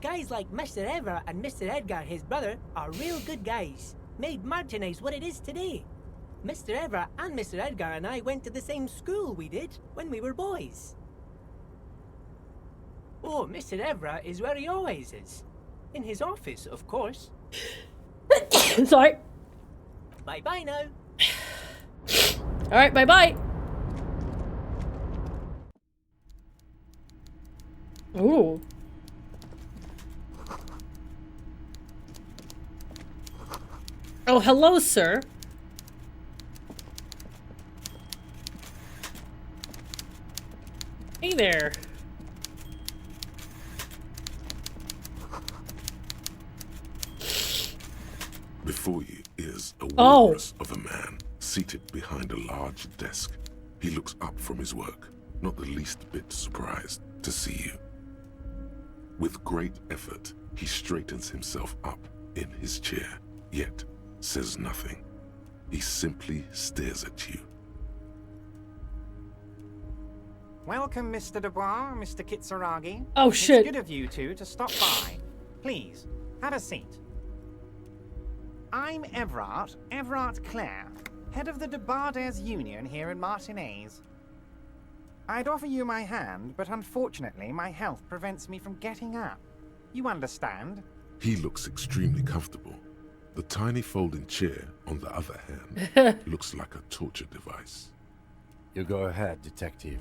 Guys like Mr. Evrart and Mr. Edgar, his brother, are real good guys. Made Martinaise what it is today. Mr. Evrart and Mr. Edgar and I went to the same school, we did, when we were boys. Oh, Mr. Evrart is where he always is. In his office, of course. Sorry. Bye-bye now. Alright, bye-bye. Ooh. Oh, hello, sir. Hey there. Before you is a Oh. walrus of a man seated behind a large desk. He looks up from his work, not the least bit surprised to see you. With great effort, he straightens himself up in his chair, yet says nothing. He simply stares at you. Welcome, Mr. Dubois, Mr. Kitsuragi. Oh, shit. It's good of you two to stop by. Please, have a seat. I'm Evrart Clare, head of the Debarders Union here in Martinaise. I'd offer you my hand, but unfortunately my health prevents me from getting up. You understand? He looks extremely comfortable. The tiny folding chair, on the other hand, looks like a torture device. You go ahead, detective.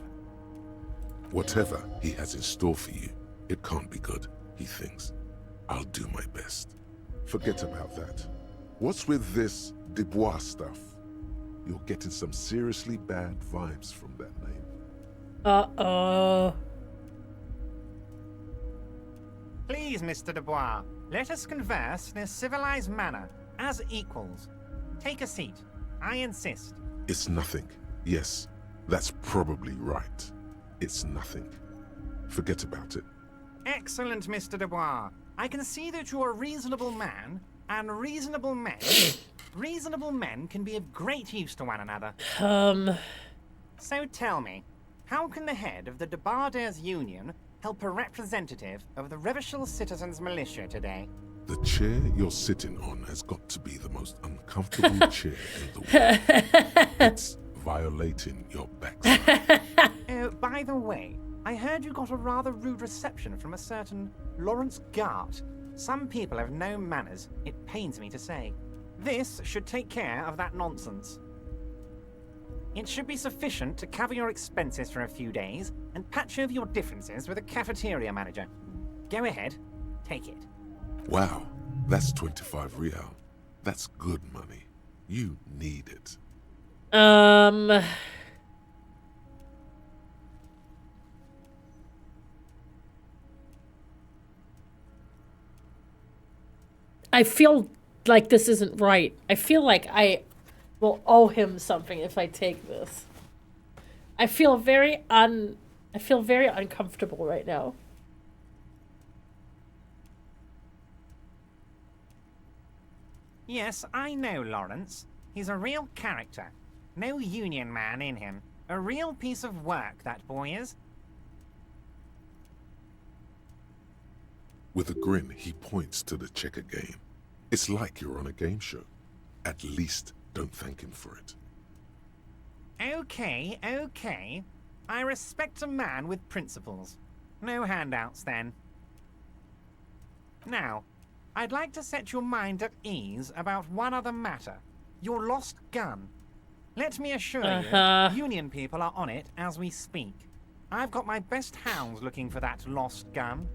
Whatever he has in store for you, it can't be good, he thinks. I'll do my best. Forget about that. What's with this Dubois stuff? You're getting some seriously bad vibes from that name. Uh-oh. Please, Mr. Dubois, let us converse in a civilized manner, as equals. Take a seat. I insist. It's nothing. Yes, that's probably right. It's nothing. Forget about it. Excellent, Mr. Dubois. I can see that you're a reasonable man, and reasonable men can be of great use to one another. So tell me, how can the head of the Debarders Union help a representative of the Revachol Citizens Militia today? The chair you're sitting on has got to be the most uncomfortable chair in the world. It's violating your backside. Oh, by the way, I heard you got a rather rude reception from a certain Lawrence Gart. Some people have no manners, it pains me to say. This should take care of that nonsense. It should be sufficient to cover your expenses for a few days and patch over your differences with a cafeteria manager. Go ahead, take it. Wow, that's 25 real. That's good money. You need it. I feel like this isn't right. I feel like I will owe him something if I take this. I feel very uncomfortable right now. Yes, I know Lawrence. He's a real character. No union man in him. A real piece of work, that boy is. With a grin, he points to the checker game. It's like you're on a game show. At least don't thank him for it. Okay. I respect a man with principles. No handouts, then. Now, I'd like to set your mind at ease about one other matter. Your lost gun. Let me assure you, Union people are on it as we speak. I've got my best hounds looking for that lost gun.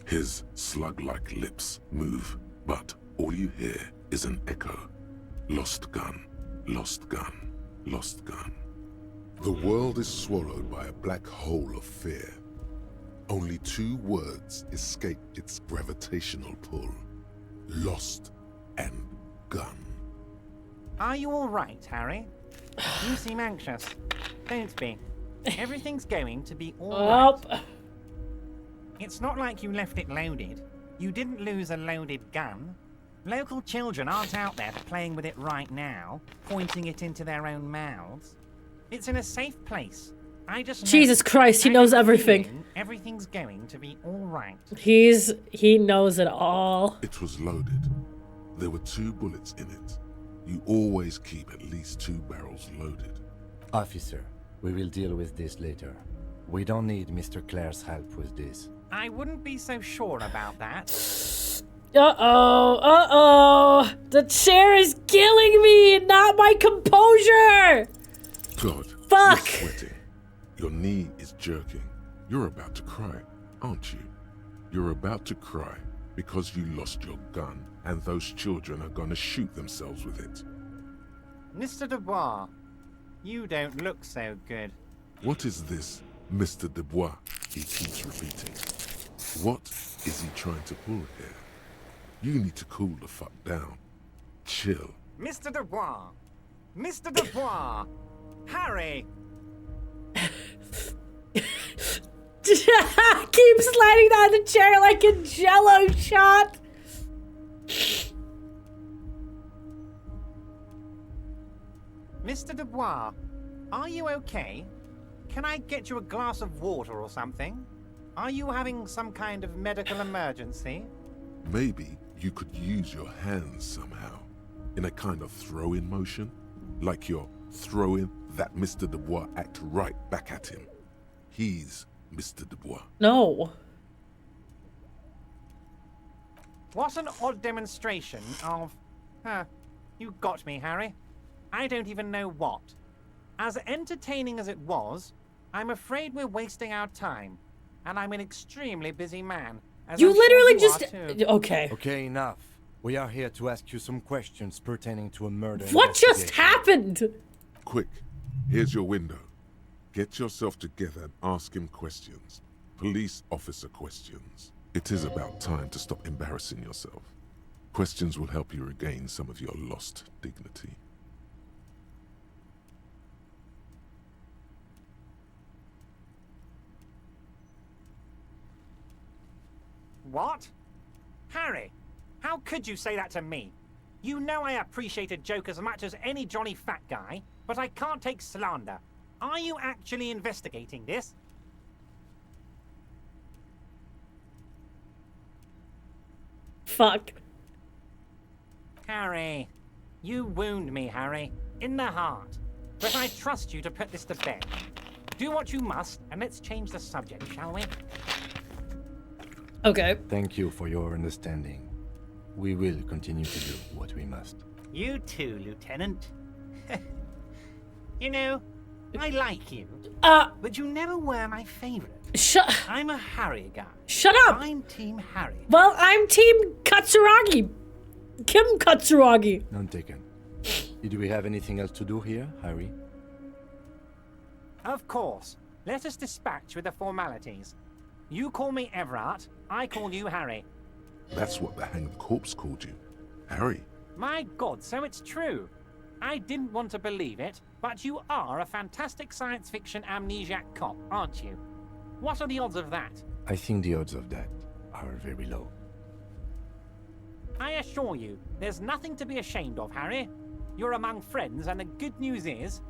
His slug-like lips move, but all you hear is an echo. Lost gun, lost gun, lost gun. The world is swallowed by a black hole of fear. Only two words escape its gravitational pull. Lost and gun. Are you all right, Harry? You seem anxious. Don't be. Everything's going to be all right. It's not like you left it loaded. You didn't lose a loaded gun. Local children aren't out there playing with it right now, pointing it into their own mouths. It's in a safe place. I just Jesus Christ, he knows everything. Everything's going to be all right. He knows it all. It was loaded. There were 2 bullets in it. You always keep at least 2 barrels loaded. Officer, we will deal with this later. We don't need Mr. Clare's help with this. I wouldn't be so sure about that. Uh-oh. The chair is killing me, not my composure. God, fuck. You're sweating. Your knee is jerking. You're about to cry, aren't you? You're about to cry because you lost your gun and those children are gonna shoot themselves with it. Mr. Dubois, you don't look so good. What is this, Mr. Dubois? He keeps repeating. What is he trying to pull here? You need to cool the fuck down. Chill. Mr. Dubois! Mr. Dubois! Harry! Keep sliding down the chair like a jello shot. Mr. Dubois, are you okay? Can I get you a glass of water or something? Are you having some kind of medical emergency? Maybe you could use your hands somehow, in a kind of throw-in motion, like you're throwing that Mr. Dubois act right back at him. He's Mr. Dubois. No. What an odd demonstration of... you got me, Harry. I don't even know what. As entertaining as it was, I'm afraid we're wasting our time. And I'm an extremely busy man. You I'm literally sure you just... are too. Okay. Okay, enough. We are here to ask you some questions pertaining to a murder. What just happened? Quick, here's your window. Get yourself together and ask him questions. Police officer questions. It is about time to stop embarrassing yourself. Questions will help you regain some of your lost dignity. What? Harry, how could you say that to me? You know I appreciate a joke as much as any jolly fat guy, but I can't take slander. Are you actually investigating this? Fuck. Harry, you wound me, Harry, in the heart. But I trust you to put this to bed. Do what you must, and let's change the subject, shall we? Okay. Thank you for your understanding. We will continue to do what we must. You too, Lieutenant. You know, I like you. But you never were my favorite. I'm a Harry guy. Shut up! I'm Team Harry. Well, I'm Team Katsuragi. Kim Katsuragi. None taken. Do we have anything else to do here, Harry? Of course. Let us dispatch with the formalities. You call me Evrart, I call you Harry. That's what the hanged corpse called you. Harry. My God, so it's true. I didn't want to believe it, but you are a fantastic science fiction amnesiac cop, aren't you? What are the odds of that? I think the odds of that are very low. I assure you, there's nothing to be ashamed of, Harry. You're among friends, and the good news is...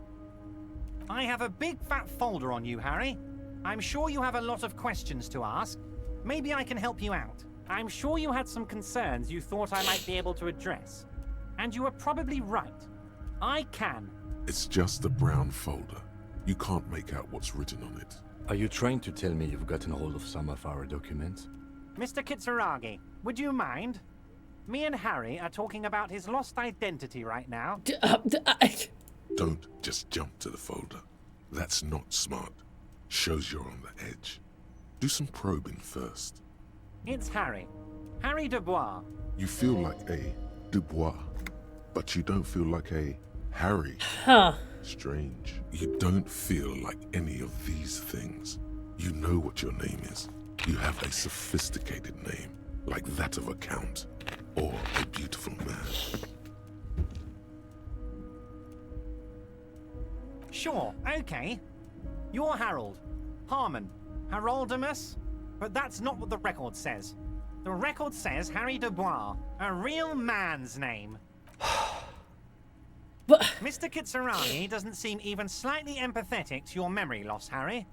I have a big fat folder on you, Harry. I'm sure you have a lot of questions to ask. Maybe I can help you out. I'm sure you had some concerns you thought I might be able to address. And you were probably right. I can. It's just a brown folder. You can't make out what's written on it. Are you trying to tell me you've gotten hold of some of our documents? Mr. Kitsuragi, would you mind? Me and Harry are talking about his lost identity right now. Don't just jump to the folder. That's not smart. Shows you're on the edge. Do some probing first. It's Harry. Harry Dubois. You feel like a Dubois, but you don't feel like a Harry. Huh. Strange. You don't feel like any of these things. You know what your name is. You have a sophisticated name, like that of a count, or a beautiful man. Sure, okay. You're Harold. Harmon. Haroldamus. But that's not what the record says. The record says Harry Dubois, a real man's name. Mr. Kitsuragi doesn't seem even slightly empathetic to your memory loss, Harry.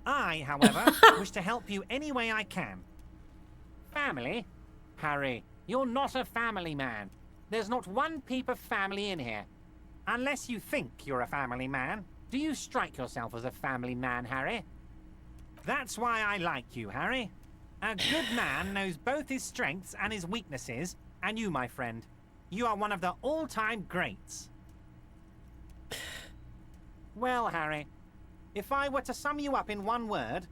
I, however, wish to help you any way I can. Family? Harry, you're not a family man. There's not one peep of family in here. Unless you think you're a family man, do you strike yourself as a family man, Harry? That's why I like you, Harry. A good man knows both his strengths and his weaknesses, and you, my friend, you are one of the all-time greats. Well, Harry, if I were to sum you up in one word,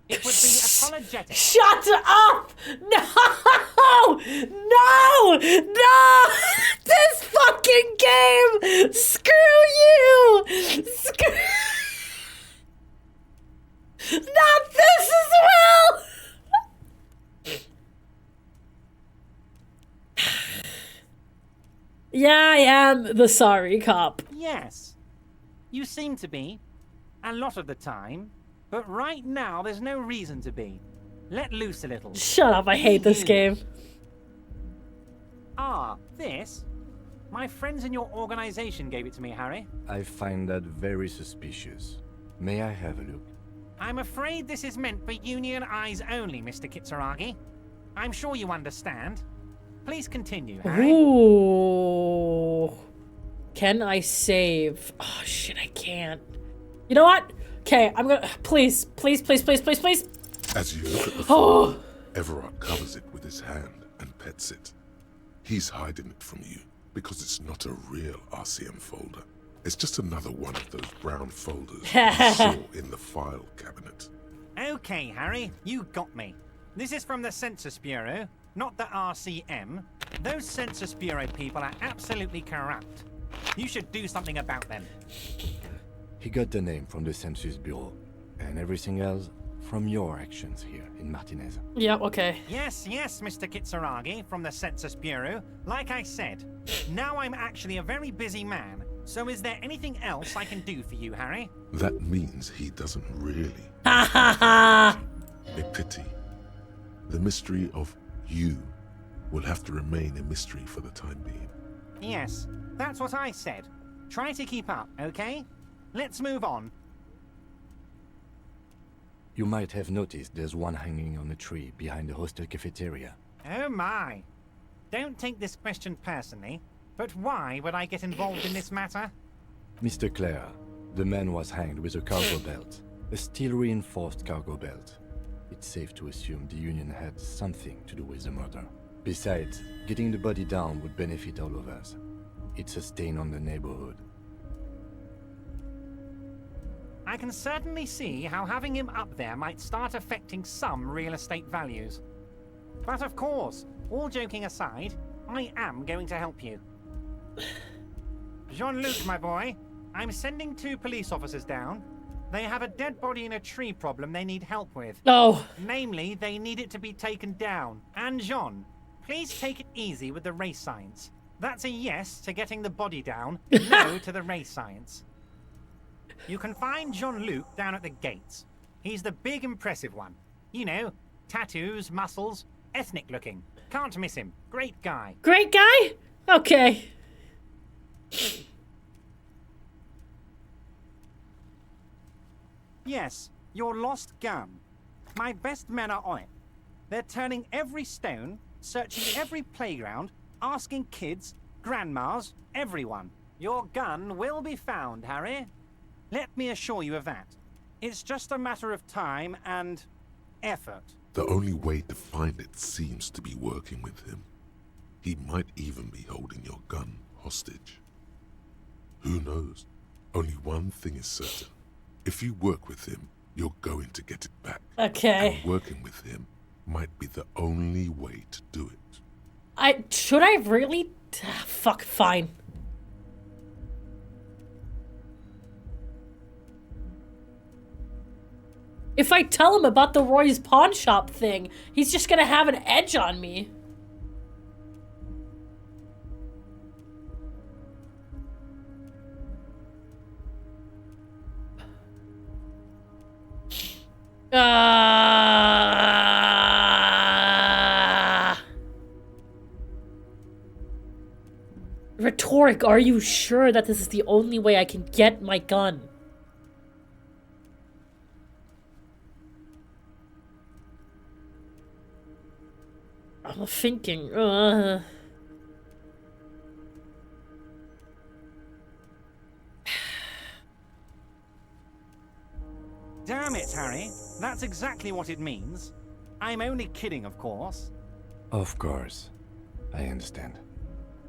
it would be apologetic. Shut up! No! No! No! This fucking game! Screw you! Screw... Not this as well! Yeah, I am the sorry cop. Yes. You seem to be. A lot of the time. But right now, there's no reason to be. Let loose a little. Shut up, I hate this game. Ah, this? My friends in your organization gave it to me, Harry. I find that very suspicious. May I have a look? I'm afraid this is meant for Union eyes only, Mr. Kitsuragi. I'm sure you understand. Please continue, Harry. Ooh. Can I save? Oh, shit, I can't. You know what? Okay, I'm gonna... Please, please, please, please, please, please. As you look at the folder, Evrart covers it with his hand and pets it. He's hiding it from you because it's not a real RCM folder. It's just another one of those brown folders you saw in the file cabinet. Okay, Harry, you got me. This is from the Census Bureau, not the RCM. Those Census Bureau people are absolutely corrupt. You should do something about them. He got the name from the Census Bureau, and everything else from your actions here in Martinaise. Yep, okay. Yes, yes, Mr. Kitsuragi from the Census Bureau. Like I said, now I'm actually a very busy man, so is there anything else I can do for you, Harry? That means he doesn't really. Ha ha ha! A pity. The mystery of you will have to remain a mystery for the time being. Yes, that's what I said. Try to keep up, okay? Let's move on. You might have noticed there's one hanging on a tree behind the hostel cafeteria. Oh my. Don't take this question personally, but why would I get involved in this matter? Mr. Clare, the man was hanged with a cargo belt. A steel-reinforced cargo belt. It's safe to assume the Union had something to do with the murder. Besides, getting the body down would benefit all of us. It's a stain on the neighborhood. I can certainly see how having him up there might start affecting some real estate values. But of course, all joking aside, I am going to help you. Jean-Luc, my boy, I'm sending 2 police officers down. They have a dead body in a tree problem they need help with. Oh. Namely, they need it to be taken down. And Jean, please take it easy with the race science. That's a yes to getting the body down, no to the race science. You can find Jean-Luc down at the gates. He's the big, impressive one. You know, tattoos, muscles, ethnic looking. Can't miss him. Great guy. Great guy? Okay. Yes, your lost gun. My best men are on it. They're turning every stone, searching every playground, asking kids, grandmas, everyone. Your gun will be found, Harry. Let me assure you of that. It's just a matter of time and effort. The only way to find it seems to be working with him. He might even be holding your gun hostage. Who knows? Only one thing is certain. If you work with him, you're going to get it back. Okay. And working with him might be the only way to do it. Should I really? Fuck, fine. If I tell him about the Roy's pawn shop thing, he's just gonna have an edge on me. Torque, are you sure that this is the only way I can get my gun? I'm thinking, Damn it, Harry. That's exactly what it means. I'm only kidding, of course. Of course. I understand.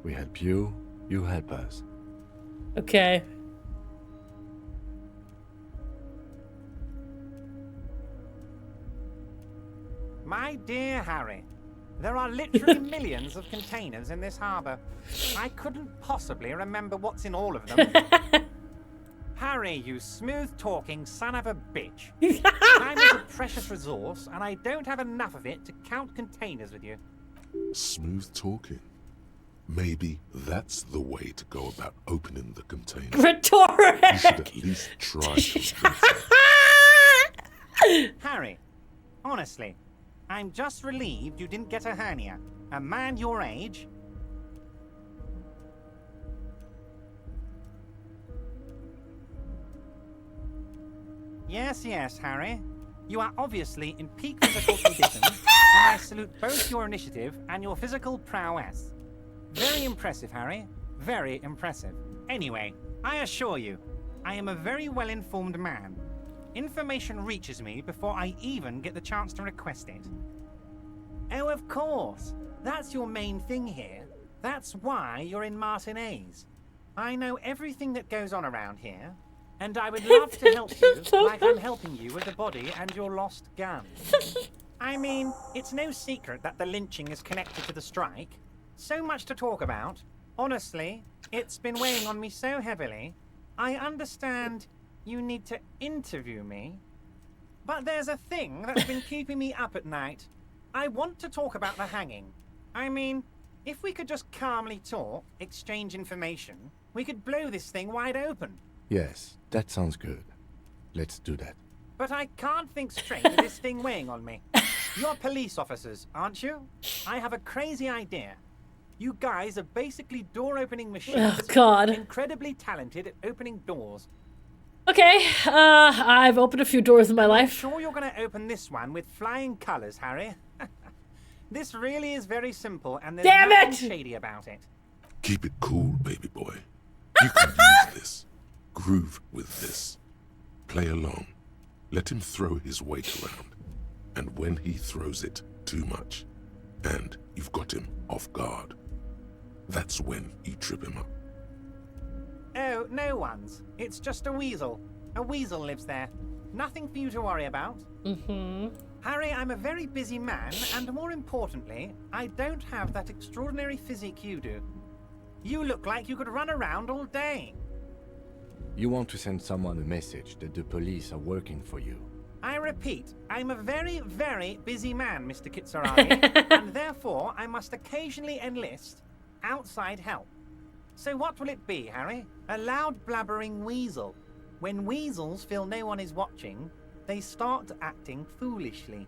We help you, you help us. Okay. My dear Harry, there are literally millions of containers in this harbor. I couldn't possibly remember what's in all of them. Harry, you smooth-talking son of a bitch. Time is a precious resource, and I don't have enough of it to count containers with you. Smooth talking. Maybe that's the way to go about opening the container. Rhetoric! You should at least try to. Harry, honestly, I'm just relieved you didn't get a hernia. A man your age... Yes, yes, Harry. You are obviously in peak physical condition, and I salute both your initiative and your physical prowess. Very impressive, Harry. Very impressive. Anyway, I assure you, I am a very well-informed man. Information reaches me before I even get the chance to request it. Oh, of course. That's your main thing here. That's why you're in Martinaise. I know everything that goes on around here, and I would love to help you like I'm helping you with the body and your lost gun. I mean, it's no secret that the lynching is connected to the strike. So much to talk about. Honestly, it's been weighing on me so heavily. I understand you need to interview me, but there's a thing that's been keeping me up at night. I want to talk about the hanging. I mean, if we could just calmly talk, exchange information, we could blow this thing wide open. Yes, that sounds good. Let's do that. But I can't think straight with this thing weighing on me. You're police officers, aren't you? I have a crazy idea. You guys are basically door-opening machines. Oh, God. Incredibly talented at opening doors. Okay, I've opened a few doors in my life. I'm sure you're going to open this one with flying colors, Harry. This really is very simple, and there's nothing shady about it. Keep it cool, baby boy. You can use this. Groove with this. Play along. Let him throw his weight around. And when he throws it too much, and you've got him off guard, that's when you trip him up. Oh, no one's. It's just a weasel. A weasel lives there. Nothing for you to worry about. Harry, I'm a very busy man, and more importantly, I don't have that extraordinary physique you do. You look like you could run around all day. You want to send someone a message that the police are working for you. I repeat, I'm a very, very busy man, Mr. Kitsuragi, and therefore I must occasionally enlist outside help. So what will it be, Harry? A loud blabbering weasel. When weasels feel no one is watching, they start acting foolishly.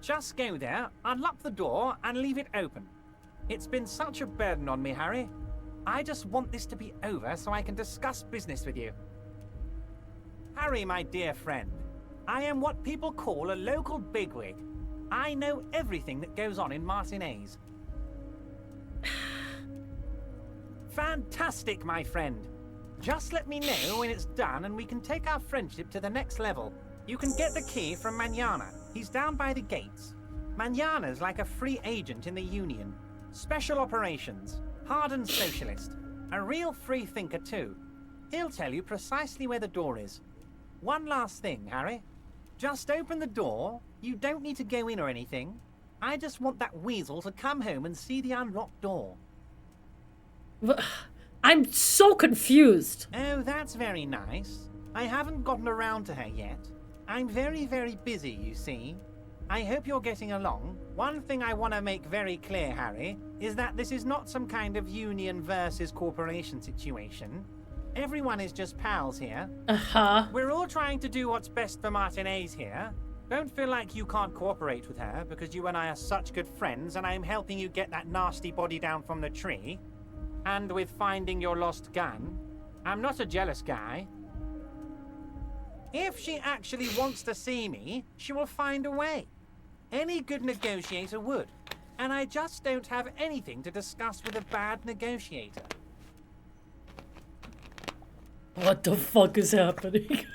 Just go there, unlock the door, and leave it open. It's been such a burden on me, Harry. I just want this to be over so I can discuss business with you. Harry, my dear friend, I am what people call a local bigwig. I know everything that goes on in Martinaise. Fantastic, my friend. Just let me know when it's done and we can take our friendship to the next level. You can get the key from Manana. He's down by the gates. Manana's like a free agent in the Union. Special operations. Hardened socialist. A real free thinker, too. He'll tell you precisely where the door is. One last thing, Harry. Just open the door. You don't need to go in or anything. I just want that weasel to come home and see the unlocked door. I'm so confused. Oh, that's very nice. I haven't gotten around to her yet. I'm very, very busy, you see. I hope you're getting along. One thing I want to make very clear, Harry, is that this is not some kind of union versus corporation situation. Everyone is just pals here. We're all trying to do what's best for Martinaise here. Don't feel like you can't cooperate with her because you and I are such good friends and I'm helping you get that nasty body down from the tree. And with finding your lost gun, I'm not a jealous guy. If she actually wants to see me, she will find a way. Any good negotiator would. And I just don't have anything to discuss with a bad negotiator. What the fuck is happening?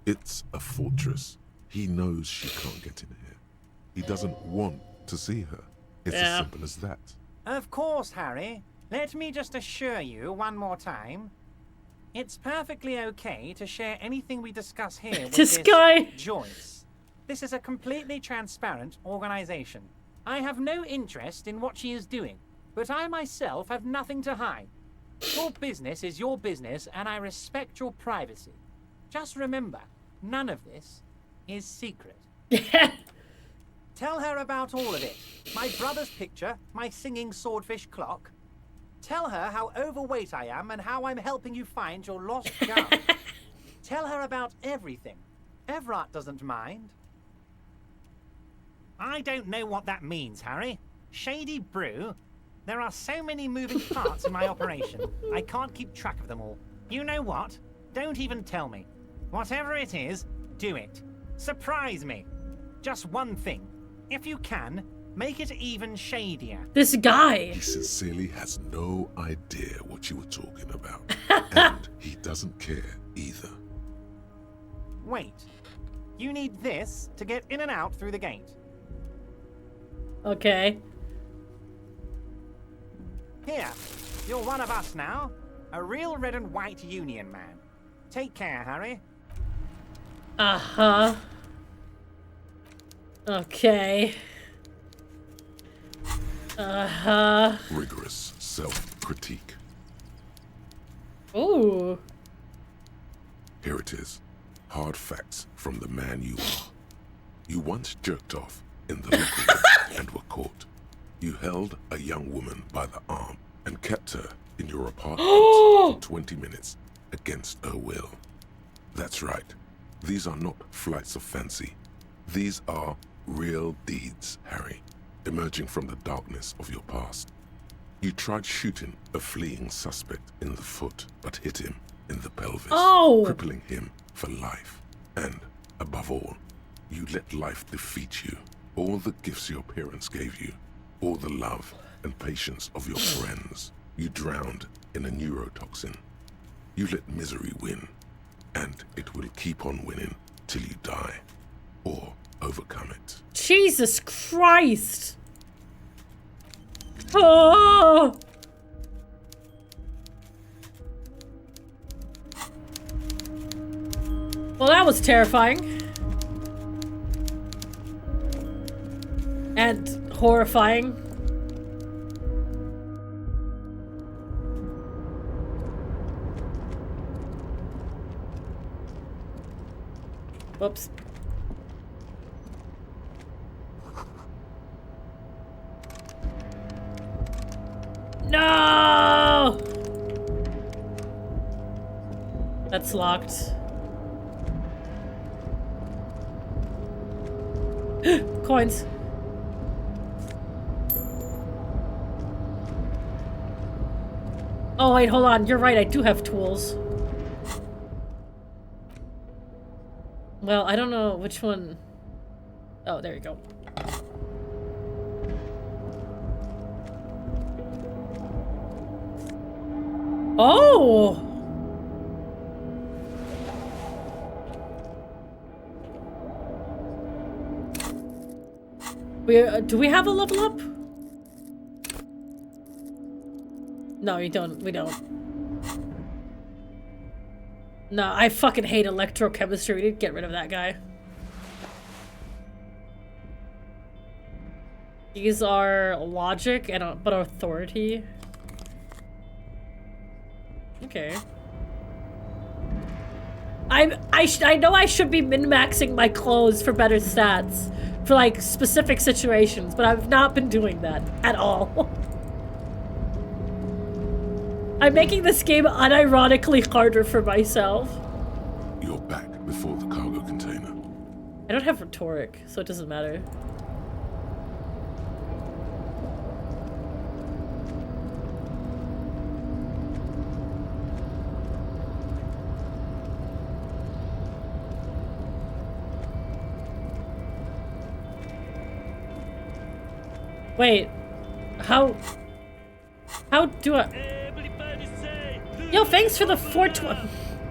It's a fortress. He knows she can't get in here. He doesn't want to see her. It's as simple as that. Of course, Harry. Let me just assure you one more time. It's perfectly okay to share anything we discuss here with This guy. Joyce. This is a completely transparent organization. I have no interest in what she is doing, but I myself have nothing to hide. Your business is your business, and I respect your privacy. Just remember, none of this is secret. Tell her about all of it. My brother's picture, my singing swordfish clock. Tell her how overweight I am and how I'm helping you find your lost gun. Tell her about everything. Evrart doesn't mind. I don't know what that means, Harry. Shady brew? There are so many moving parts in my operation. I can't keep track of them all. You know what? Don't even tell me. Whatever it is, do it. Surprise me. Just one thing. If you can, make it even shadier. This guy. He sincerely has no idea what you were talking about. And he doesn't care either. Wait. You need this to get in and out through the gate. Okay. Here, you're one of us now. A real red and white union man. Take care, Harry. Uh-huh. Okay. Uh-huh. Rigorous self-critique. Ooh. Here it is. Hard facts from the man you are. You once jerked off in the locker room and were caught. You held a young woman by the arm and kept her in your apartment for 20 minutes against her will. That's right. These are not flights of fancy. These are real deeds, Harry, emerging from the darkness of your past. You tried shooting a fleeing suspect in the foot, but hit him in the pelvis, crippling him for life. And, above all, you let life defeat you. All the gifts your parents gave you, all the love and patience of your friends, you drowned in a neurotoxin. You let misery win, and it will keep on winning till you die, or overcome it. Jesus Christ! Oh! Well, that was terrifying. And horrifying. Whoops. No! That's locked. Coins. Oh, wait, hold on. You're right. I do have tools. Well, I don't know which one. Oh, there you go. Oh! Do we have a level up? No, we don't. We don't. No, I fucking hate electrochemistry. We need to get rid of that guy. These are logic and but authority. Okay. I know I should be min-maxing my clothes for better stats for like specific situations, but I've not been doing that at all. I'm making this game unironically harder for myself. You're back before the cargo container. I don't have rhetoric, so it doesn't matter. Wait. How do I... Yo, thanks for the 420...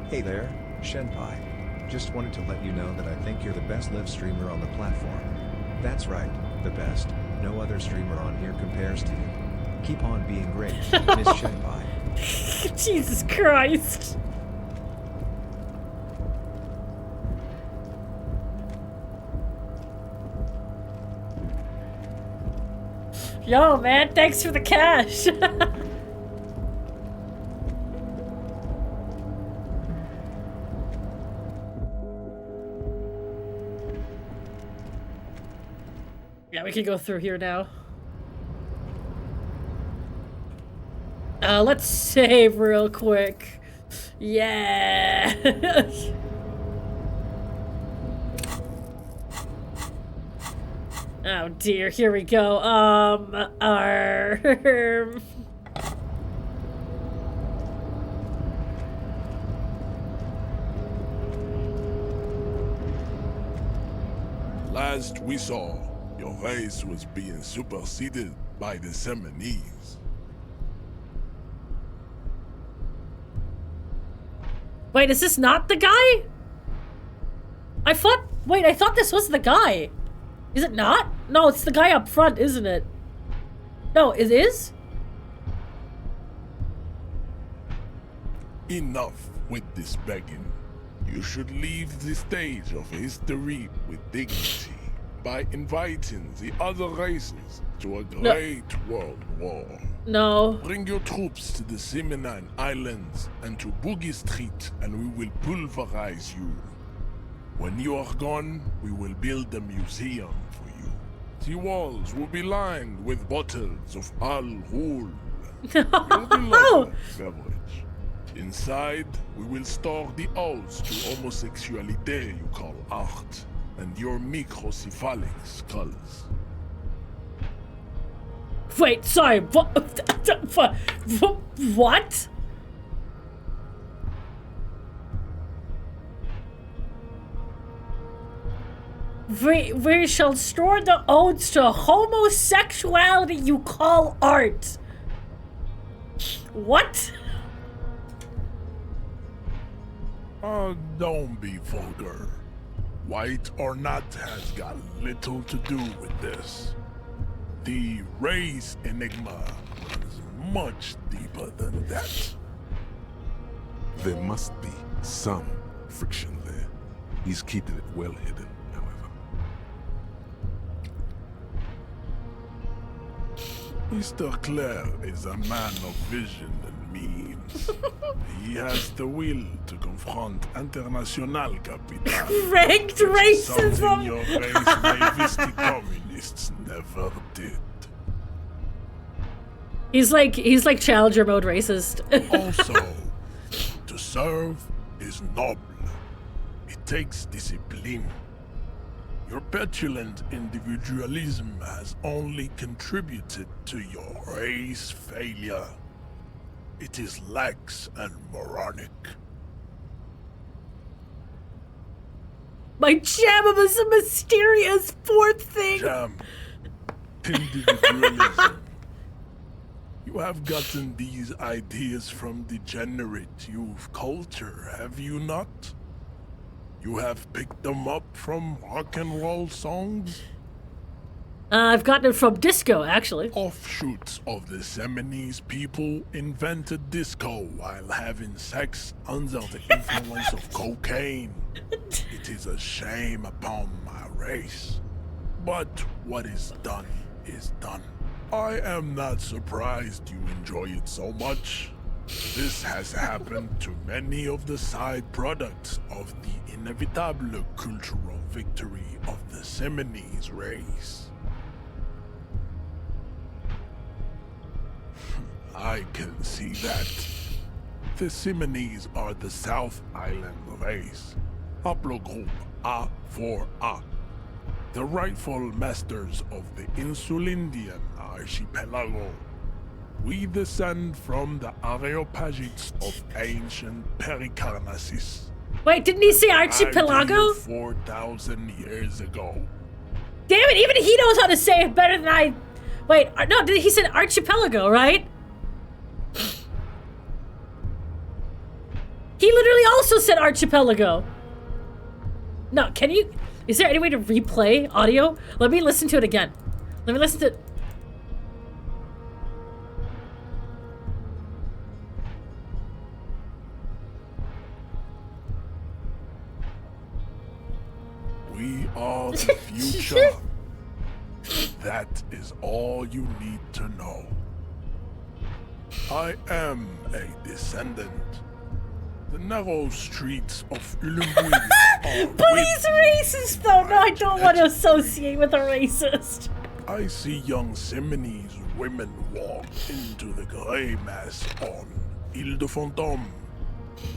Hey there, Shenpai. Just wanted to let you know that I think you're the best live streamer on the platform. That's right, the best. No other streamer on here compares to you. Keep on being great, Miss Shenpai. Jesus Christ. Yo, man, thanks for the cash. Yeah, we can go through here now. Let's save real quick. Yeah. Oh dear, here we go. Last we saw, your race was being superseded by the Seminese. Wait, is this not the guy? I thought this was the guy. Is it not? No, it's the guy up front, isn't it? No, it is? Enough with this begging. You should leave the stage of history with dignity by inviting the other races to a great world war. No. Bring your troops to the Seminine Islands and to Boogie Street, and we will pulverize you. When you are gone, we will build a museum for you. The walls will be lined with bottles of Al Ghul, your beloved beverage. Inside, we will store the odes to homosexuality you call art, and your microcephalic skulls. Wait, sorry, what? What? We shall store the odes to homosexuality you call art. What? Don't be vulgar. White or not has got little to do with this. The race enigma is much deeper than that. There must be some friction there. He's keeping it well hidden, however. Mr. Clare is a man of vision and means. He has the will to confront international capital. Ranked racism! Something your race naivistic communists never did. He's like challenger mode racist. Also, to serve is noble. It takes discipline. Your petulant individualism has only contributed to your race failure. It is lax and moronic. My jam is a mysterious fourth thing. Jam. Individualism. You have gotten these ideas from degenerate youth culture, have you not? You have picked them up from rock and roll songs? I've gotten it from disco, actually. Offshoots of the Seminese people invented disco while having sex under the influence of cocaine. It is a shame upon my race. But what is done is done. I am not surprised you enjoy it so much. This has happened to many of the side products of the inevitable cultural victory of the Seminese race. I can see that. The Seminese are the South Island race. Haplogroup A4A. The rightful masters of the Inselindian archipelago. We descend from the Areopagites of ancient Pericarnassus. Wait, didn't he say archipelago? 4,000 years ago. Damn it, even he knows how to say it better than I Wait, no, he said archipelago, right? He literally also said archipelago. No, can you... Is there any way to replay audio? Let me listen to it again. Let me listen to it. We are the future. That is all you need to know. I am a descendant. The narrow streets of Elysium are But he's racist though! No, I don't want to associate with a racist. I see young Simone's women walk into the grey mass on Ile de Fantôme,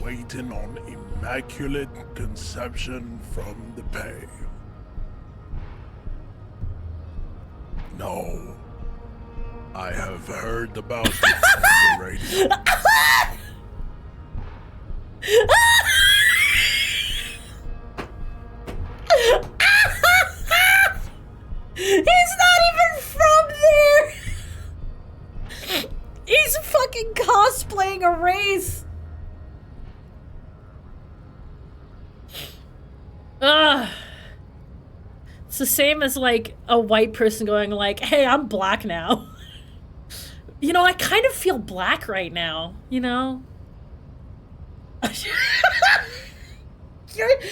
waiting on immaculate conception from the pale. No, I have heard about it on the radio. He's not even from there! He's fucking cosplaying a race! It's the same as like a white person going like, hey, I'm black now. You know, I kind of feel black right now, you know?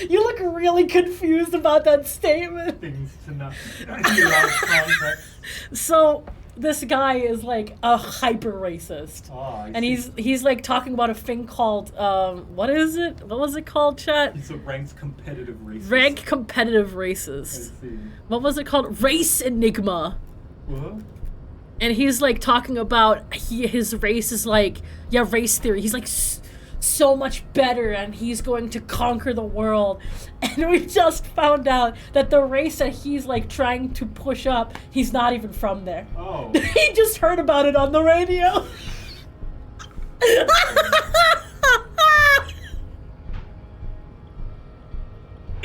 You look really confused about that statement. Things to not be out of context. So this guy is like a hyper racist, and he's like talking about a thing called what is it? What was it called, chat? He's a ranked competitive racist. Ranked competitive racist. I see. What was it called? Race enigma. What? And he's like talking about his race is like race theory. He's like so much better and he's going to conquer the world. And we just found out that the race that he's like trying to push up, he's not even from there. Oh. He just heard about it on the radio.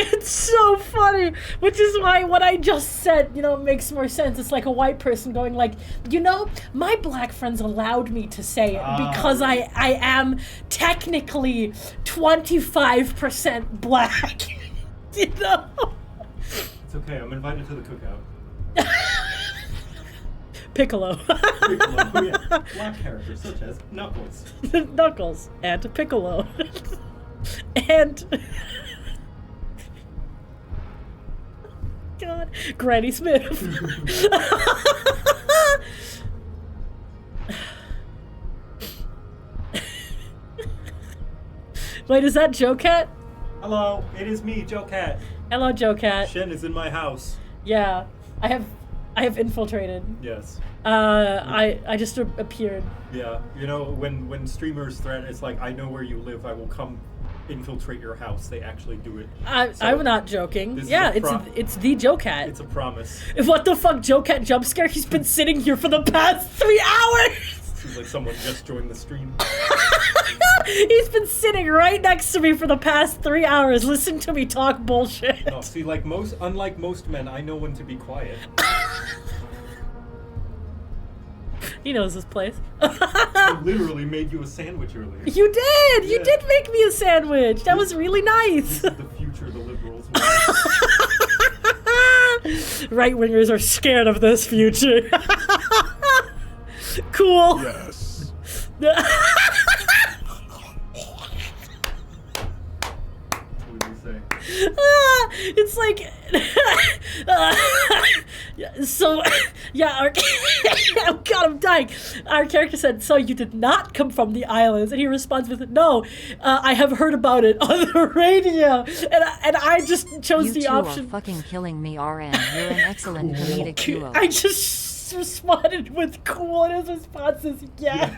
It's so funny, which is why what I just said, you know, makes more sense. It's like a white person going like, you know, my black friends allowed me to say it because I am technically 25% black. You know? It's okay, I'm invited to the cookout. Piccolo. Piccolo, yeah. Black characters such as Knuckles. Knuckles and Piccolo. And... God. Granny Smith. Wait, is that Joe Cat? Hello, it is me, Joe Cat. Hello, Joe Cat. Shen is in my house. Yeah, I have infiltrated. Yes. I just appeared. Yeah, you know, when streamers threaten, it's like, I know where you live, I will come infiltrate your house. They actually do it. I'm not joking. Yeah, it's the Joe Cat. It's a promise. What the fuck, Joe Cat jump scare? He's been sitting here for the past 3 hours! Seems like someone just joined the stream. He's been sitting right next to me for the past 3 hours. Listen to me talk bullshit. No, see, unlike most men, I know when to be quiet. He knows this place. I literally made you a sandwich earlier. You did! You did make me a sandwich! That was really nice! This is the future the liberals want. Right-wingers are scared of this future. Cool. Yes. What did you say? It's like... So, yeah, oh god, I'm dying. Our character said, so you did not come from the islands. And he responds with, no, I have heard about it on the radio. And I just chose the option. You two are fucking killing me, RN. You're an excellent comedic duo. I just responded with cool, and his response is yes.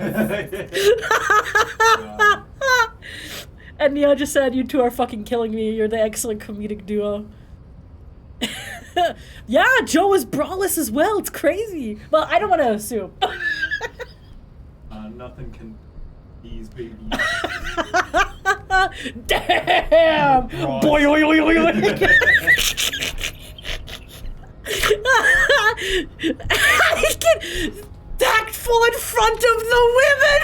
And Neo just said, you two are fucking killing me. You're the excellent comedic duo. Yeah, Joe is braless as well. It's crazy. Well, I don't want to assume. Nothing can ease baby. Damn! Boy, oi, oi, oi, oi. front of the women!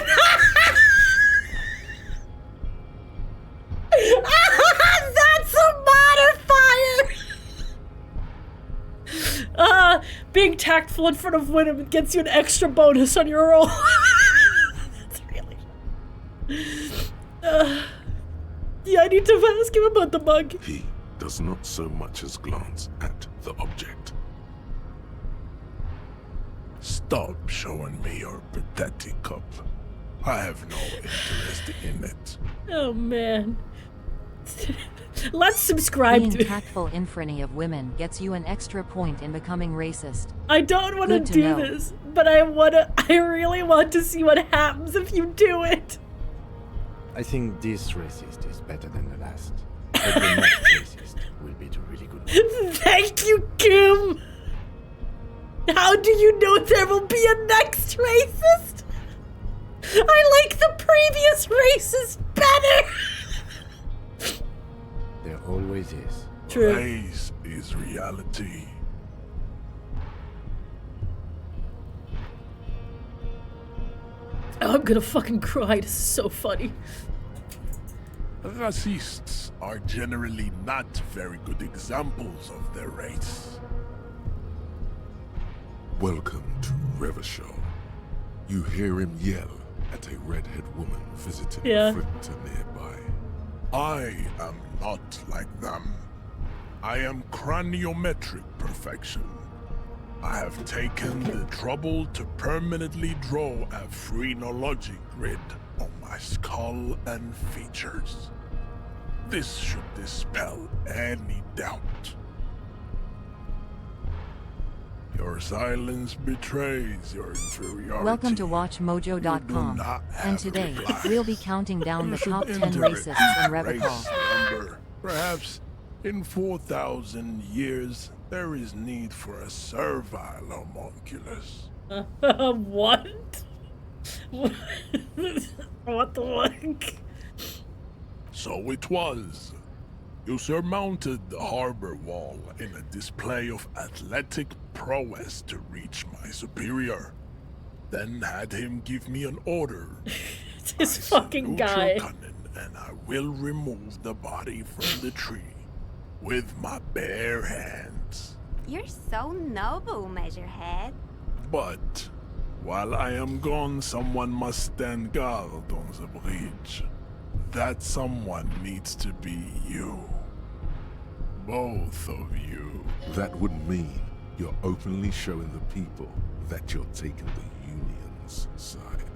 That's a modifier! Being tactful in front of women gets you an extra bonus on your roll. That's really... yeah, I need to ask him about the mug. He does not so much as glance at the object. Stop showing me your pathetic cup. I have no interest in it. Oh man. Let's subscribe Being to tactful in front of women gets you an extra point in becoming racist. I don't want to Good to do know. this, but I really want to see what happens if you do it. I think this racist is better than the last. But the next racist will be the really good one. Thank you, Kim. How do you know there will be a next racist? I like the previous racist better. There always is. True. Race is reality. Oh, I'm gonna fucking cry. This is so funny. Racists are generally not very good examples of their race. Welcome to Revachol. You hear him yell at a redhead woman visiting a fritter nearby. I am not like them. I am craniometric perfection. I have taken the trouble to permanently draw a phrenologic grid on my skull and features. This should dispel any doubt. Your silence betrays your inferiority. Welcome to WatchMojo.com. And today, we'll be counting down the top 10 Enter racists in race Revachol. number. Perhaps in 4,000 years, there is need for a servile homunculus. What? What the fuck? So it was. You surmounted the harbor wall in a display of athletic prowess to reach my superior. Then had him give me an order. This fucking guy. Your cunning, and I will remove the body from the tree with my bare hands. You're so noble, Measurehead. But while I am gone, someone must stand guard on the bridge. That someone needs to be you. Both of you. That would mean you're openly showing the people that you're taking the Union's side.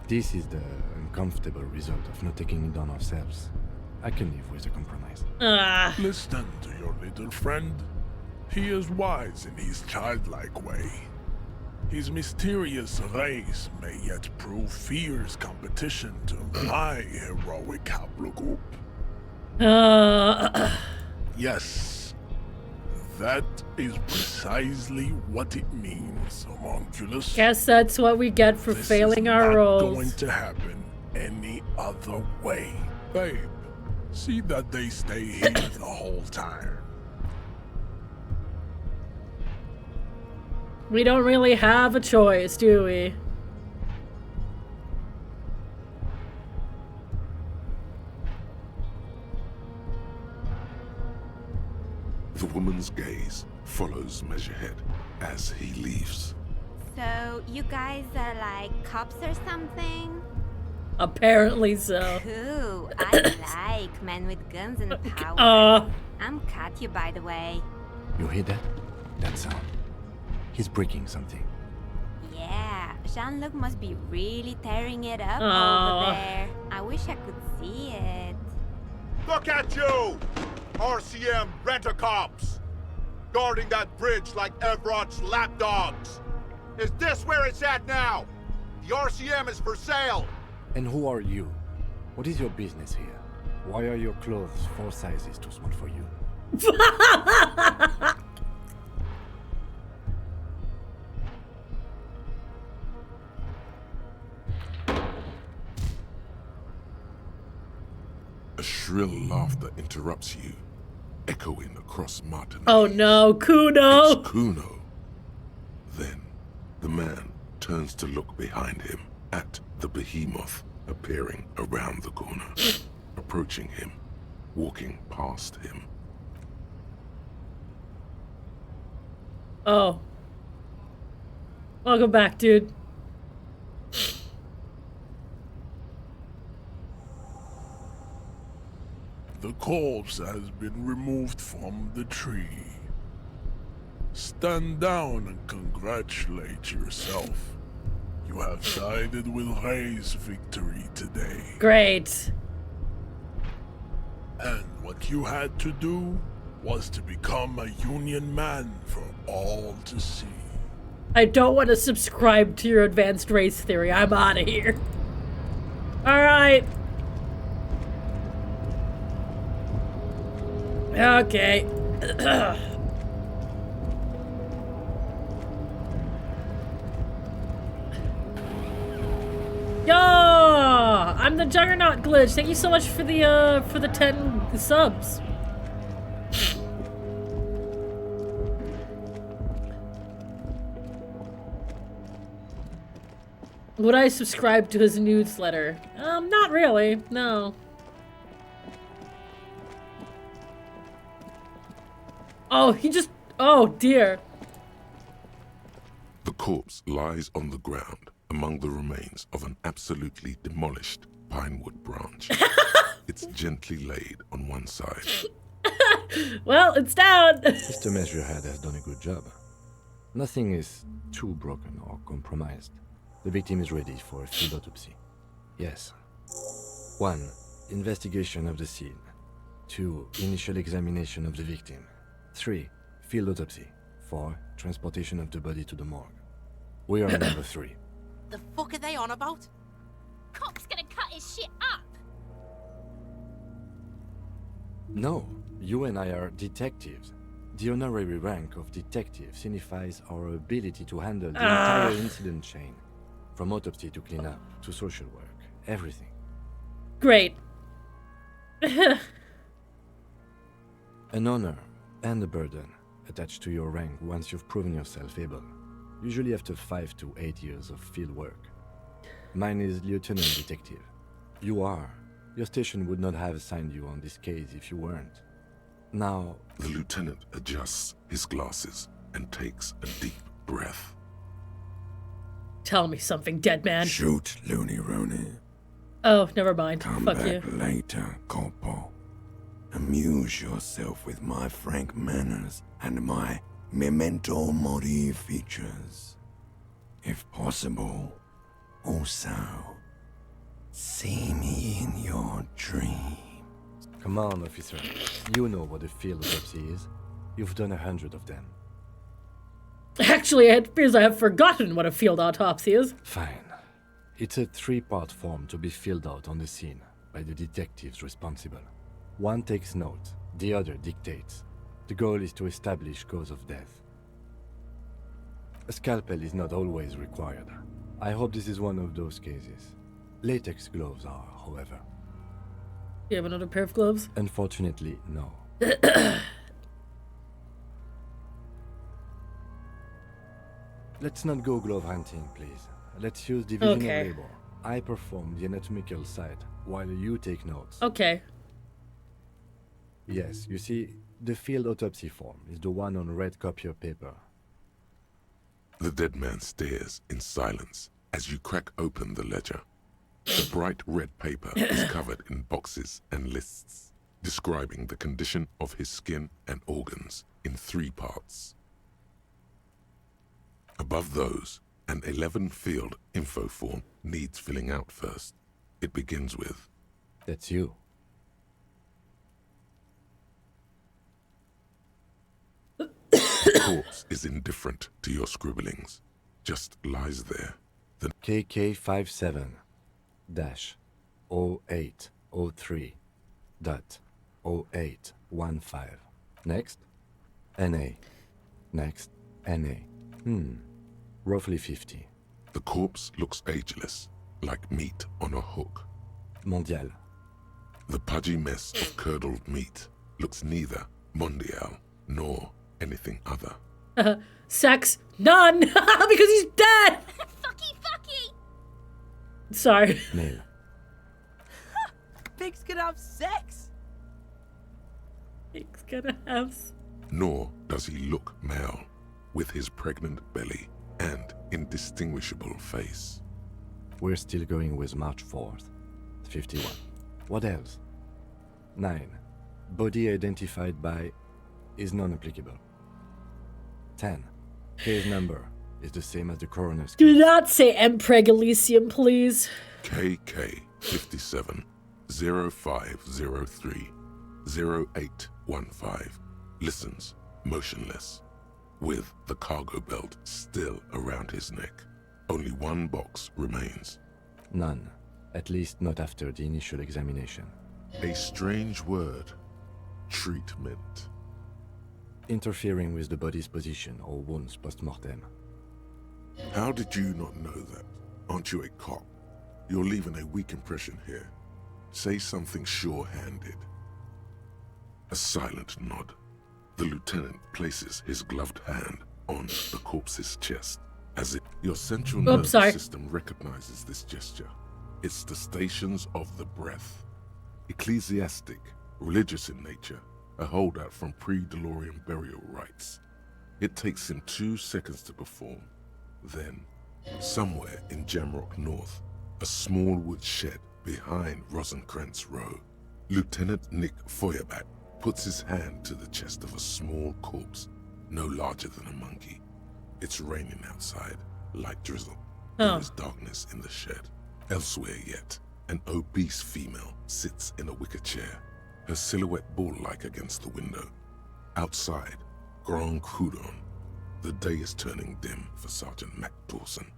This is the uncomfortable result of not taking it on ourselves. I can live with a compromise. Listen to your little friend. He is wise in his childlike way. His mysterious race may yet prove fierce competition to my heroic haplogroup. Yes, that is precisely what it means, homunculus. Guess that's what we get for failing our roles. Not going to happen any other way. Babe, see that they stay here the whole time. We don't really have a choice, do we? The woman's gaze follows Measurehead as he leaves. So, you guys are like cops or something? Apparently so. Cool. I like men with guns and power. I'm Katya, by the way. You hear that? That sound. He's breaking something. Yeah, Jean-Luc must be really tearing it up Aw. over there. I wish I could see it. Look at you! RCM rent-a-cops! Guarding that bridge like Evrat's lapdogs! Is this where it's at now? The RCM is for sale! And who are you? What is your business here? Why are your clothes 4 sizes too small for you? A shrill laughter interrupts you, echoing across Martinaise. Oh no, Kuno! It's Kuno. Then, the man turns to look behind him at the behemoth appearing around the corner, approaching him, walking past him. Oh. Welcome back, dude. The corpse has been removed from the tree. Stand down and congratulate yourself. You have sided with Ray's victory today. Great. And what you had to do was to become a Union man for all to see. I don't want to subscribe to your advanced race theory. I'm out of here. Alright. Okay. Yo! I'm the Juggernaut Glitch. Thank you so much for the 10 subs. Would I subscribe to his newsletter? Not really. No. Oh, he just... Oh, dear. The corpse lies on the ground among the remains of an absolutely demolished pinewood branch. It's gently laid on one side. Well, it's down. Mr. Measurehead has done a good job. Nothing is too broken or compromised. The victim is ready for a field autopsy. Yes. 1. Investigation of the scene. 2. Initial examination of the victim. 3. Field autopsy. 4. Transportation of the body to the morgue. We are number 3. The fuck are they on about? Cop's gonna cut his shit up. No, you and I are detectives. The honorary rank of detective signifies our ability to handle the entire incident chain. From autopsy to cleanup to social work. Everything. Great. An honor and a burden attached to your rank once you've proven yourself able. Usually after 5 to 8 years of field work. Mine is Lieutenant Detective. You are. Your station would not have assigned you on this case if you weren't. Now... The lieutenant adjusts his glasses and takes a deep breath. Tell me something, dead man. Shoot, Looney Rooney. Oh, never mind. Come Fuck back you. later, Corpo. Amuse yourself with my frank manners and my memento mori features. If possible, also, see me in your dreams. Come on, officer. You know what a field autopsy is. You've done 100 of them. Actually, it appears I have forgotten what a field autopsy is. Fine. It's a 3-part form to be filled out on the scene by the detectives responsible. One takes note, the other dictates. The goal is to establish cause of death. A scalpel is not always required. I hope this is one of those cases. Latex gloves are, however. You have another pair of gloves? Unfortunately, no. Let's not go glove hunting, please. Let's use division of labor. I perform the anatomical side, while you take notes. Okay. Yes, you see, the field autopsy form is the one on red copier paper. The dead man stares in silence as you crack open the ledger. The bright red paper is covered in boxes and lists, describing the condition of his skin and organs in 3 parts. Above those, an 11-field info form needs filling out first. It begins with... That's you. The corpse is indifferent to your scribblings, just lies there. The KK57-0803.0815. Next, NA. Next, NA. Roughly 50. The corpse looks ageless, like meat on a hook. Mondial. The pudgy mess of curdled meat looks neither Mondial, nor anything other. Sex? None! Because he's dead! Fucky! Sorry. Male. Pigs can have sex? Pig's gonna have... Nor does he look male, with his pregnant belly and indistinguishable face. We're still going with March 4th. 51. What else? 9. Body identified by is non-applicable. 10. Case number is the same as the coroner's. Do not say Mpreg Elysium, please. KK 57 0503 0815 listens motionless, with the cargo belt still around his neck. Only one box remains. None. At least not after the initial examination. A strange word. Treatment. Interfering with the body's position or wounds post-mortem. How did you not know that? Aren't you a cop? You're leaving a weak impression here. Say something sure-handed. A silent nod. The lieutenant places his gloved hand on the corpse's chest, as if your central nervous system recognizes this gesture. It's the stations of the breath. Ecclesiastic, religious in nature, a holdout from pre-DeLorean burial rites. It takes him 2 seconds to perform. Then, somewhere in Jamrock North, a small wood shed behind Rosencrantz Row, Lieutenant Nick Feuerbach puts his hand to the chest of a small corpse, no larger than a monkey. It's raining outside, light drizzle. There is darkness in the shed. Elsewhere yet, an obese female sits in a wicker chair, her silhouette bull-like against the window. Outside, Grand Coudon. The day is turning dim for Sergeant Mac Dawson.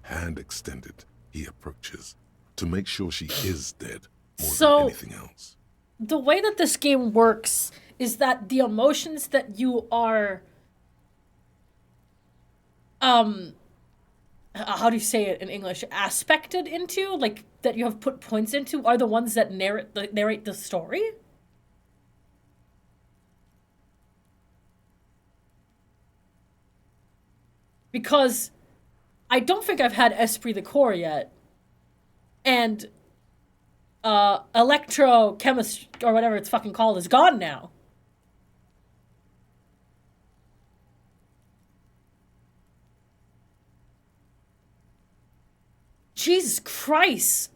Hand extended, he approaches, to make sure she is dead more than anything else. The way that this game works is that the emotions that you are... how do you say it in English? Aspected into? Like, that you have put points into are the ones that narrate the story? Because I don't think I've had Esprit de Corps yet. And electrochemistry, or whatever it's fucking called, is gone now. Jesus Christ.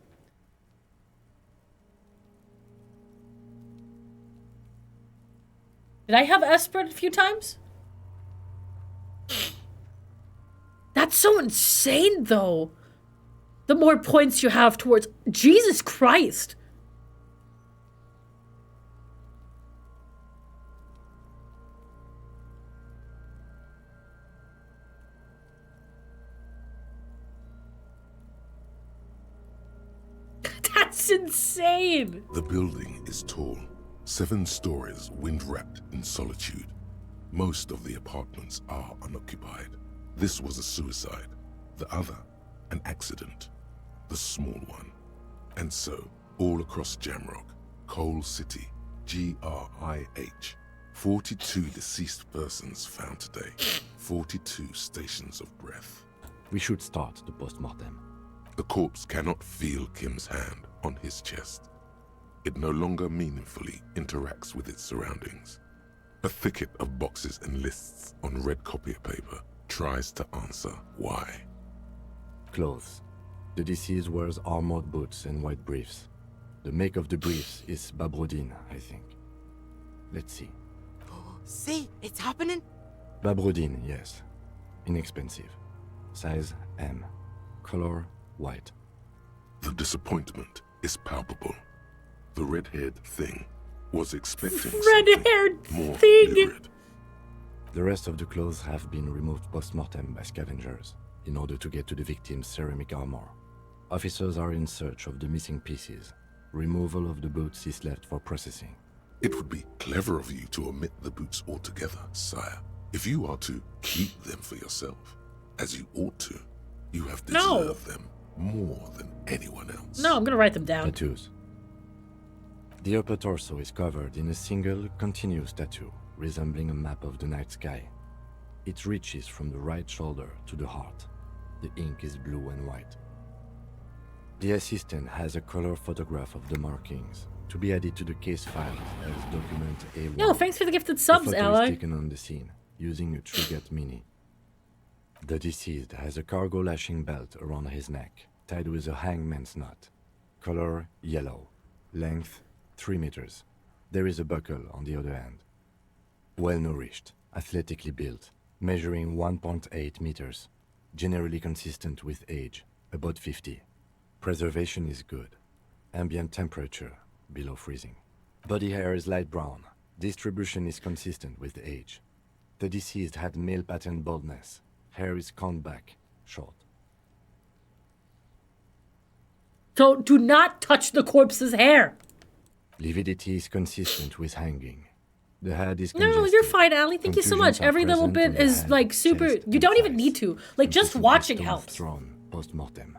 Did I have Esprit a few times? That's so insane, though. The more points you have towards... Jesus Christ. That's insane. The building is tall, 7 stories, wind-wrapped in solitude. Most of the apartments are unoccupied. This was a suicide, the other an accident, the small one. And so, all across Jamrock, Coal City, GRIH, 42 deceased persons found today, 42 stations of breath. We should start the post-mortem. The corpse cannot feel Kim's hand on his chest. It no longer meaningfully interacts with its surroundings. A thicket of boxes and lists on red copier paper tries to answer why. Clothes. The deceased wears armored boots and white briefs. The make of the briefs is Babrodine, I think. Let's see. See, it's happening. Babrodine, yes. Inexpensive. Size M. Color white. The disappointment is palpable. The red-haired thing was expecting red-haired more thing. lurid. The rest of the clothes have been removed post-mortem by scavengers in order to get to the victim's ceramic armor. Officers are in search of the missing pieces. Removal of the boots is left for processing. It would be clever of you to omit the boots altogether, sire. If you are to keep them for yourself, as you ought to, you have deserved them more than anyone else. No, I'm gonna write them down. Tattoos. The upper torso is covered in a single, continuous tattoo, resembling a map of the night sky. It reaches from the right shoulder to the heart. The ink is blue and white. The assistant has a color photograph of the markings to be added to the case file as document A1. Yo, thanks for the gifted subs, the photo ally. is taken on the scene using a Triget Mini. The deceased has a cargo lashing belt around his neck, tied with a hangman's knot. Color yellow. Length 3 meters. There is a buckle on the other end. Well nourished, athletically built, measuring 1.8 meters. Generally consistent with age, about 50. Preservation is good. Ambient temperature, below freezing. Body hair is light brown. Distribution is consistent with age. The deceased had male pattern baldness. Hair is combed back, short. So do not touch the corpse's hair. Lividity is consistent with hanging. The head is No, congested. you're fine, Allie. Thank you so much. Contusions are Every little present bit on the is head, like super. chest, You and don't even thighs. need to. Like just Consistent with watching stones helps. thrown post-mortem.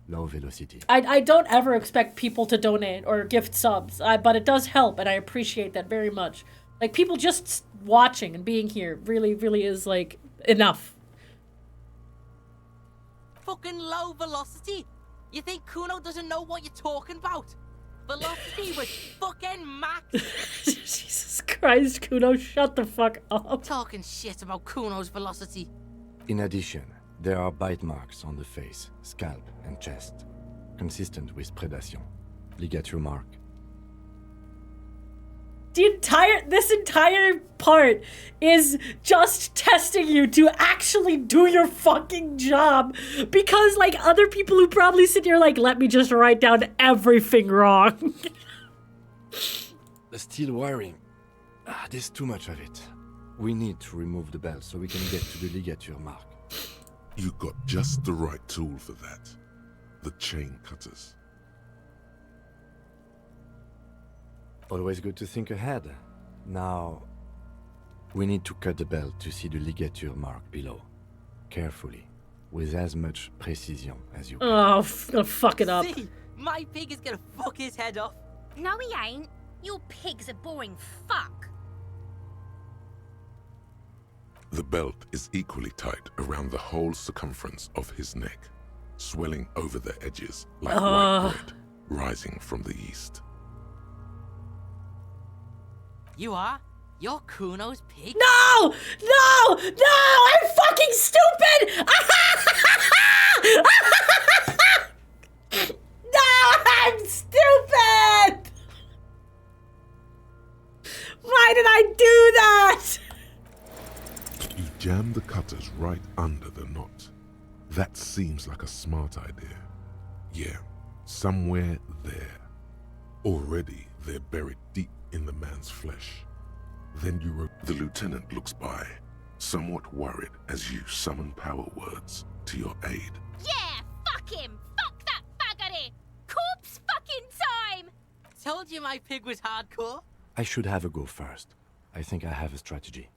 Low velocity. I don't ever expect people to donate or gift subs, but it does help, and I appreciate that very much. Like people just watching and being here really is like enough. Fucking low velocity? You think Kuno doesn't know what you're talking about? Velocity was fucking max. Jesus Christ, Kuno, shut the fuck up. Talking shit about Kuno's velocity. In addition, there are bite marks on the face, scalp, and chest, consistent with predation. Ligature mark. This entire part is just testing you to actually do your fucking job, because like other people who probably sit here like, let me just write down everything wrong. The steel wiring. There's too much of it. We need to remove the belt so we can get to the ligature mark. You got just the right tool for that. The chain cutters. Always good to think ahead. Now, we need to cut the belt to see the ligature mark below. Carefully, with as much precision as you can. Oh, gonna fuck it up. See, my pig is gonna fuck his head off. No, he ain't. Your pig's a boring fuck. The belt is equally tight around the whole circumference of his neck, swelling over the edges like white bread rising from the east. You are? You're Kuno's pig? No! No! No! I'm fucking stupid! No! I'm stupid! Why did I do that? You jam the cutters right under the knot. That seems like a smart idea. Yeah, somewhere there. Already they're buried deep in the man's flesh. Then the lieutenant looks by, somewhat worried as you summon power words to your aid. Yeah, fuck him! Fuck that faggoty! Corpse fucking time! Told you my pig was hardcore. I should have a go first. I think I have a strategy.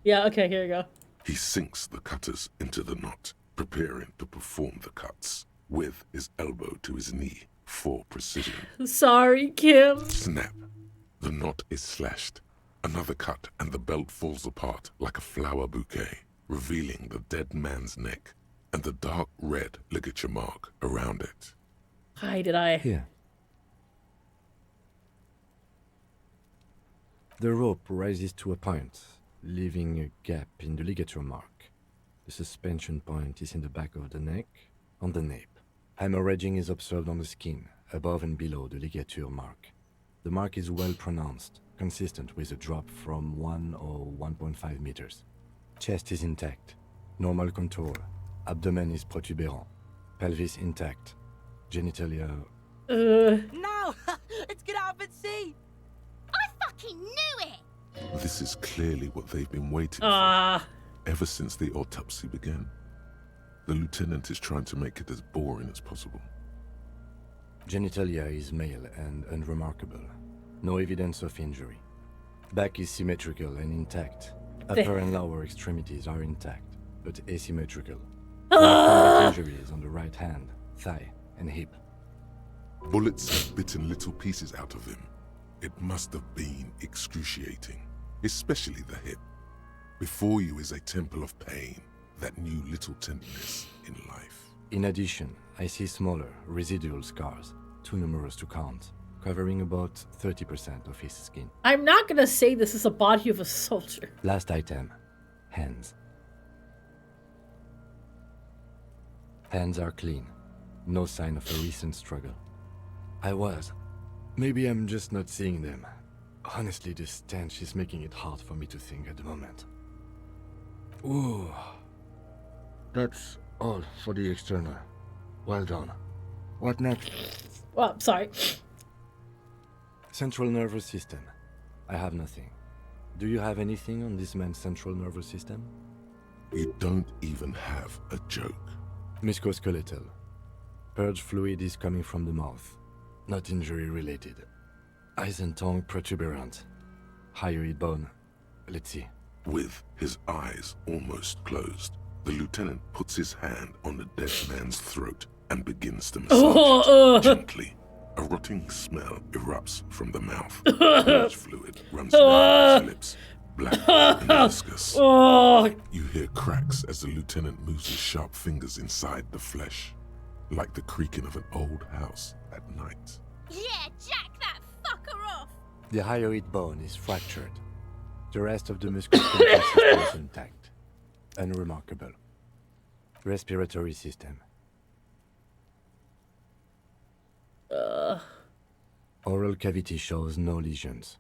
Yeah, okay, here you go. He sinks the cutters into the knot, preparing to perform the cuts, with his elbow to his knee for precision. Sorry, Kim. Snap. The knot is slashed. Another cut and the belt falls apart like a flower bouquet, revealing the dead man's neck and the dark red ligature mark around it. Why did I? Here. The rope rises to a point, leaving a gap in the ligature mark. The suspension point is in the back of the neck, on the nape. Hemorrhaging is observed on the skin, above and below the ligature mark. The mark is well pronounced, consistent with a drop from 1 or 1.5 meters. Chest is intact, normal contour. Abdomen is protuberant, pelvis intact, genitalia. No! Let's get out and see! I fucking knew it! This is clearly what they've been waiting for, ever since the autopsy began. The lieutenant is trying to make it as boring as possible. Genitalia is male and unremarkable. No evidence of injury. Back is symmetrical and intact. Upper and lower extremities are intact, but asymmetrical. There are combat injuries on the right hand, thigh, and hip. Bullets have bitten little pieces out of him. It must have been excruciating, especially the hip. Before you is a temple of pain that knew little tenderness in life. In addition, I see smaller, residual scars, too numerous to count, covering about 30% of his skin. I'm not gonna say this is a body of a soldier. Last item, hands. Hands are clean. No sign of a recent struggle. Maybe I'm just not seeing them. Honestly, this stench is making it hard for me to think at the moment. Ooh. That's all for the external. Well done. What next? Well, sorry. Central nervous system. I have nothing. Do you have anything on this man's central nervous system? You don't even have a joke. Musculoskeletal. Purge fluid is coming from the mouth. Not injury related. Eyes and tongue protuberant. Hyoid bone. Let's see. With his eyes almost closed, the lieutenant puts his hand on the dead man's throat and begins to massage it gently. A rotting smell erupts from the mouth. Purge fluid runs down his lips, black and viscous. You hear cracks as the lieutenant moves his sharp fingers inside the flesh, like the creaking of an old house at night. Yeah, jack that fucker off! The hyoid bone is fractured. The rest of the musculoskeletal system is intact. Unremarkable. Respiratory system. Oral cavity shows no lesions.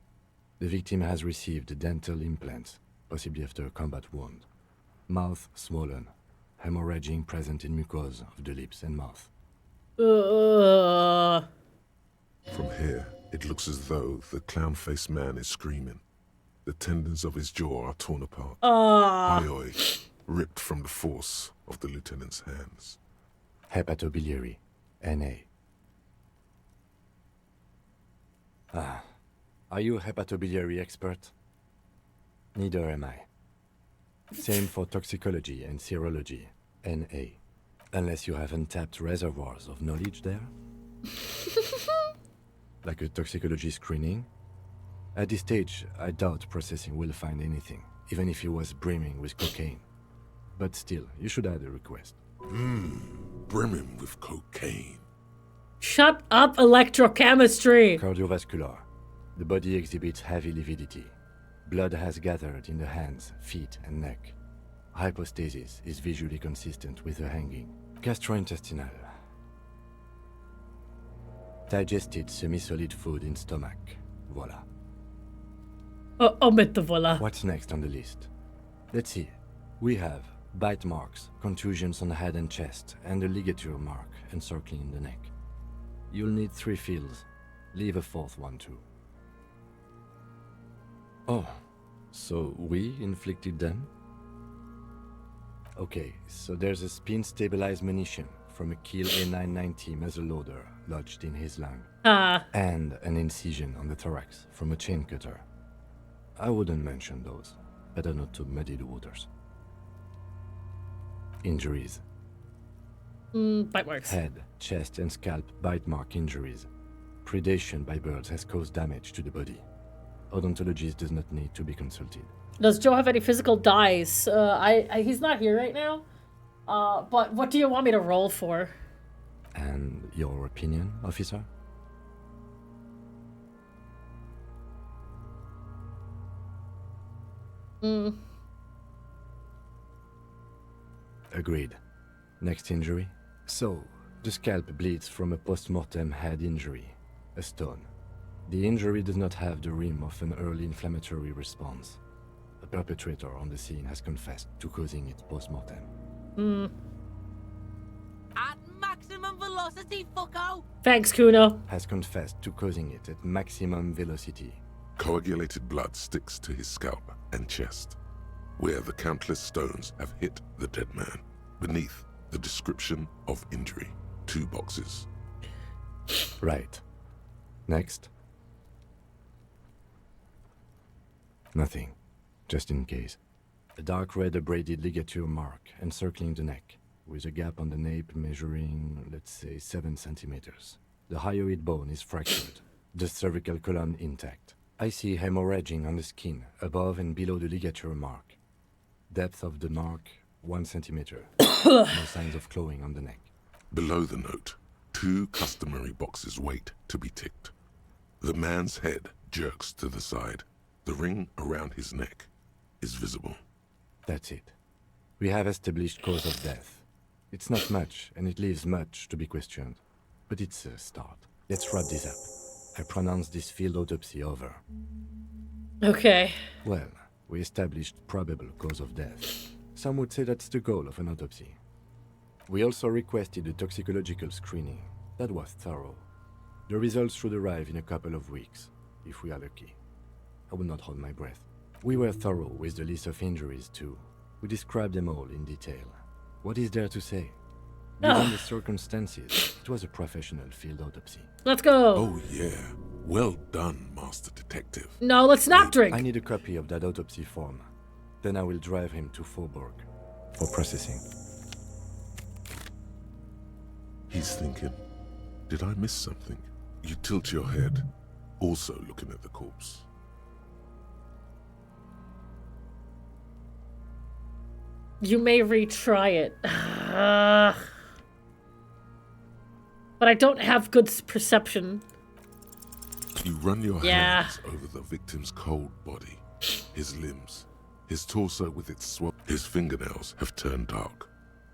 The victim has received dental implants, possibly after a combat wound. Mouth swollen. Hemorrhaging present in mucosa of the lips and mouth. From here, it looks as though the clown-faced man is screaming. The tendons of his jaw are torn apart. Hyoid ripped from the force of the lieutenant's hands. Hepatobiliary. NA. Are you a hepatobiliary expert? Neither am I. Same for toxicology and serology. NA. Unless you have untapped reservoirs of knowledge there? Like a toxicology screening? At this stage, I doubt processing will find anything, even if he was brimming with cocaine. But still, you should add a request. Brimming with cocaine. Shut up, electrochemistry! Cardiovascular. The body exhibits heavy lividity. Blood has gathered in the hands, feet, and neck. Hypostasis is visually consistent with the hanging. Gastrointestinal. Digested semi-solid food in stomach. Voila. Omit the voila. What's next on the list? Let's see. We have bite marks, contusions on the head and chest, and a ligature mark encircling the neck. You'll need 3 fields. Leave a 4th one too. Oh, so we inflicted them? Okay, so there's a spin-stabilized munition from a Kiel A990 muzzleloader lodged in his lung. And an incision on the thorax from a chain cutter. I wouldn't mention those. Better not to muddy the waters. Injuries. Bite marks. Head, chest, and scalp bite mark injuries. Predation by birds has caused damage to the body. Odontologist does not need to be consulted. Does Joe have any physical dyes? He's not here right now. But what do you want me to roll for? And your opinion, officer? Agreed. Next injury? So, the scalp bleeds from a post-mortem head injury, a stone. The injury does not have the rim of an early inflammatory response. The perpetrator on the scene has confessed to causing it post-mortem. At maximum velocity, fucko! Thanks, Kuno. Has confessed to causing it at maximum velocity. Coagulated blood sticks to his scalp and chest, where the countless stones have hit the dead man. Beneath, the description of injury. 2 boxes. Right. Next. Nothing. Just in case. A dark red abraded ligature mark encircling the neck, with a gap on the nape measuring, let's say, 7 centimeters. The hyoid bone is fractured, the cervical column intact. I see hemorrhaging on the skin, above and below the ligature mark. Depth of the mark, 1 centimeter. No signs of clawing on the neck. Below the note, 2 customary boxes wait to be ticked. The man's head jerks to the side. The ring around his neck is visible. That's it. We have established cause of death. It's not much, and it leaves much to be questioned. But it's a start. Let's wrap this up. I pronounce this field autopsy over. Okay. Well, we established probable cause of death. Some would say that's the goal of an autopsy. We also requested a toxicological screening. That was thorough. The results should arrive in a couple of weeks, if we are lucky. I will not hold my breath. We were thorough with the list of injuries, too. We described them all in detail. What is there to say? Given the circumstances, it was a professional field autopsy. Let's go! Oh yeah. Well done, Master Detective. No, let's not drink! I need a copy of that autopsy form. Then I will drive him to Faubourg for processing. He's thinking, did I miss something? You tilt your head, also looking at the corpse. You may retry it. But I don't have good perception. You run your hands over the victim's cold body, his limbs, his torso with its swell. His fingernails have turned dark.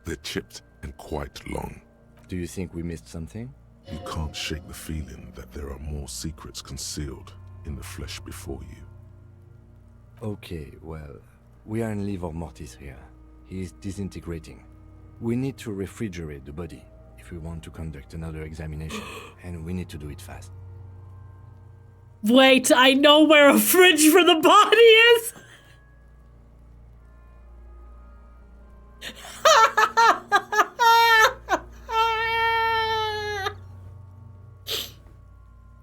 They're chipped and quite long. Do you think we missed something? You can't shake the feeling that there are more secrets concealed in the flesh before you. Okay, well, we are in livor mortis here. He is disintegrating. We need to refrigerate the body if we want to conduct another examination, and we need to do it fast. Wait, I know where a fridge for the body is!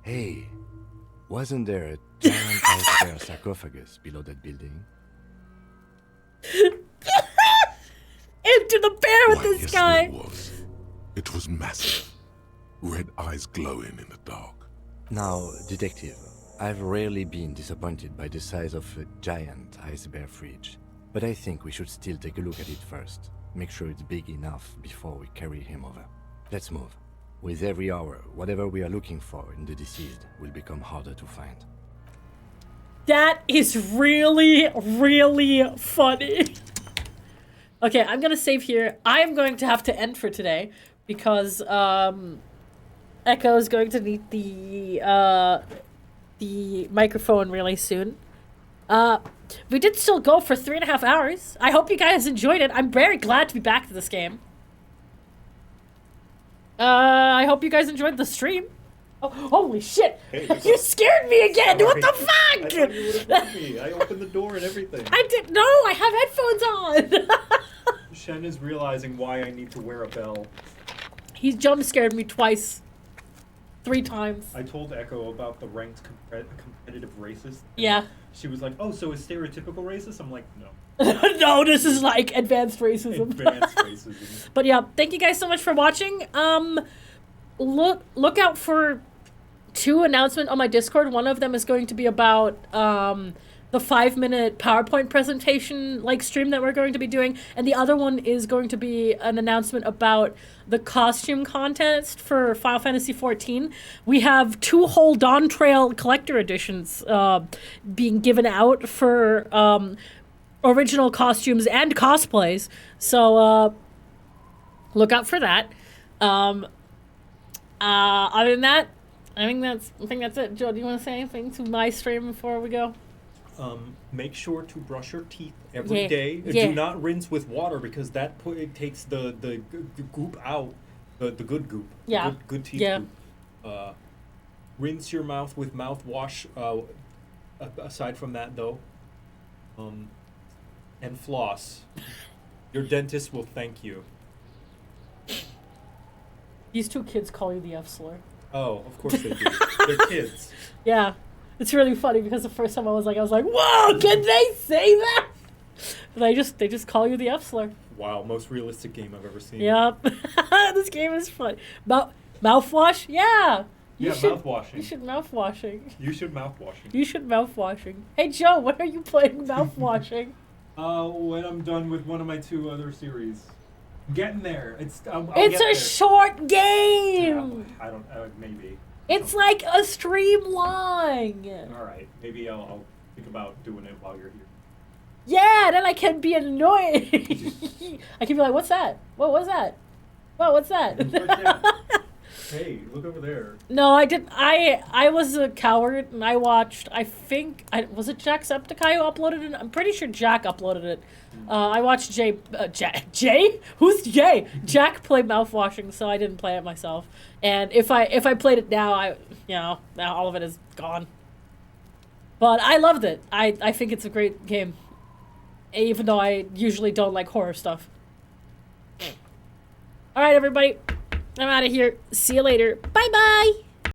Hey, wasn't there a giant iceberg sarcophagus below that building? Into the bear with this yes, guy! It was. It was massive. Red eyes glowing in the dark. Now, detective, I've rarely been disappointed by the size of a giant ice bear fridge. But I think we should still take a look at it first. Make sure it's big enough before we carry him over. Let's move. With every hour, whatever we are looking for in the deceased will become harder to find. That is really, really funny. Okay, I'm gonna save here. I am going to have to end for today because Echo is going to need the microphone really soon. We did still go for 3.5 hours. I hope you guys enjoyed it. I'm very glad to be back to this game. I hope you guys enjoyed the stream. Oh, holy shit! Hey, you scared me again! What the fuck? I thought you would have heard me. I opened the door and everything. I did. No, I have headphones on. Shen is realizing why I need to wear a bell. He jump scared me twice. 3 times. I told Echo about the ranked competitive racist. Yeah. She was like, oh, so is stereotypical racist? I'm like, no. No, this is like advanced racism. Advanced racism. But yeah, thank you guys so much for watching. Look out for 2 announcements on my Discord. One of them is going to be about the 5-minute PowerPoint presentation stream that we're going to be doing, and the other one is going to be an announcement about the costume contest for Final Fantasy XIV. We have 2 whole Dawn Trail collector editions being given out for original costumes and cosplays, so look out for that. Other than that, I think that's it. Joe, do you want to say anything to my stream before we go? Make sure to brush your teeth every day. Yeah. Do not rinse with water because that it takes the goop out, the good goop. Yeah. Good teeth goop. Rinse your mouth with mouthwash. Aside from that, though, and floss. Your dentist will thank you. These 2 kids call you the F slur. Oh, of course they do. They're kids. Yeah, it's really funny because the first time I was like, whoa, can they say that? They just call you the F slur. Wow, most realistic game I've ever seen. Yep. This game is fun. But Mouthwash? Yeah. Yeah, mouthwashing. You should mouthwashing. You should mouthwashing. You should mouthwashing. Hey Joe, when are you playing mouthwashing? When I'm done with one of my 2 other series. I'm getting there. It's a short game. Yeah, I don't. Maybe. It's like a streamline. All right. Maybe I'll think about doing it while you're here. Yeah, then I can be annoyed. I can be like, "What's that? What was that? What? What's that?" Hey, look over there. No, I didn't. I was a coward, and I watched. Was it Jacksepticeye who uploaded it? I'm pretty sure Jack uploaded it. I watched Jay? Who's Jay? Jack played mouthwashing, so I didn't play it myself. And if I played it now, now all of it is gone. But I loved it. I think it's a great game, even though I usually don't like horror stuff. All right, everybody. I'm out of here. See you later. Bye-bye.